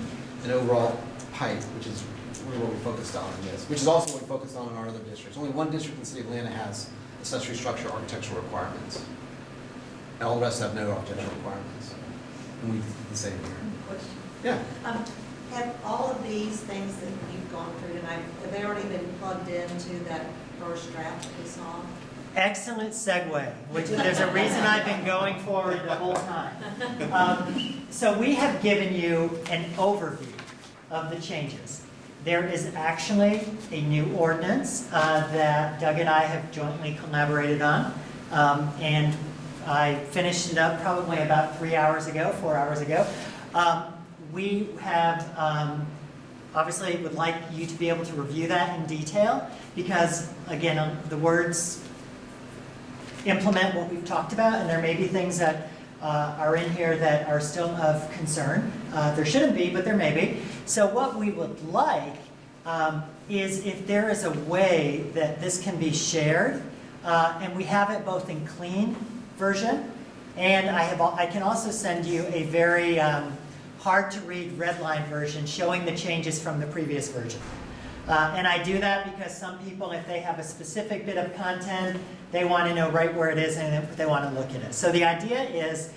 [SPEAKER 9] and overall height, which is really what we focused on in this, which is also what we focused on in our other districts. Only one district in the city of Atlanta has accessory structure architectural requirements. And all the rest have no architectural requirements. And we did the same here.
[SPEAKER 8] Question.
[SPEAKER 9] Yeah.
[SPEAKER 8] Have all of these things that you've gone through tonight, have they already been plugged into that first draft that we saw?
[SPEAKER 2] Excellent segue, which there's a reason I've been going forward the whole time. So we have given you an overview of the changes. There is actually a new ordinance that Doug and I have jointly collaborated on, and I finished it up probably about 4 hours ago. We have obviously would like you to be able to review that in detail because, again, the words implement what we've talked about, and there may be things that are in here that are still of concern. There shouldn't be, but there may be. So what we would like is if there is a way that this can be shared, and we have it both in clean version, and I can also send you a very hard-to-read red line version showing the changes from the previous version. And I do that because some people, if they have a specific bit of content, they want to know right where it is and they want to look at it. So the idea is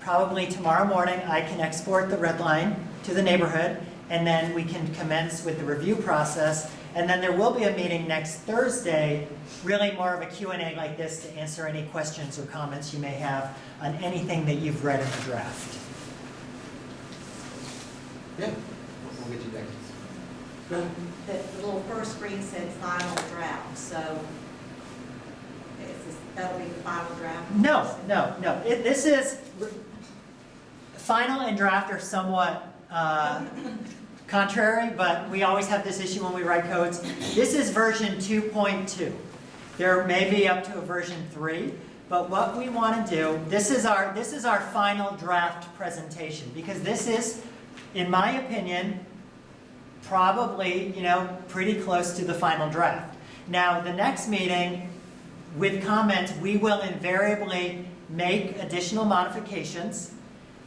[SPEAKER 2] probably tomorrow morning I can export the red line to the neighborhood, and then we can commence with the review process. And then there will be a meeting next Thursday, really more of a Q&A like this to answer any questions or comments you may have on anything that you've read in the draft.
[SPEAKER 9] Yeah, we'll get you next.
[SPEAKER 8] The little first screen said final draft, so that'll be the final draft?
[SPEAKER 2] No. This is, final and draft are somewhat contrary, but we always have this issue when we write codes. This is version 2.2. There may be up to a version 3, but what we want to do, this is our final draft presentation, because this is, in my opinion, probably, pretty close to the final draft. Now, the next meeting, with comments, we will invariably make additional modifications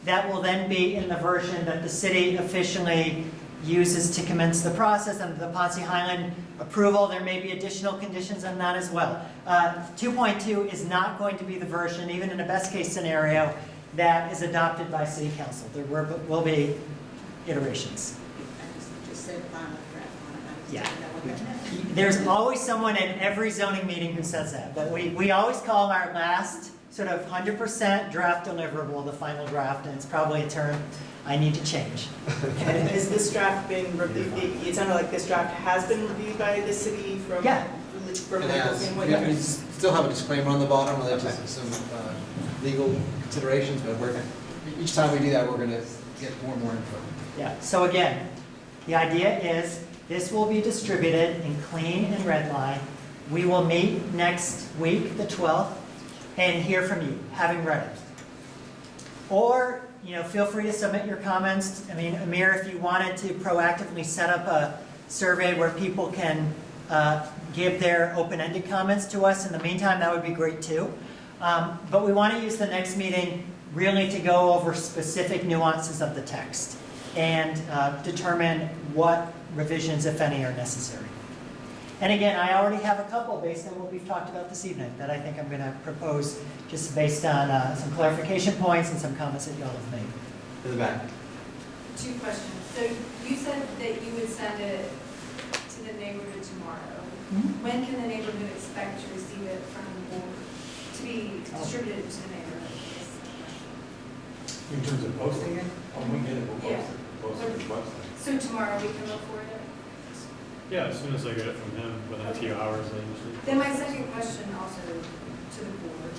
[SPEAKER 2] that will then be in the version that the city officially uses to commence the process under the Ponce Highland approval. There may be additional conditions on that as well. 2.2 is not going to be the version, even in a best case scenario, that is adopted by City Council. There will be iterations.
[SPEAKER 8] Just say final draft on it.
[SPEAKER 2] Yeah. There's always someone at every zoning meeting who says that, but we always call our last sort of 100% draft deliverable the final draft, and it's probably a term I need to change.
[SPEAKER 4] And has this draft been reviewed? It sounded like this draft has been reviewed by the city from
[SPEAKER 2] Yeah.
[SPEAKER 4] from
[SPEAKER 9] It
[SPEAKER 4] legal
[SPEAKER 9] has.
[SPEAKER 4] standpoint?
[SPEAKER 9] We still have a disclaimer on the bottom related to some legal considerations, but each time we do that, we're going to get more and more info.
[SPEAKER 2] Yeah, so again, the idea is this will be distributed in clean and red line. We will meet next week, the 12th, and hear from you, having read it. Or, feel free to submit your comments. I mean, Amir, if you wanted to proactively set up a survey where people can give their open-ended comments to us in the meantime, that would be great too. But we want to use the next meeting really to go over specific nuances of the text and determine what revisions, if any, are necessary. And again, I already have a couple based on what we've talked about this evening that I think I'm going to propose just based on some clarification points and some comments that y'all have made.
[SPEAKER 9] In the back.
[SPEAKER 18] 2 questions. So you said that you would send it to the neighborhood tomorrow.
[SPEAKER 2] Mm-hmm.
[SPEAKER 18] When can the neighborhood expect to receive it from the board, to be distributed to the neighborhood?
[SPEAKER 1] In terms of posting it, when we get it, we'll
[SPEAKER 18] Yeah.
[SPEAKER 1] post it to the website.
[SPEAKER 18] So tomorrow we can look for it?
[SPEAKER 16] Yeah, as soon as I get it from him, within a few hours, I usually.
[SPEAKER 18] Then my second question also to the board.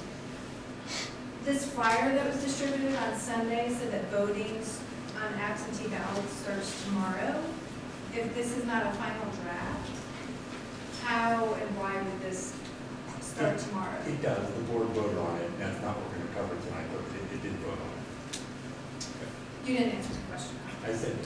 [SPEAKER 18] This flyer that was distributed on Sunday said that voting on absentee ballots starts tomorrow. If this is not a final draft, how and why would this start tomorrow?
[SPEAKER 1] It does, the board voted on it, that's not what we're going to cover tonight, but it did vote on it.
[SPEAKER 18] You didn't answer the question.
[SPEAKER 1] I said,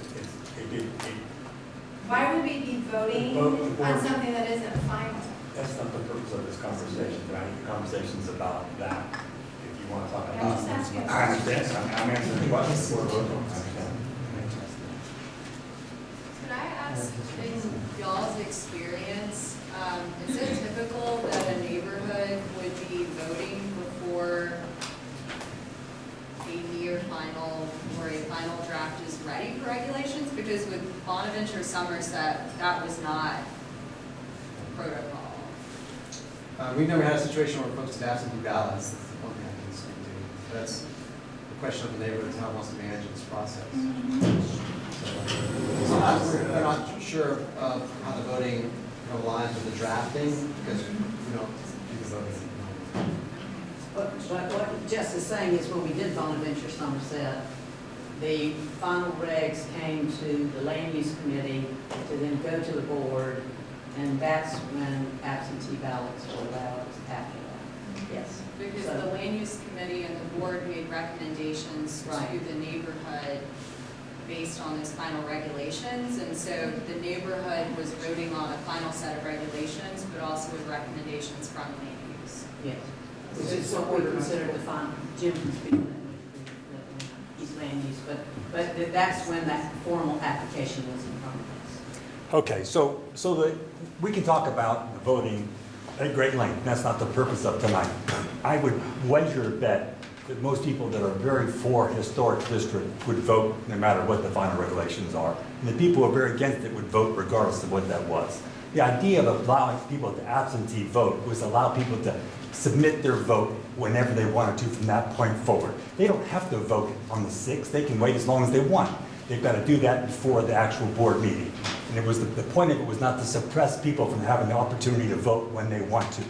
[SPEAKER 18] Why would we be voting on something that isn't final?
[SPEAKER 1] that's not the purpose of this conversation, tonight. The conversation's about that, if you want to talk
[SPEAKER 18] I'm
[SPEAKER 1] about.
[SPEAKER 18] just asking.
[SPEAKER 1] I understand, I'm answering the question, the board voted on it, I understand.
[SPEAKER 13] Could I ask, in y'all's experience, is it typical that a neighborhood would be voting before a near final or a final draft is ready for regulations? Because with Bonaventure Somerset, that was not protocol.
[SPEAKER 9] We've never had a situation where folks did absentee ballots. That's the one thing I can speak to. That's the question of the neighborhood, how it wants to manage this process. We're not sure of how the voting aligns with the drafting because we don't do the voting.
[SPEAKER 21] But what Jess is saying is when we did Bonaventure Somerset, the final regs came to the land use committee to then go to the board, and that's when absentee ballots were allowed after that. Yes.
[SPEAKER 13] Because
[SPEAKER 21] So-
[SPEAKER 13] the land use committee and the board made recommendations
[SPEAKER 21] Right.
[SPEAKER 13] to the neighborhood based on those final regulations. And so the neighborhood was voting on a final set of regulations, but also with recommendations from land use.
[SPEAKER 21] Yes. Which is what we consider the final, Jim can speak to that, he's land use, but that's when that formal application was in front of us.
[SPEAKER 1] Okay, so we can talk about the voting at great length. That's not the purpose of tonight. I would wager a bet that most people that are very for historic district would vote no matter what the final regulations are. And the people who are very against it would vote regardless of what that was. The idea of allowing people to absentee vote was allow people to submit their vote whenever they wanted to from that point forward. They don't have to vote on the 6th. They can wait as long as they want. They've got to do that before the actual board meeting. And it was the point of it was not to suppress people from having the opportunity to vote when they want to.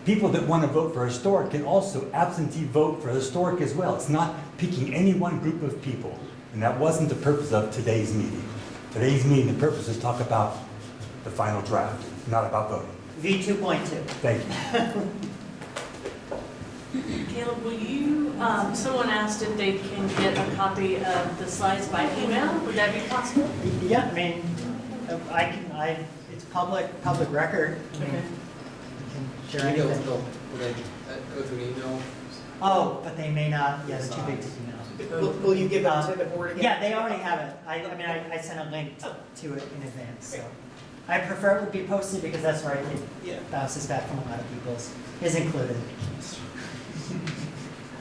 [SPEAKER 1] people that want to vote for historic can also absentee vote for historic as well. It's not picking any one group of people. And that wasn't the purpose of today's meeting. Today's meeting, the purpose is to talk about the final draft, not about voting.
[SPEAKER 2] V2.2.
[SPEAKER 1] Thank you.
[SPEAKER 17] Caleb, will you, someone asked if they can get a copy of the slides by email. Would that be possible?
[SPEAKER 2] Yeah, I mean, it's public record. I mean,
[SPEAKER 17] Okay.
[SPEAKER 2] you can share anything.
[SPEAKER 9] Will they go through an email?
[SPEAKER 2] Oh, but they may not, yeah, they're too big to email.
[SPEAKER 4] Will you give them to the board again?
[SPEAKER 2] Yeah, they already have it. I sent a link to it in advance, so. I prefer it would be posted because that's where it bounces back from a lot of people's, is included.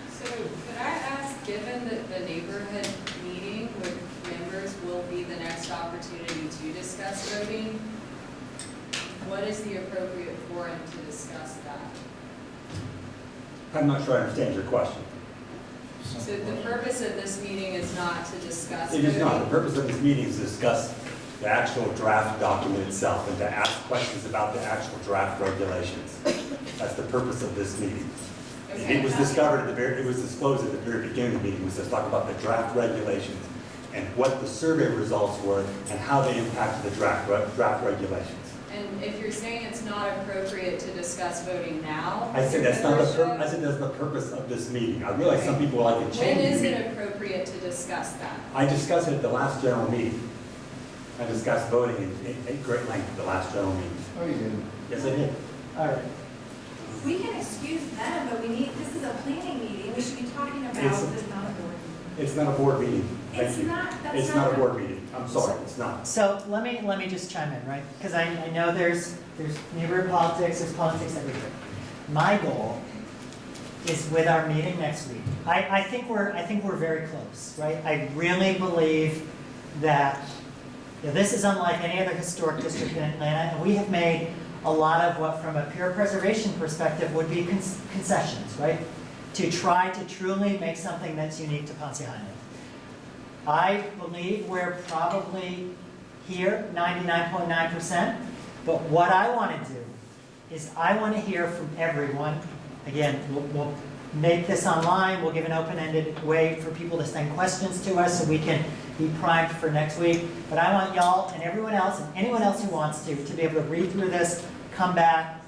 [SPEAKER 13] So could I ask, given that the neighborhood meeting with members will be the next opportunity to discuss voting, what is the appropriate forum to discuss that?
[SPEAKER 1] I'm not sure I understand your question.
[SPEAKER 13] So the purpose of this meeting is not to discuss voting?
[SPEAKER 1] It is not. The purpose of this meeting is to discuss the actual draft document itself and to ask questions about the actual draft regulations. That's the purpose of this meeting. And it was discovered it was disclosed at the very beginning of the meeting, was to talk about the draft regulations and what the survey results were and how they impacted the draft regulations.
[SPEAKER 13] And if you're saying it's not appropriate to discuss voting now?
[SPEAKER 1] I said that's not the purpose of this meeting. I realize some people like to change
[SPEAKER 13] When is
[SPEAKER 1] the
[SPEAKER 13] it
[SPEAKER 1] meeting.
[SPEAKER 13] appropriate to discuss that?
[SPEAKER 1] I discussed it at the last general meeting. I discussed voting in great length at the last general meeting.
[SPEAKER 9] Oh, you did?
[SPEAKER 1] Yes, I did.
[SPEAKER 2] All right.
[SPEAKER 18] We can excuse them, but this is a planning meeting, we should be talking about
[SPEAKER 1] It's-
[SPEAKER 18] this, not a board.
[SPEAKER 1] It's not a board meeting. Thank
[SPEAKER 18] It's
[SPEAKER 1] you.
[SPEAKER 18] not, that's
[SPEAKER 1] It's not a board meeting. I'm sorry, it's not.
[SPEAKER 2] So let me just chime in, right? Because I know there's neighborhood politics, there's politics everywhere. My goal is with our meeting next week. I think we're very close, right? I really believe that this is unlike any other historic district in Atlanta, and we have made a lot of what, from a peer preservation perspective, would be concessions, right? To try to truly make something that's unique to Ponce Highland. I believe we're probably here, 99.9%, but what I want to do is I want to hear from everyone. Again, we'll make this online, we'll give an open-ended way for people to send questions to us so we can be primed for next week. But I want y'all and everyone else and anyone else who wants to be able to read through this, come back,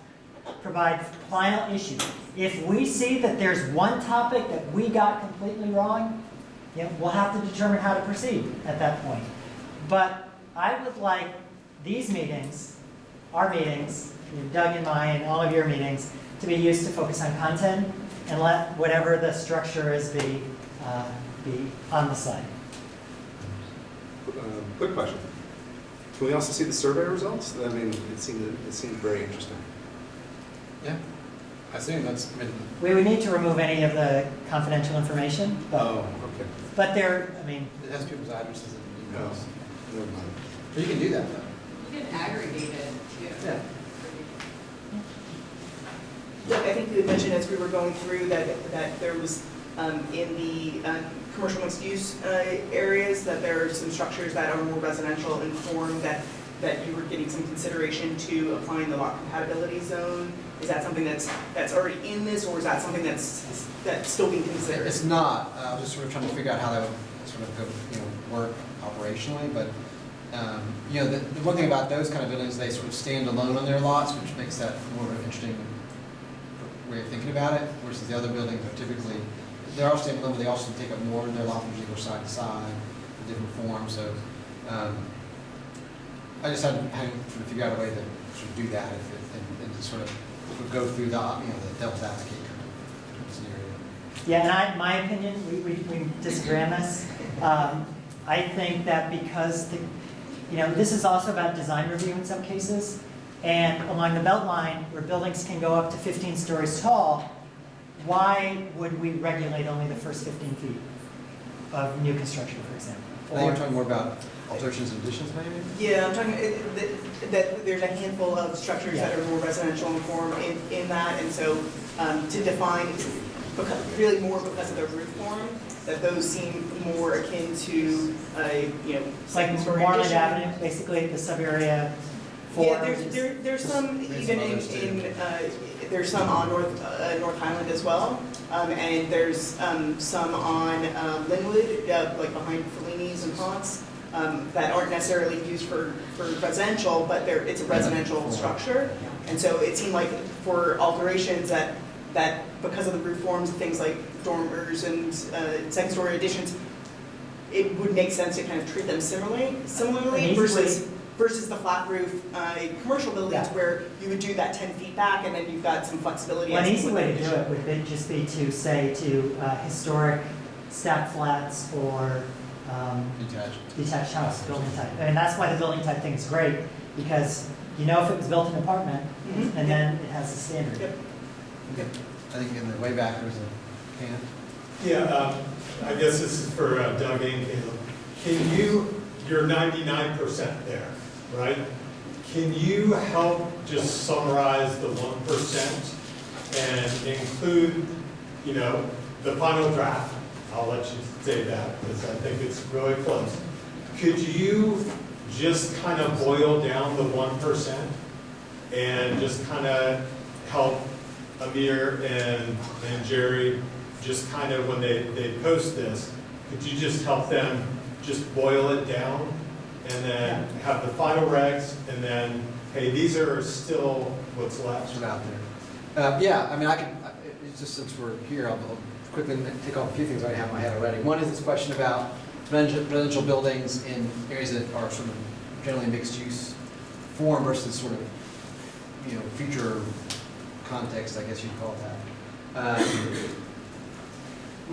[SPEAKER 2] provide final issues. If we see that there's one topic that we got completely wrong, we'll have to determine how to proceed at that point. But I would like these meetings, our meetings, Doug and mine, and all of your meetings, to be used to focus on content and let whatever the structure is be on the side.
[SPEAKER 12] Quick question. Can we also see the survey results? I mean, it seemed very interesting.
[SPEAKER 9] Yeah. I assume that's,
[SPEAKER 2] We would need to remove any of the confidential information, but,
[SPEAKER 12] okay.
[SPEAKER 2] but there, I mean,
[SPEAKER 9] it has people's addresses and emails.
[SPEAKER 12] Never mind.
[SPEAKER 9] But you can do that, though.
[SPEAKER 13] You can aggregate it, too.
[SPEAKER 9] Yeah.
[SPEAKER 4] Doug, I think you had mentioned as we were going through that there was, in the commercial mixed use areas, that there are some structures that are more residential in form that you were getting some consideration to applying the lot compatibility zone. Is that something that's already in this, or is that something that's still being considered?
[SPEAKER 9] It's not. Just sort of trying to figure out how that would sort of go, work operationally. But the one thing about those kind of buildings, they sort of stand alone on their lots, which makes that more of an interesting way of thinking about it. Versus the other buildings are typically, they are standing alone, but they also take up more of their lot, usually go side to side in different forms. So I just had to sort of figure out a way to sort of do that and to sort of go through the the devil's advocate kind of scenario.
[SPEAKER 2] yeah, and my opinion, we disagree on this. I think that because this is also about design review in some cases, and along the belt line where buildings can go up to 15 stories tall, why would we regulate only the first 15 feet of new construction, for example?
[SPEAKER 9] I think you're talking more about alterations and additions, maybe?
[SPEAKER 4] Yeah, I'm talking that there's a handful of structures that are more residential in form in that, and so to define, really more because of their roof form, that those seem more akin to a
[SPEAKER 2] Like
[SPEAKER 4] second-story
[SPEAKER 2] Moreland
[SPEAKER 4] addition.
[SPEAKER 2] Avenue, basically the sub-area
[SPEAKER 4] Yeah,
[SPEAKER 2] forms.
[SPEAKER 4] there's some even there's some on North Highland as well, and there's some on Linwood, like behind Fellini's and Ponce, that aren't necessarily used for residential, but it's a residential structure, and so it seemed like for alterations that because of the roof forms and things like dormers and second-story additions, it would make sense to kind of treat them similarly versus the flat roof commercial buildings where you would do that 10 feet back and then you've got some flexibility.
[SPEAKER 2] One easy way to do it would just be to say to historic stack flats or detached house building type. And that's why the building type thing is great, because you know if it was built in an apartment, and then it has a standard.
[SPEAKER 9] I think in the way back there's a hand.
[SPEAKER 5] Yeah, I guess this is for Doug and Caleb. You're 99% there, right? Can you help just summarize the 1% and include, the final draft? I'll let you say that because I think it's really close. Could you just kind of boil down the 1% and just kind of help Amir and Jerry just kind of when they post this, could you just help them just boil it down and then have the final regs and then, hey, these are still what's left
[SPEAKER 9] out there. Yeah, I mean, I can, just since we're here, I'll quickly take off a few things I have in my head already. One is this question about residential buildings in areas that are sort of generally mixed use form versus sort of, future context, I guess you'd call it that.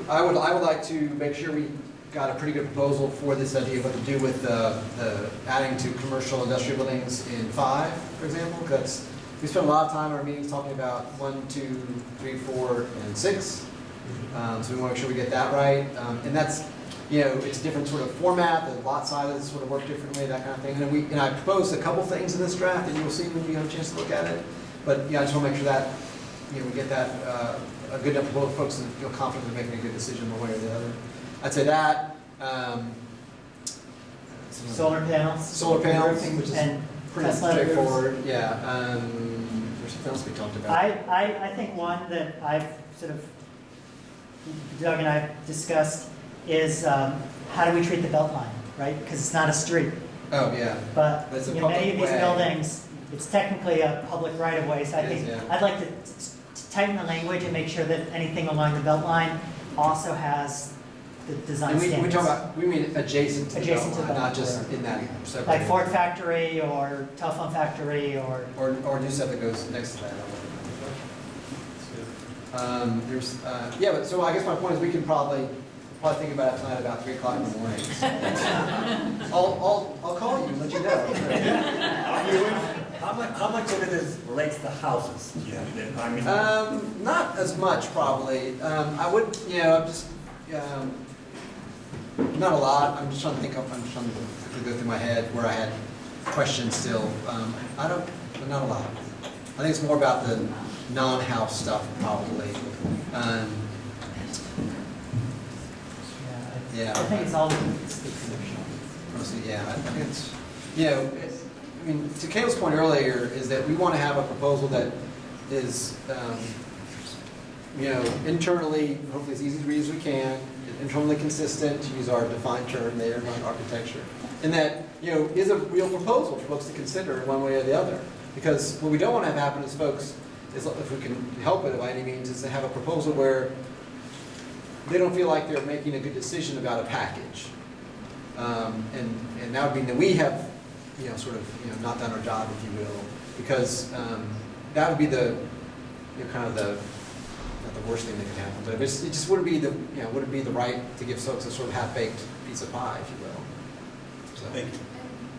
[SPEAKER 9] I would like to make sure we got a pretty good proposal for this idea of what to do with the adding to commercial industrial buildings in 5, for example, because we spent a lot of time in our meetings talking about 1, 2, 3, 4, and 6. So we want to make sure we get that right. And that's, it's a different sort of format, the lot sizes sort of work differently, that kind of thing. And I proposed a couple things in this draft, and you'll see when you have a chance to look at it. But yeah, I just want to make sure that we get that a good enough proposal for folks to feel confident in making a good decision one way or the other. I'd say that.
[SPEAKER 2] Solar panels.
[SPEAKER 9] Which is pretty
[SPEAKER 2] Tesla
[SPEAKER 9] straightforward. Yeah. There's something else we talked about.
[SPEAKER 2] I think one that I've sort of, Doug and I discussed is how do we treat the belt line, right? Because it's not a street.
[SPEAKER 9] Oh, yeah.
[SPEAKER 2] But
[SPEAKER 9] it's a
[SPEAKER 2] many of these
[SPEAKER 9] way.
[SPEAKER 2] Buildings, it's technically a public right of way. So I think I'd like to tighten the language and make sure that anything along the belt line also has the design standards.
[SPEAKER 9] We mean adjacent to the belt line,
[SPEAKER 2] belt
[SPEAKER 9] not just
[SPEAKER 2] line.
[SPEAKER 9] in that separate.
[SPEAKER 2] Like Ford Factory or Telephone Factory or
[SPEAKER 9] new stuff that goes next to that. But so I guess my point is we can probably think about it tonight about 3 o'clock in the morning. I'll call you and let you know.
[SPEAKER 1] How much of it relates to houses?
[SPEAKER 9] Not as much probably. I would, I'm just, not a lot. I'm just trying to think of, I'm just trying to go through my head where I had questions still. But not a lot. I think it's more about the non-house stuff probably.
[SPEAKER 2] I think it's all commercial.
[SPEAKER 9] Mostly, yeah. I think it's, I mean, to Caleb's point earlier is that we want to have a proposal that is, internally, hopefully as easy to read as we can, internally consistent, to use our defined term there, not architecture, and that, is a real proposal for folks to consider one way or the other. Because what we don't want to have happen is folks, if we can help it by any means, is to have a proposal where they don't feel like they're making a good decision about a package. And that would mean that we have, not done our job, if you will, because that would be the, kind of the, not the worst thing that could happen, but it just wouldn't be the, wouldn't be the right to give folks a sort of half-baked piece of pie, if you will. So.
[SPEAKER 1] Thank you.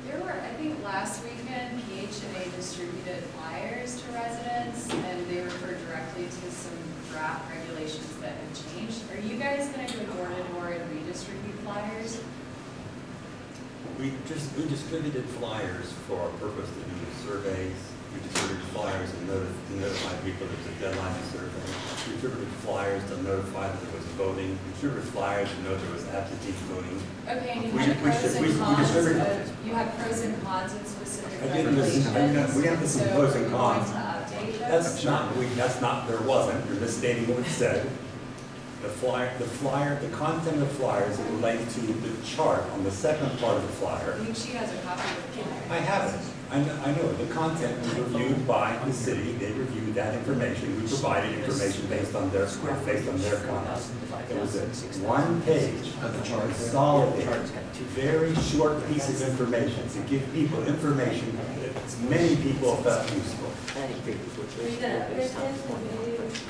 [SPEAKER 13] There were, I think last weekend, PH&A distributed flyers to residents, and they referred directly to some draft regulations that have changed. Are you guys going to go door to door and redistribute flyers?
[SPEAKER 6] We distributed flyers for our purpose to do surveys
[SPEAKER 1] We distributed flyers and to notify people there was a deadline to survey. We distributed flyers to notify that there was voting. We distributed flyers to know there was absentee voting.
[SPEAKER 13] Okay, and you
[SPEAKER 1] We-
[SPEAKER 13] had
[SPEAKER 1] we-
[SPEAKER 13] pros
[SPEAKER 1] we-
[SPEAKER 13] and
[SPEAKER 1] we
[SPEAKER 13] cons
[SPEAKER 1] distributed-
[SPEAKER 13] of, you had pros and cons of specific
[SPEAKER 1] I didn't
[SPEAKER 13] regulations.
[SPEAKER 1] listen. We have to see pros and
[SPEAKER 13] So
[SPEAKER 1] cons.
[SPEAKER 13] we're going to update those?
[SPEAKER 1] That's not, there wasn't. You're misstating what it said. The content of the flyers is related to the chart on the second part of the flyer.
[SPEAKER 13] I think she has a copy of the flyer.
[SPEAKER 1] I have it. I know. The content was reviewed by the city. They reviewed that information. We provided information based on their comments. It was a one page of the chart, consolidated, very short piece of information to give people information that many people felt useful.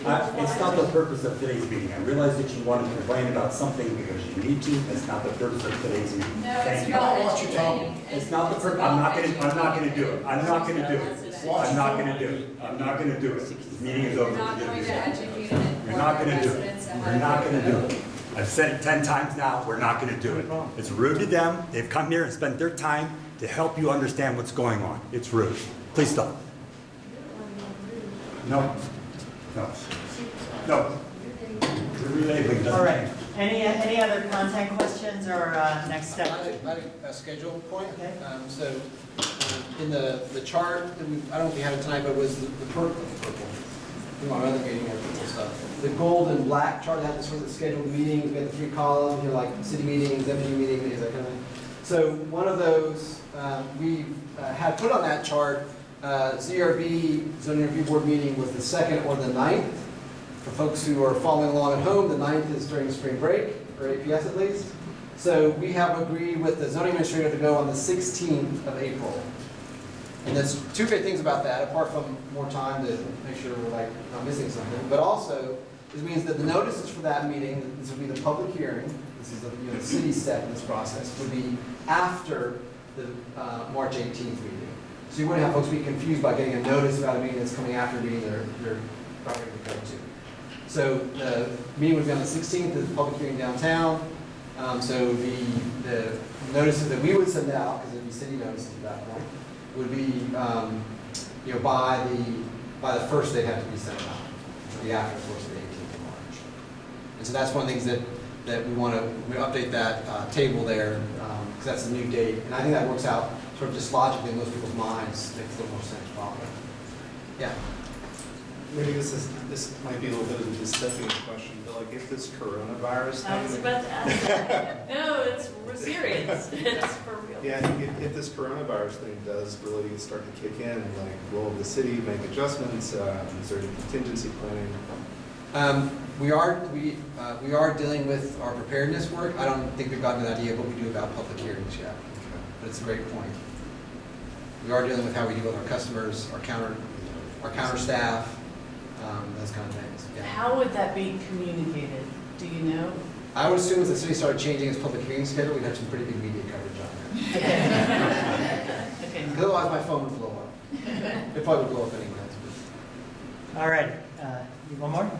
[SPEAKER 1] It's not the purpose of today's meeting. I realize that you want to complain about something because you need to. That's not the purpose of today's meeting.
[SPEAKER 13] No,
[SPEAKER 1] Thank
[SPEAKER 13] it's
[SPEAKER 1] you.
[SPEAKER 13] about
[SPEAKER 1] It's not the purpose. I'm not going to do it. I'm not going to do it. I'm not going to do it. I'm not going to do it. This meeting is over.
[SPEAKER 13] You're not going to educate and
[SPEAKER 1] You're
[SPEAKER 13] inform
[SPEAKER 1] not
[SPEAKER 13] the
[SPEAKER 1] going to do it.
[SPEAKER 13] residents ahead
[SPEAKER 1] We're
[SPEAKER 13] of
[SPEAKER 1] not
[SPEAKER 13] the
[SPEAKER 1] going to do
[SPEAKER 13] vote.
[SPEAKER 1] it. I've said it 10 times now. We're not going to do it. It's rude to them. They've come here and spent their time to help you understand what's going on. It's rude. Please stop. No. No. No. The relabeling doesn't
[SPEAKER 2] All right.
[SPEAKER 1] change.
[SPEAKER 2] Any other content questions or next step?
[SPEAKER 9] I had a schedule point.
[SPEAKER 2] Okay.
[SPEAKER 9] So in the chart, that I don't know if you have it tonight, but it was the purple. In my other meeting, I put this up. The gold and black chart had this sort of scheduled meetings. We had the 3 columns, like city meetings, deputy meetings, that kind of thing. So one of those we had put on that chart. ZRB, Zoning Review Board meeting, was the 2nd or the 9th. For folks who are following along at home, the 9th is during spring break, or APS at least. So we have agreed with the zoning administrator to go on the 16th of April. And there's 2 great things about that, apart from more time to make sure we're not missing something. But also, this means that the notices for that meeting, this will be the public hearing, this is the city step in this process, would be after the March 18th meeting. So you wouldn't have folks be confused by getting a notice about a meeting that's coming after a meeting they're not going to go to. So the meeting would be on the 16th, the public hearing downtown. So it would be the notices that we would send out, because it would be city notices at that point, would be by the first they'd have to be sent out. It would be after, of course, the 18th of March. And so that's one of the things that we want to update that table there, because that's a new date. And I think that works out sort of just logically in most people's minds, makes a little more sense probably. Yeah.
[SPEAKER 12] Maybe this might be a little bit of a dystopian question, but if this coronavirus
[SPEAKER 17] I was
[SPEAKER 12] thing.
[SPEAKER 17] about to ask that. No, we're serious. It's for real.
[SPEAKER 12] Yeah, I think if this coronavirus thing does really start to kick in, will the city make adjustments? Is there any contingency planning?
[SPEAKER 9] We are dealing with our preparedness work. I don't think we've gotten to that idea, but we do about public hearings yet. But it's a great point. We are dealing with how we deal with our customers, our counter staff, those kind of things. Yeah.
[SPEAKER 17] How would that be communicated? Do you know?
[SPEAKER 9] I would assume if the city started changing its public hearing schedule, we'd have some pretty good media coverage on that.
[SPEAKER 17] Okay.
[SPEAKER 9] Otherwise, my phone would blow up. It probably would blow up anyway.
[SPEAKER 2] All right. One more?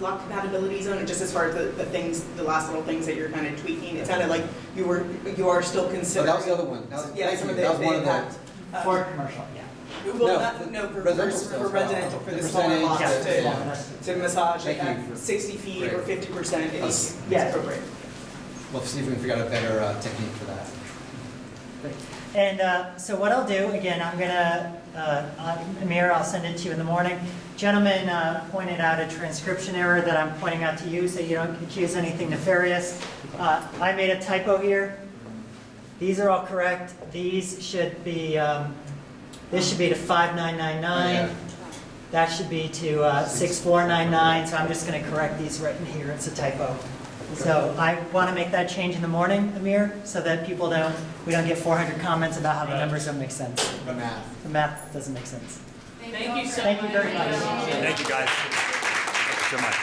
[SPEAKER 4] Lot compatibility zone, and just as far as the things, the last little things that you're kind of tweaking, it sounded like you are still
[SPEAKER 9] So
[SPEAKER 4] considering.
[SPEAKER 9] that was the other one.
[SPEAKER 4] Yeah, some of the
[SPEAKER 9] that was one of the.
[SPEAKER 4] impact.
[SPEAKER 2] For commercial, yeah.
[SPEAKER 4] No, for
[SPEAKER 9] residential
[SPEAKER 4] residential, for the
[SPEAKER 9] the
[SPEAKER 4] smaller lots
[SPEAKER 9] percentage,
[SPEAKER 4] to massage it
[SPEAKER 9] Thank
[SPEAKER 4] at
[SPEAKER 9] you.
[SPEAKER 4] 60 feet or 50%, it's
[SPEAKER 2] Yeah.
[SPEAKER 4] appropriate.
[SPEAKER 9] We'll see if we can figure out a better technique for that.
[SPEAKER 2] And so what I'll do, again, I'm going to, Amir, I'll send it to you in the morning. Gentleman pointed out a transcription error that I'm pointing out to you so you don't accuse anything nefarious. I made a typo here. These are all correct. These should be, this should be to 5999. That should be to 6499. So I'm just going to correct these written here. It's a typo. So I want to make that change in the morning, Amir, so that we don't get 400 comments about how the numbers don't make sense. The math doesn't make sense.
[SPEAKER 17] Thank you so much.
[SPEAKER 2] Thank you very much.
[SPEAKER 1] Thank you, guys. Thank you so much.